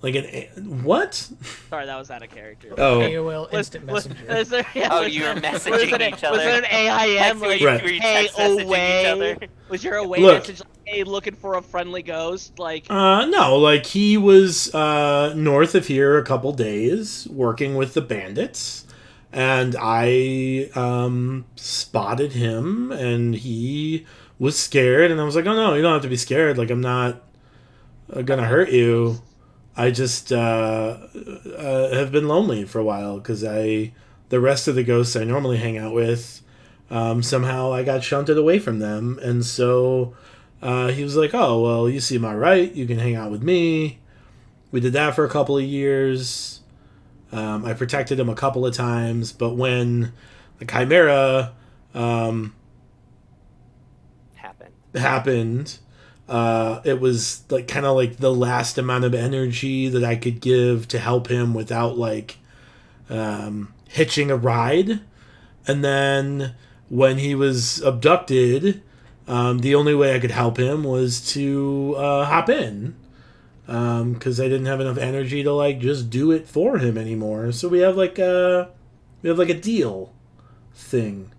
Like what? Sorry, that was out of character. Oh, AOL Instant Messenger. Was there, Oh, was you were there- messaging was there an- each other. Was there an AIM like, Right. Were you hey, text messaging each away? other? Was your away Look. message like, hey, looking for a friendly ghost? Like, no, like he was north of here a couple days working with the bandits, and I spotted him, and he was scared, and I was like, oh no, you don't have to be scared. Like, I'm not gonna hurt you. I just have been lonely for a while because the rest of the ghosts I normally hang out with, somehow I got shunted away from them, and so he was like, oh, well, you seem all right. You can hang out with me. We did that for a couple of years. I protected him a couple of times, but when the Chimera happened, it was like kind of like the last amount of energy that I could give to help him without like hitching a ride. And then when he was abducted, the only way I could help him was to hop in, because I didn't have enough energy to like just do it for him anymore. So we have like a deal thing.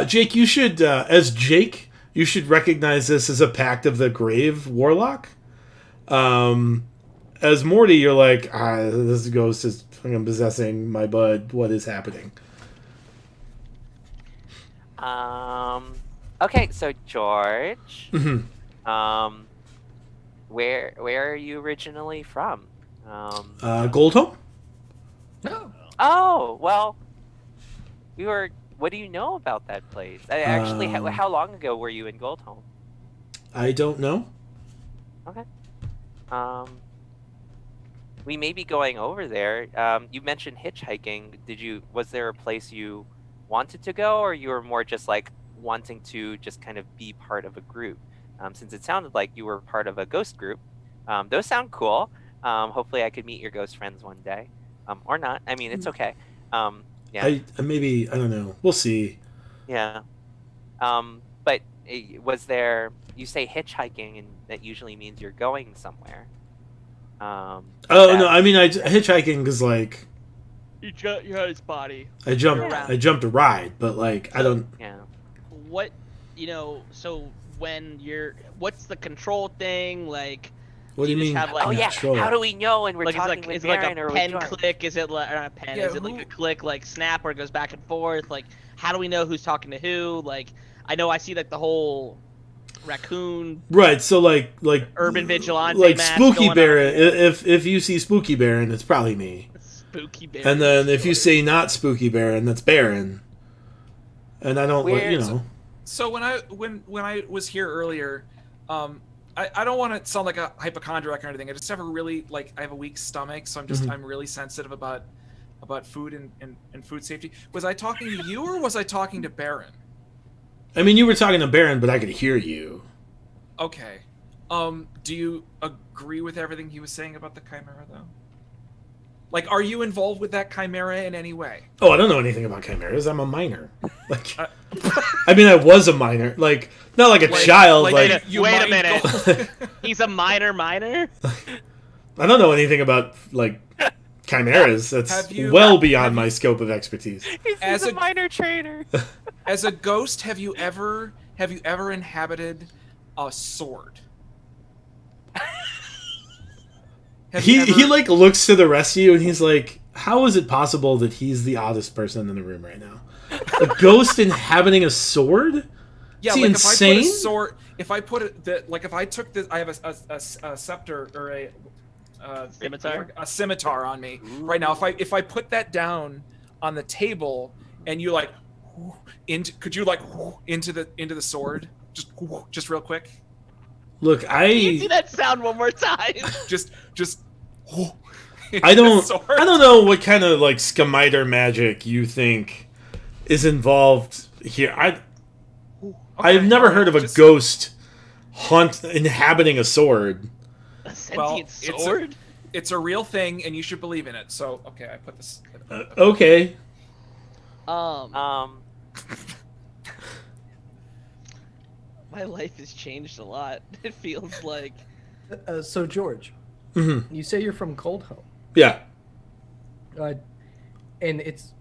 Jake, you should as Jake, you should recognize this as a pact of the grave warlock. As Morty, you're like, this ghost is fucking possessing my bud. What is happening? Okay, so George, Mhm. where are you originally from? Goldhome? No. Oh, well, what do you know about that place? Actually, how long ago were you in Goldholm? I don't know. We may be going over there. You mentioned hitchhiking. Was there a place you wanted to go, or you were more just like wanting to just kind of be part of a group? Since it sounded like you were part of a ghost group. Those sound cool. Hopefully I could meet your ghost friends one day. Or not. I mean, it's okay. Yeah. I don't know. We'll see. Yeah. But was there, you say hitchhiking, and that usually means you're going somewhere. No, I mean, hitchhiking because like you had his body. I jumped a ride, but like I don't. Yeah. What, so when what's the control thing like? What do you just mean? have, like, Oh yeah. control? How do we know when we're Like talking is with it like Baron a or with pen George? click? Is it like, or not a pen? Yeah, is it like a click like snap where it goes back and forth? Like how do we know who's talking to who? Like I know I see like the whole raccoon Right, so like urban vigilante like match Spooky going Baron. on. If you see Spooky Baron, it's probably me. Spooky Baron. And then if you say not Spooky Baron, that's Baron. And I don't, Where- So when I was here earlier, I don't want to sound like a hypochondriac or anything. I just have I have a weak stomach, so I'm really sensitive about food and food safety. Was I talking to you or was I talking to Baron? I mean, you were talking to Baron, but I could hear you. Okay. Do you agree with everything he was saying about the Chimera, though? Like, are you involved with that Chimera in any way? Oh, I don't know anything about chimeras. I'm a minor. Like, I mean, I was a minor. Like, not like a child. Like, wait a might minute. go- He's a minor. I don't know anything about like chimeras. That's Have you- well beyond my scope of expertise. He's As a a- minor trainer. As a ghost, have you ever inhabited a sword? Have you He ever- like looks to the rest of you and he's like, "How is it possible that he's the oddest person in the room right now? A ghost inhabiting a sword? Yeah, Is he like insane? if I put a sword, if I put it, like if I took this, I have a scepter or a Scimitar? a scimitar on me right now. If I put that down on the table and you like could you like into the sword just real quick? Look, Can you see that sound one more time? Just. I don't Sword. I don't know what kind of like Scamiter magic you think is involved here. I've never heard of a ghost inhabiting a sword. A sentient sword? It's a real thing, and you should believe in it. So, okay, I put this. Okay. My life has changed a lot. It feels like. So George, Mm-hmm. you say you're from Coldhome, Yeah. and it's.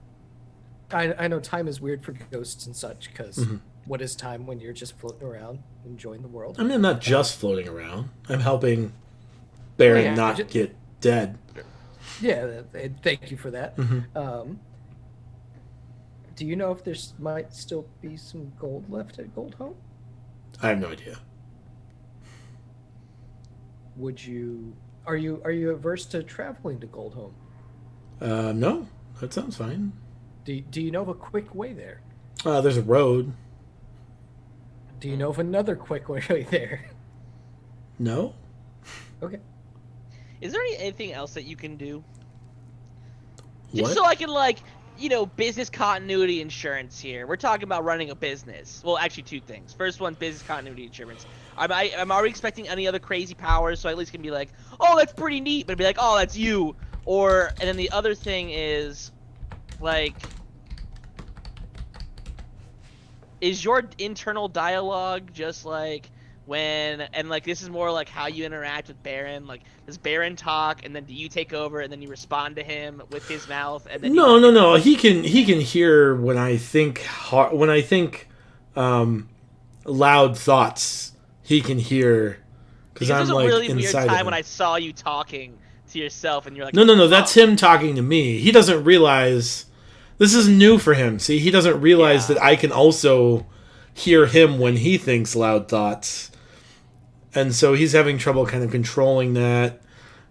I know time is weird for ghosts and such because what is time when you're just floating around enjoying the world? I mean, I'm not just floating around. I'm helping Baron not get dead. Yeah, thank you for that. Mm-hmm. Do you know if there's might still be some gold left at Goldhome? I have no idea. Would you? Are you averse to traveling to Goldhome? No, that sounds fine. Do you know of a quick way there? There's a road. Do you know of another quick way there? No? Okay. Is there anything else that you can do? What? Just so I can, like, business continuity insurance here. We're talking about running a business. Well, actually, two things. First one, business continuity insurance. I'm already expecting any other crazy powers, so I at least can be like, oh, that's pretty neat, but be like, oh, that's you. And then the other thing is, like, is your internal dialogue just like this is more like how you interact with Baron? Like, does Baron talk, and then do you take over, and then you respond to him with his mouth, and then No. He can hear when I think loud thoughts. He can hear because I'm there's like a really inside weird of time him. when I saw you talking to yourself, and you're like, No. That's "Oh." him talking to me. He doesn't realize this is new for him. See, he doesn't realize that I can also hear him when he thinks loud thoughts. And so he's having trouble kind of controlling that.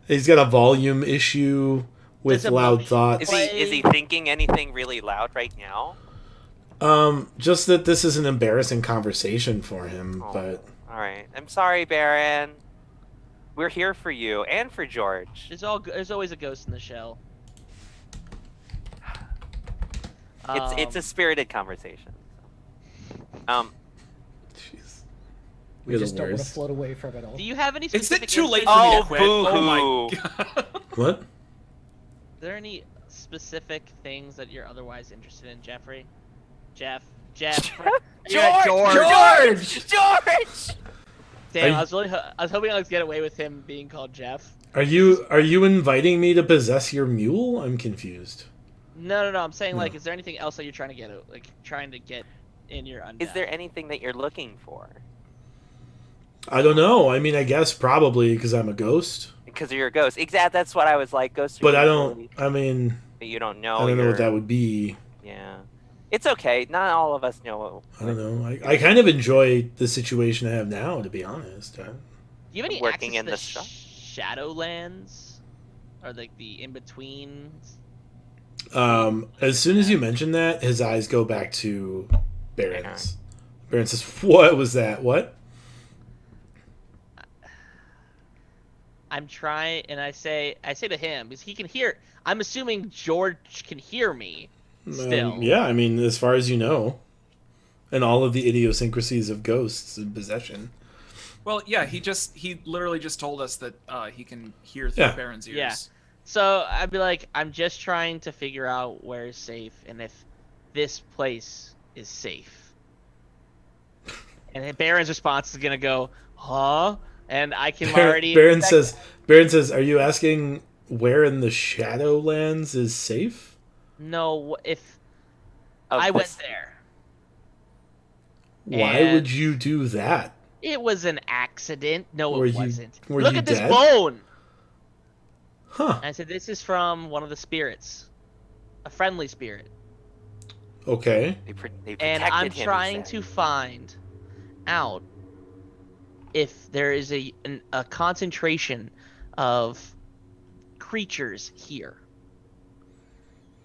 He's got a volume issue with Does loud emotion thoughts. Is he thinking anything really loud right now? Just that this is an embarrassing conversation for him, Oh, but all right. I'm sorry, Baron. We're here for you and for George. There's always a ghost in the shell. It's a spirited conversation. jeez. We You're the just don't want to worst. float away from it all. Do you have any Is it specific too late insight- for me Oh, to quit? Oh my boo-hoo. god. What? Are there any specific things that you're otherwise interested in, Jeffrey? Jeff. Yeah, George! Damn, Are I was hoping I could get away with him being called Jeff. Are you inviting me to possess your mule? I'm confused. No. I'm saying, like, No. is there anything else that you're trying to get in your undead? Is there anything that you're looking for? I don't know. I mean, I guess probably because I'm a ghost. Because you're a ghost. Exactly. That's what I was like. Ghosts are But I usually don't. I mean, that you don't know. I don't know what you're- that would be. Yeah. It's okay. Not all of us know. I don't know. I kind of enjoy the situation I have now, to be honest. Do you have any Working access in to the shop? Shadowlands? Or, like, the in-betweens? As soon as you mention that, his eyes go back to Baron's. Baron says, "What was that? What?" I'm trying, and I say to him, because he can hear. I'm assuming George can hear me. Still. Yeah, I mean, as far as you know, and all of the idiosyncrasies of ghosts and possession. Well, yeah, he literally just told us that he can hear through Yeah. Baron's ears. Yeah. So I'd be like, I'm just trying to figure out where is safe and if this place is safe. And then Baron's response is gonna go, huh? And I can already. Baron says, "Are you asking where in the Shadowlands is safe?" No, if Of I went this- there. Why And- would you do that? It was an accident. No, Were it you- wasn't. were Look you at this dead? bone. Huh. And I said, this is from one of the spirits, a friendly spirit. Okay. They protected And him, I'm he trying said. to find out if there is a concentration of creatures here.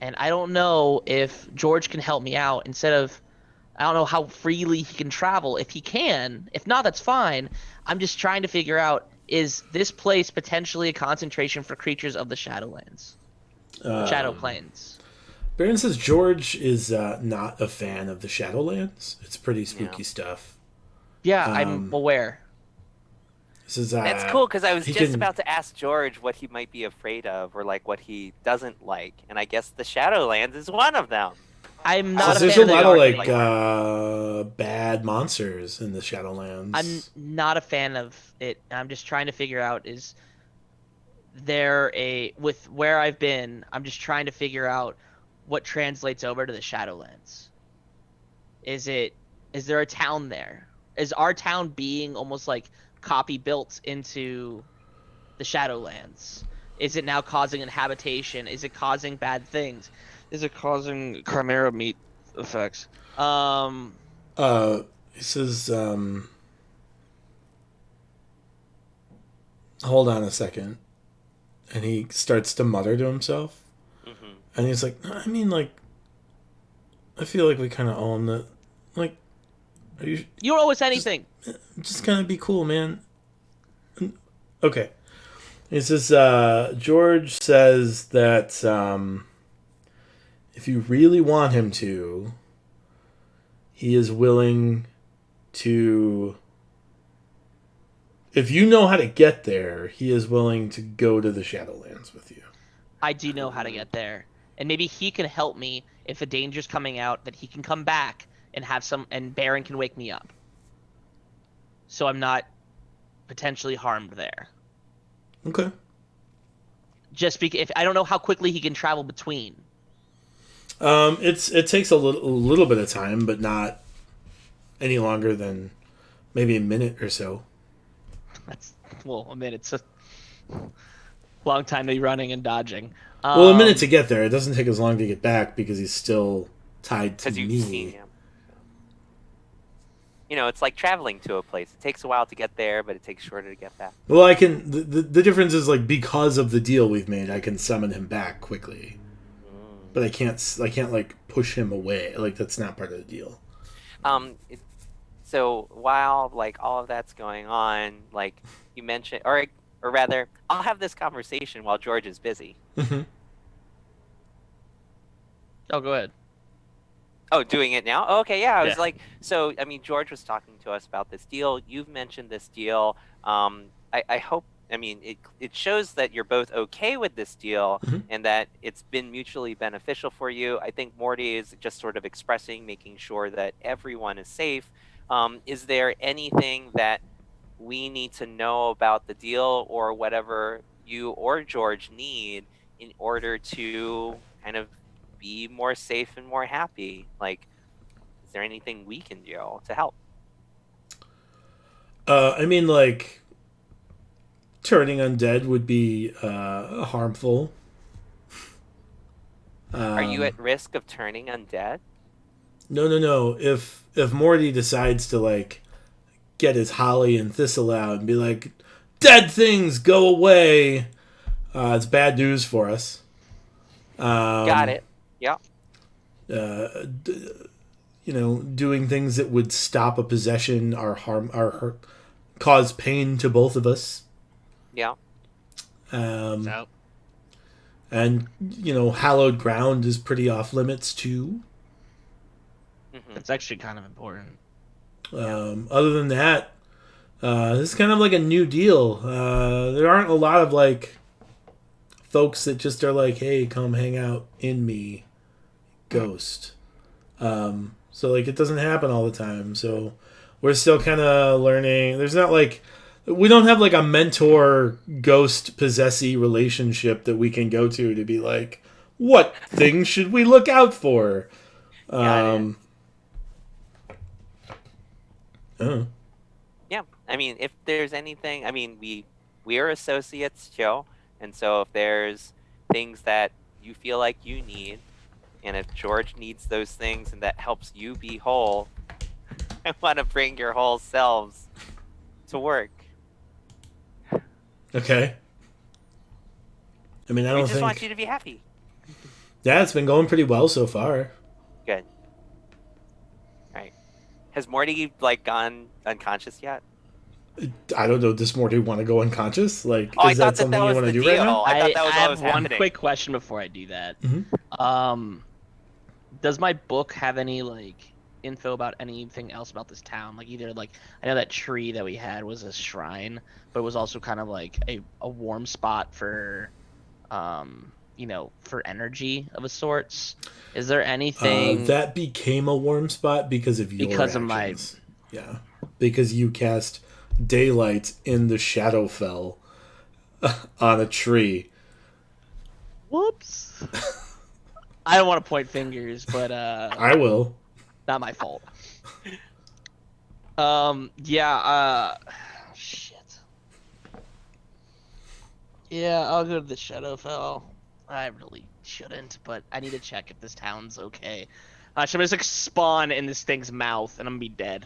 And I don't know if George can help me out instead of I don't know how freely he can travel. If he can, if not, that's fine. I'm just trying to figure out, is this place potentially a concentration for creatures of the Shadowlands? Shadow Plains. Baron says George is not a fan of the Shadowlands. It's pretty spooky stuff. Yeah, I'm aware. This is, That's cool, because I was he just can- about to ask George what he might be afraid of, or like what he doesn't like, and I guess the Shadowlands is one of them. I'm not a there's fan a lot of of the like bad monsters in the Shadowlands. I'm not a fan of it. I'm just trying to figure out, is there with where I've been, I'm just trying to figure out what translates over to the Shadowlands. Is there a town there? Is our town being almost like copy built into the Shadowlands? Is it now causing inhabitation? Is it causing bad things? Is it causing chimera meat effects? He says, hold on a second. And he starts to mutter to himself. Mm-hmm. And he's like, I mean, like, I feel like we kind of own the, like, are you You don't owe us anything. just kind of be cool, man? Okay. He says, George says that if you really want him to, he is willing to. If you know how to get there, he is willing to go to the Shadowlands with you. I do know how to get there, and maybe he can help me if a danger's coming out. That he can come back and and Baron can wake me up, so I'm not potentially harmed there. Okay. Just because if I don't know how quickly he can travel between. It takes a little bit of time, but not any longer than maybe a minute or so. That's I mean, it's a long time to be running and dodging. Well, a minute to get there. It doesn't take as long to get back because he's still tied to Because you've seen me. him. You know, it's like traveling to a place. It takes a while to get there, but it takes shorter to get back. Well, I can. The difference is like because of the deal we've made, I can summon him back quickly, but I can't like push him away. Like that's not part of the deal. So while like all of that's going on, like you mentioned, or rather, I'll have this conversation while George is busy. Mm-hmm. Oh, go ahead. Oh, doing it now? Oh, okay, yeah. I was Yeah. like, so I mean, George was talking to us about this deal. You've mentioned this deal. I hope. I mean, it shows that you're both okay with this deal Mhm. and that it's been mutually beneficial for you. I think Morty is just sort of expressing, making sure that everyone is safe. Is there anything that we need to know about the deal or whatever you or George need in order to kind of be more safe and more happy? Like, is there anything we can do to help? I mean, like turning undead would be harmful. Are you at risk of turning undead? No. If Morty decides to like get his holly and thistle out and be like, "Dead things go away," it's bad news for us. Got it. Yeah. Doing things that would stop a possession cause pain to both of us. Yeah. No. And hallowed ground is pretty off limits too. Hmm. That's actually kind of important. Other than that, this is kind of like a new deal. There aren't a lot of like folks that just are like, "Hey, come hang out in me, ghost." So like it doesn't happen all the time. So we're still kind of learning. There's not like we don't have like a mentor ghost possessee relationship that we can go to be like, what things should we look out for? Got Oh. Yeah. I mean, if there's anything, I mean, we're associates, Joe, and so if there's things that you feel like you need, and if George needs those things and that helps you be whole, I want to bring your whole selves to work. Okay. I mean, I We don't just think. want you to be happy. Yeah, it's been going pretty well so far. Good. All right. Has Morty like gone unconscious yet? I don't know. Does Morty want to go unconscious? Like, Oh, I is that thought that something you was want to the do right deal. now? I thought that was I what have was one happening. quick question before I do that. Mhm. Does my book have any like info about anything else about this town? Like either like I know that tree that we had was a shrine, but it was also kind of like a warm spot for for energy of a sorts. Is there anything That became a warm spot because of your because of my actions. Yeah, because you cast daylight in the Shadowfell on a tree. whoops? I don't want to point fingers, but I will. not my fault. Yeah, shit. Yeah, I'll go to the Shadowfell. I really shouldn't, but I need to check if this town's okay. Should I just like spawn in this thing's mouth and I'm gonna be dead?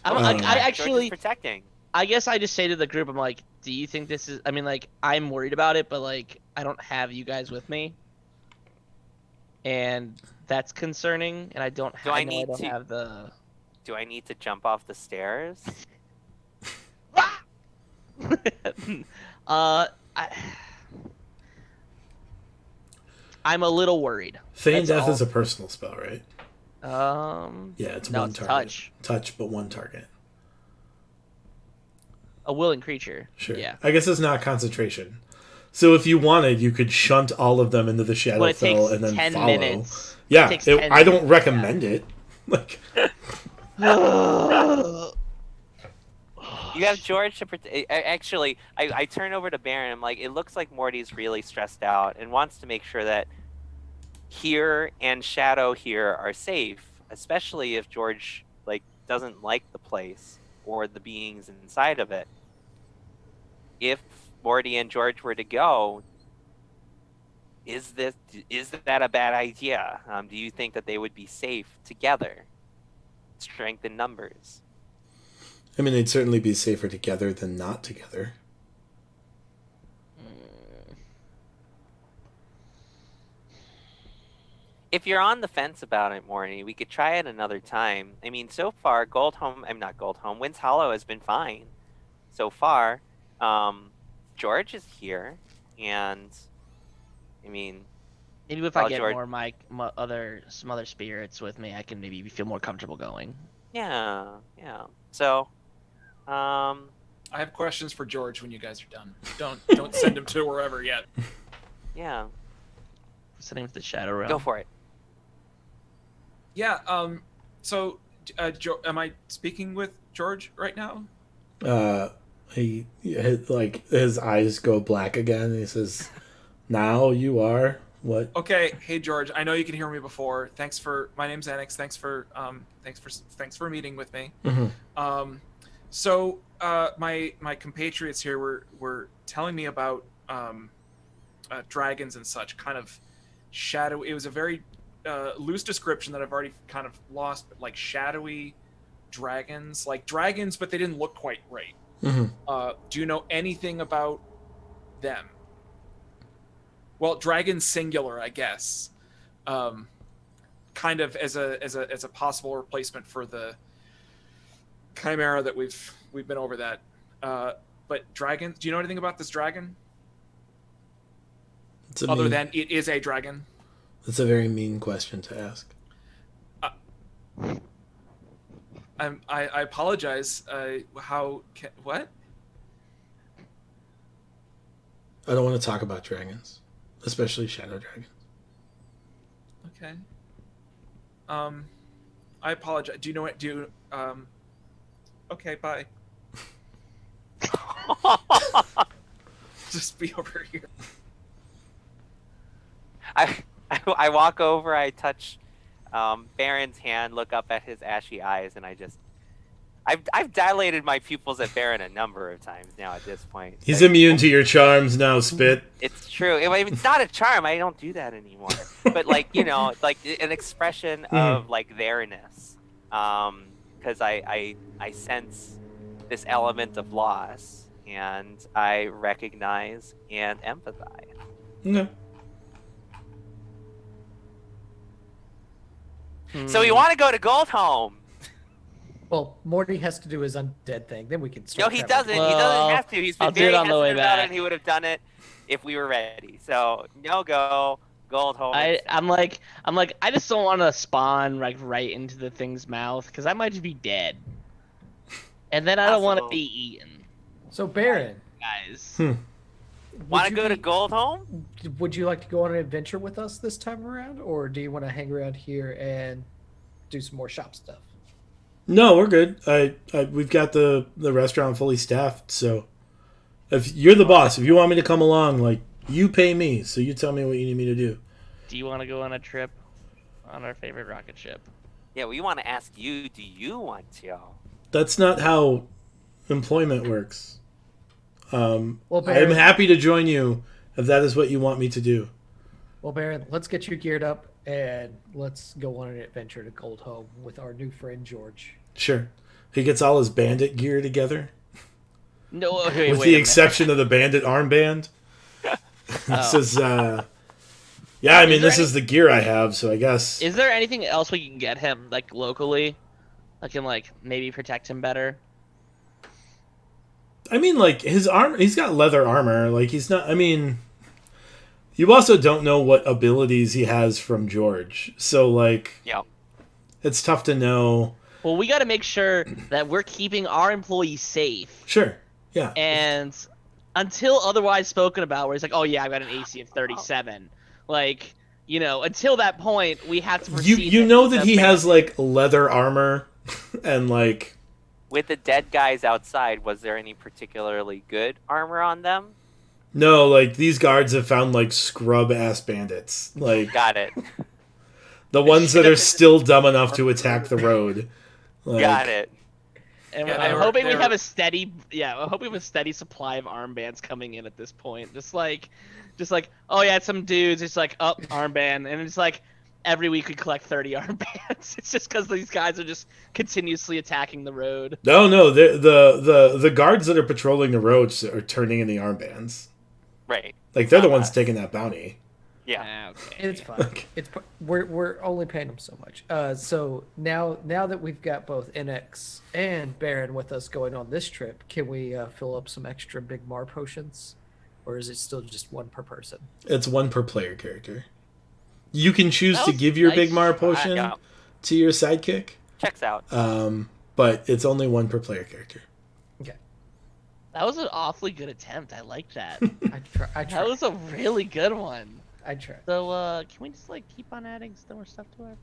I don't. Um, I George is actually. protecting. I guess I just say to the group, I'm like, do you think this is? I mean, like, I'm worried about it, but like, I don't have you guys with me, and that's concerning. And I don't. Do I know I need don't to- have the. Do I need to jump off the stairs? I, I'm a little worried. Feign That's Death all. is a personal spell, right? Yeah, it's No, one it's target. touch. Touch, but one target. A willing creature. Sure. Yeah. I guess it's not concentration. So if you wanted, you could shunt all of them into the But it takes Shadowfell and then 10 follow. minutes. Yeah, It takes 10 I don't minutes, recommend it. Like, You have George to protect. Actually, I turn over to Baron. I'm like, it looks like Morty's really stressed out and wants to make sure that here and Shadow here are safe, especially if George like doesn't like the place or the beings inside of it. If Morty and George were to go, is that a bad idea? Do you think that they would be safe together? Strength in numbers. I mean, they'd certainly be safer together than not together. If you're on the fence about it, Morty, we could try it another time. I mean, so far, I'm not Goldhome, Wind's Hollow has been fine. So far, George is here, and I mean, Maybe if I Oh, get George. more some other spirits with me, I can maybe feel more comfortable going. yeah. So, I have questions for George when you guys are done. Don't send him to wherever yet. yeah, Sending him to the Shadow Realm. go for it. Yeah. So, am I speaking with George right now? His eyes go black again. And he says, "Now you are what?" Okay. Hey, George. I know you can hear me before. My name's Anix. Thanks for meeting with me. Mm-hmm. So my compatriots here were telling me about dragons and such. Kind of shadow. It was a very loose description that I've already kind of lost, but like shadowy dragons, but they didn't look quite right. Mm-hmm. Do you know anything about them? Well, dragons singular, I guess. Kind of as a possible replacement for the chimera that we've been over that. But dragons. Do you know anything about this dragon? Other than it is a dragon. That's a very mean question to ask. I apologize. What? I don't want to talk about dragons, especially shadow dragons. Okay. I apologize. Do you know what? Okay, bye. Just be over here. I walk over, I touch Baron's hand, look up at his ashy eyes, and I've dilated my pupils at Baron a number of times now at this point. He's immune to your charms now, Spit. It's true. It's not a charm. I don't do that anymore. But like like an expression of like there-ness, because I sense this element of loss, and I recognize and empathize. Okay. So we want to go to Goldholm. Well, Morty has to do his undead thing. Then we can No, start. he traveling. doesn't. He Well, doesn't have to. He's been I'll do it very on the way hesitant about it, back. and he would have done it if we were ready. So no go Goldholm. I'm like, I just don't want to spawn like right into the thing's mouth because I might just be dead, and then I don't want to Possible. be eaten, So Baron, guys. Want to would go you to be- Goldholm? Would you like to go on an adventure with us this time around, or do you want to hang around here and do some more shop stuff? No, we're good. We've got the restaurant fully staffed. So if you're the boss, if you want me to come along, like you pay me. So you tell me what you need me to do. Do you want to go on a trip on our favorite rocket ship? Yeah, we want to ask you. Do you want to? That's not how employment works. Well, I'm Baron, happy to join you if that is what you want me to do. Well, Baron, let's get you geared up and let's go on an adventure to Goldholm with our new friend George. Sure. He gets all his bandit gear together, No, wait, with wait the a minute. exception of the bandit armband. This Oh. is, yeah, I mean, there this is the gear I have, so I guess. Is there anything else we can get him like locally, that can like maybe protect him better? I mean, like, his armor, he's got leather armor. Like, he's not, I mean, you also don't know what abilities he has from George. So, like, Yeah. it's tough to know. Well, we got to make sure that we're keeping our employees safe, Sure. Yeah. and until otherwise spoken about, where it's like, oh yeah, I've got an AC of 37, like, you know, until that point, we have to. You know that he has, like, leather armor and, like, With the dead guys outside, was there any particularly good armor on them? no, like, these guards have found, like, scrub-ass bandits. Like, Got it. the ones that are still dumb enough to attack the road. Like, Got it. And Yeah, I'm hoping we they're- have a steady, I'm hoping we have a steady supply of armbands coming in at this point. Just like, oh yeah, some dudes. It's like, oh, armband, and it's like every week we collect 30 armbands. It's just because these guys are just continuously attacking the road. No, the guards that are patrolling the roads are turning in the armbands. Right. Like, they're the Not ones us. taking that bounty. Yeah. Ah, okay. It's fine. We're only paying them so much. So now that we've got both NX and Baron with us going on this trip, can we fill up some extra Big Mar potions, or is it still just one per person? It's one per player character. You can choose That to was give your nice Big Mar try. potion Yeah. to your sidekick, Checks out. but it's only one per player character. That was an awfully good attempt. I like that. I try. That was a really good one. I try. So, can we just like keep on adding some more stuff to our?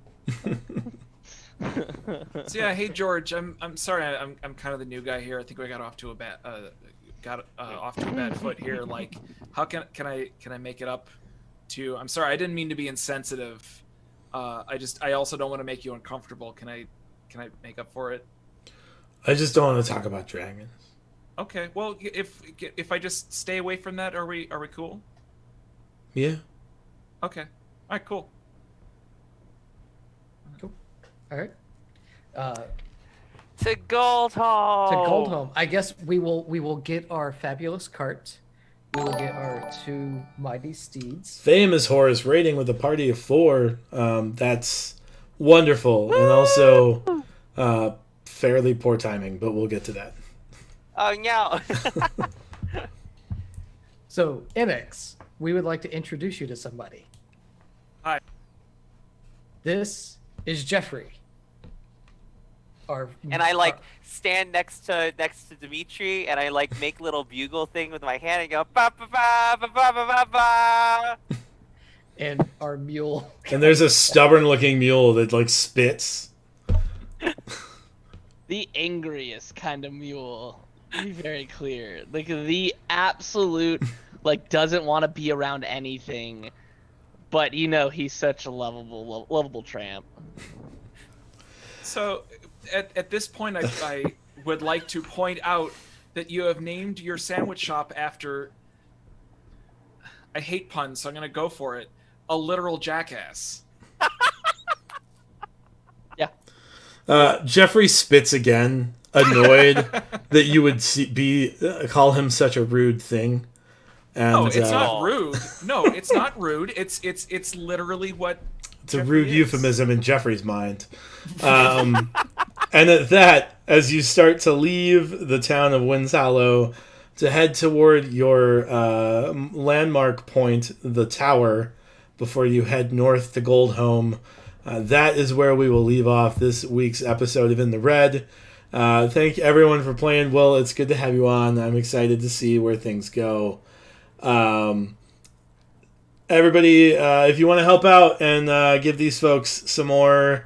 So yeah, hey George, I'm sorry, I'm kind of the new guy here. I think we got off to a bad foot here. Like, how can I make it up to? I'm sorry, I didn't mean to be insensitive. I also don't want to make you uncomfortable. Can I make up for it? I just don't want to talk about dragons. Okay, well, if I just stay away from that, are we cool? Yeah. Okay, all right, cool. All right. To Goldholm. To Goldholm, I guess we will get our fabulous cart. We will get our two mighty steeds. Famous Horus raiding with a party of 4. That's wonderful. And also fairly poor timing, but we'll get to that. Oh no. So, NX, we would like to introduce you to somebody. Hi. This is Jeffrey. And I like stand next to Dimitri, and I like make little bugle thing with my hand and go ba ba ba ba ba ba ba ba. and our mule. And there's a stubborn looking mule that, like, spits. The angriest kind of mule. Be very clear. Like the absolute, like doesn't want to be around anything, but you know he's such a lovable tramp. So, at this point, I would like to point out that you have named your sandwich shop after. I hate puns, so I'm gonna go for it. A literal jackass. Jeffrey spits again, annoyed that you would call him such a rude thing. And, No, it's not rude. No, it's not rude. It's literally what It's a Jeffrey rude is. euphemism in Jeffrey's mind. And at that, as you start to leave the town of Winds Hollow to head toward your landmark point, the tower, before you head north to Goldholm, that is where we will leave off this week's episode of In the Red. Thank everyone for playing. Will, it's good to have you on. I'm excited to see where things go. Everybody, if you want to help out and give these folks some more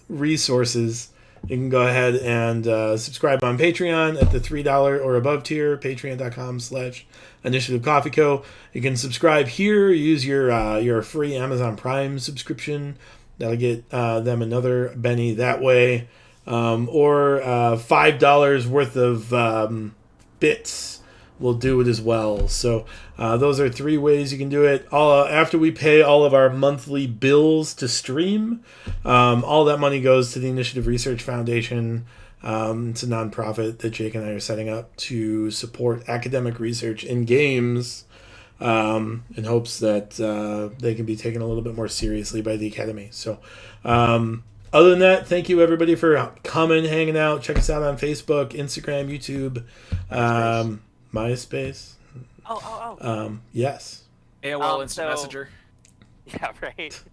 resources, you can go ahead and subscribe on Patreon at the $3 or above tier, patreon.com/Initiative Coffee Co. You can subscribe here, use your free Amazon Prime subscription. That'll get them another Benny that way. Or $5 worth of bits will do it as well. So those are 3 ways you can do it. All after we pay all of our monthly bills to stream, all that money goes to the Initiative Research Foundation. It's a nonprofit that Jake and I are setting up to support academic research in games, in hopes that they can be taken a little bit more seriously by the Academy. So other than that, thank you everybody for coming, hanging out. Check us out on Facebook, Instagram, YouTube, MySpace. Yes. AOL Instant so- Messenger. Yeah, right.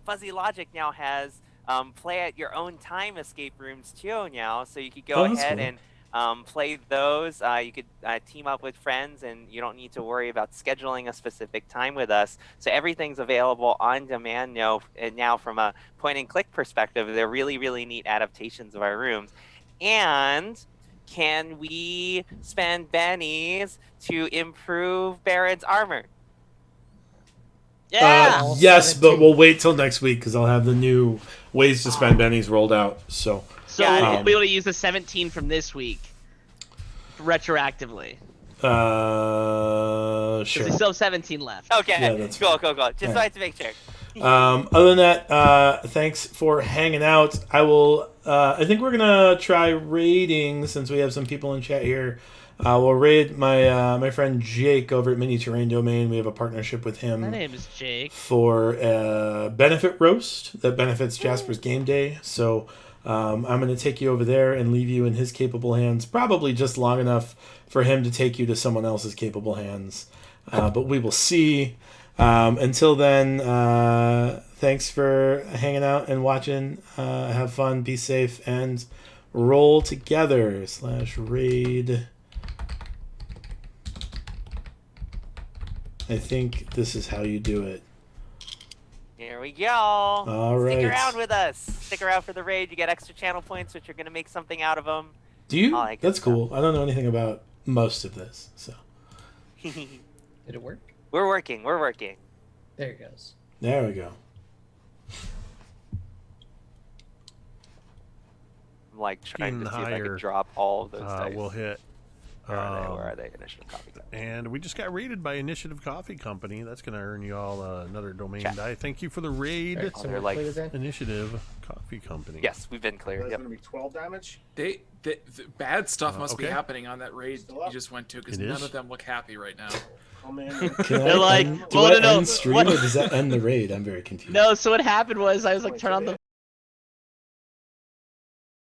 Fuzzy Logic now has play at your own time escape rooms too now, so you could go that's ahead cool. and play those. You could team up with friends, and you don't need to worry about scheduling a specific time with us. So everything's available on demand now. And now, from a point-and-click perspective, they're really, really neat adaptations of our rooms. And can we spend bennies to improve Baron's armor? Yeah. All Yes, but 17. we'll wait till next week because I'll have the new ways to spend bennies rolled out. So So Yeah, we'll be able to use the 17 from this week retroactively. sure. Because we still have 17 left. Okay, Yeah, that's cool, fine. cool, cool. Just so I have to make sure. Other than that, thanks for hanging out. I think we're gonna try raiding since we have some people in chat here. We'll raid my friend Jake over at Mini Terrain Domain. We have a partnership with him My name is Jake. for a benefit roast that benefits Jasper's Game Day. So I'm going to take you over there and leave you in his capable hands, probably just long enough for him to take you to someone else's capable hands. But we will see. Until then, thanks for hanging out and watching. Have fun, be safe, and roll together /raid. I think this is how you do it. Here we go. All right. Stick around with us. Stick around for the raid. You get extra channel points, which are going to make something out of them. Do you? I like good That's cool. I don't know anything about most of this, so Did it work? We're working. We're working. There it goes. there we go. I'm like trying Keen to see if I higher, could drop all of those dice. We'll hit. Where are they? Initiative copy. And we just got raided by Initiative Coffee Company. That's going to earn you all another domain Check. die. Thank you for the raid, All right, so they're we're like- clear then? Initiative Coffee Company. Yes, we've been clear. That's Yep. going to be 12 damage. The bad stuff must be okay. happening on that raid Still you up? just went to because It none is? of them look happy right now. Oh, man. Can They're I like, end, do well, I no, end stream what- or does that end the raid? I'm very confused. No, so what happened was I was like, turn on the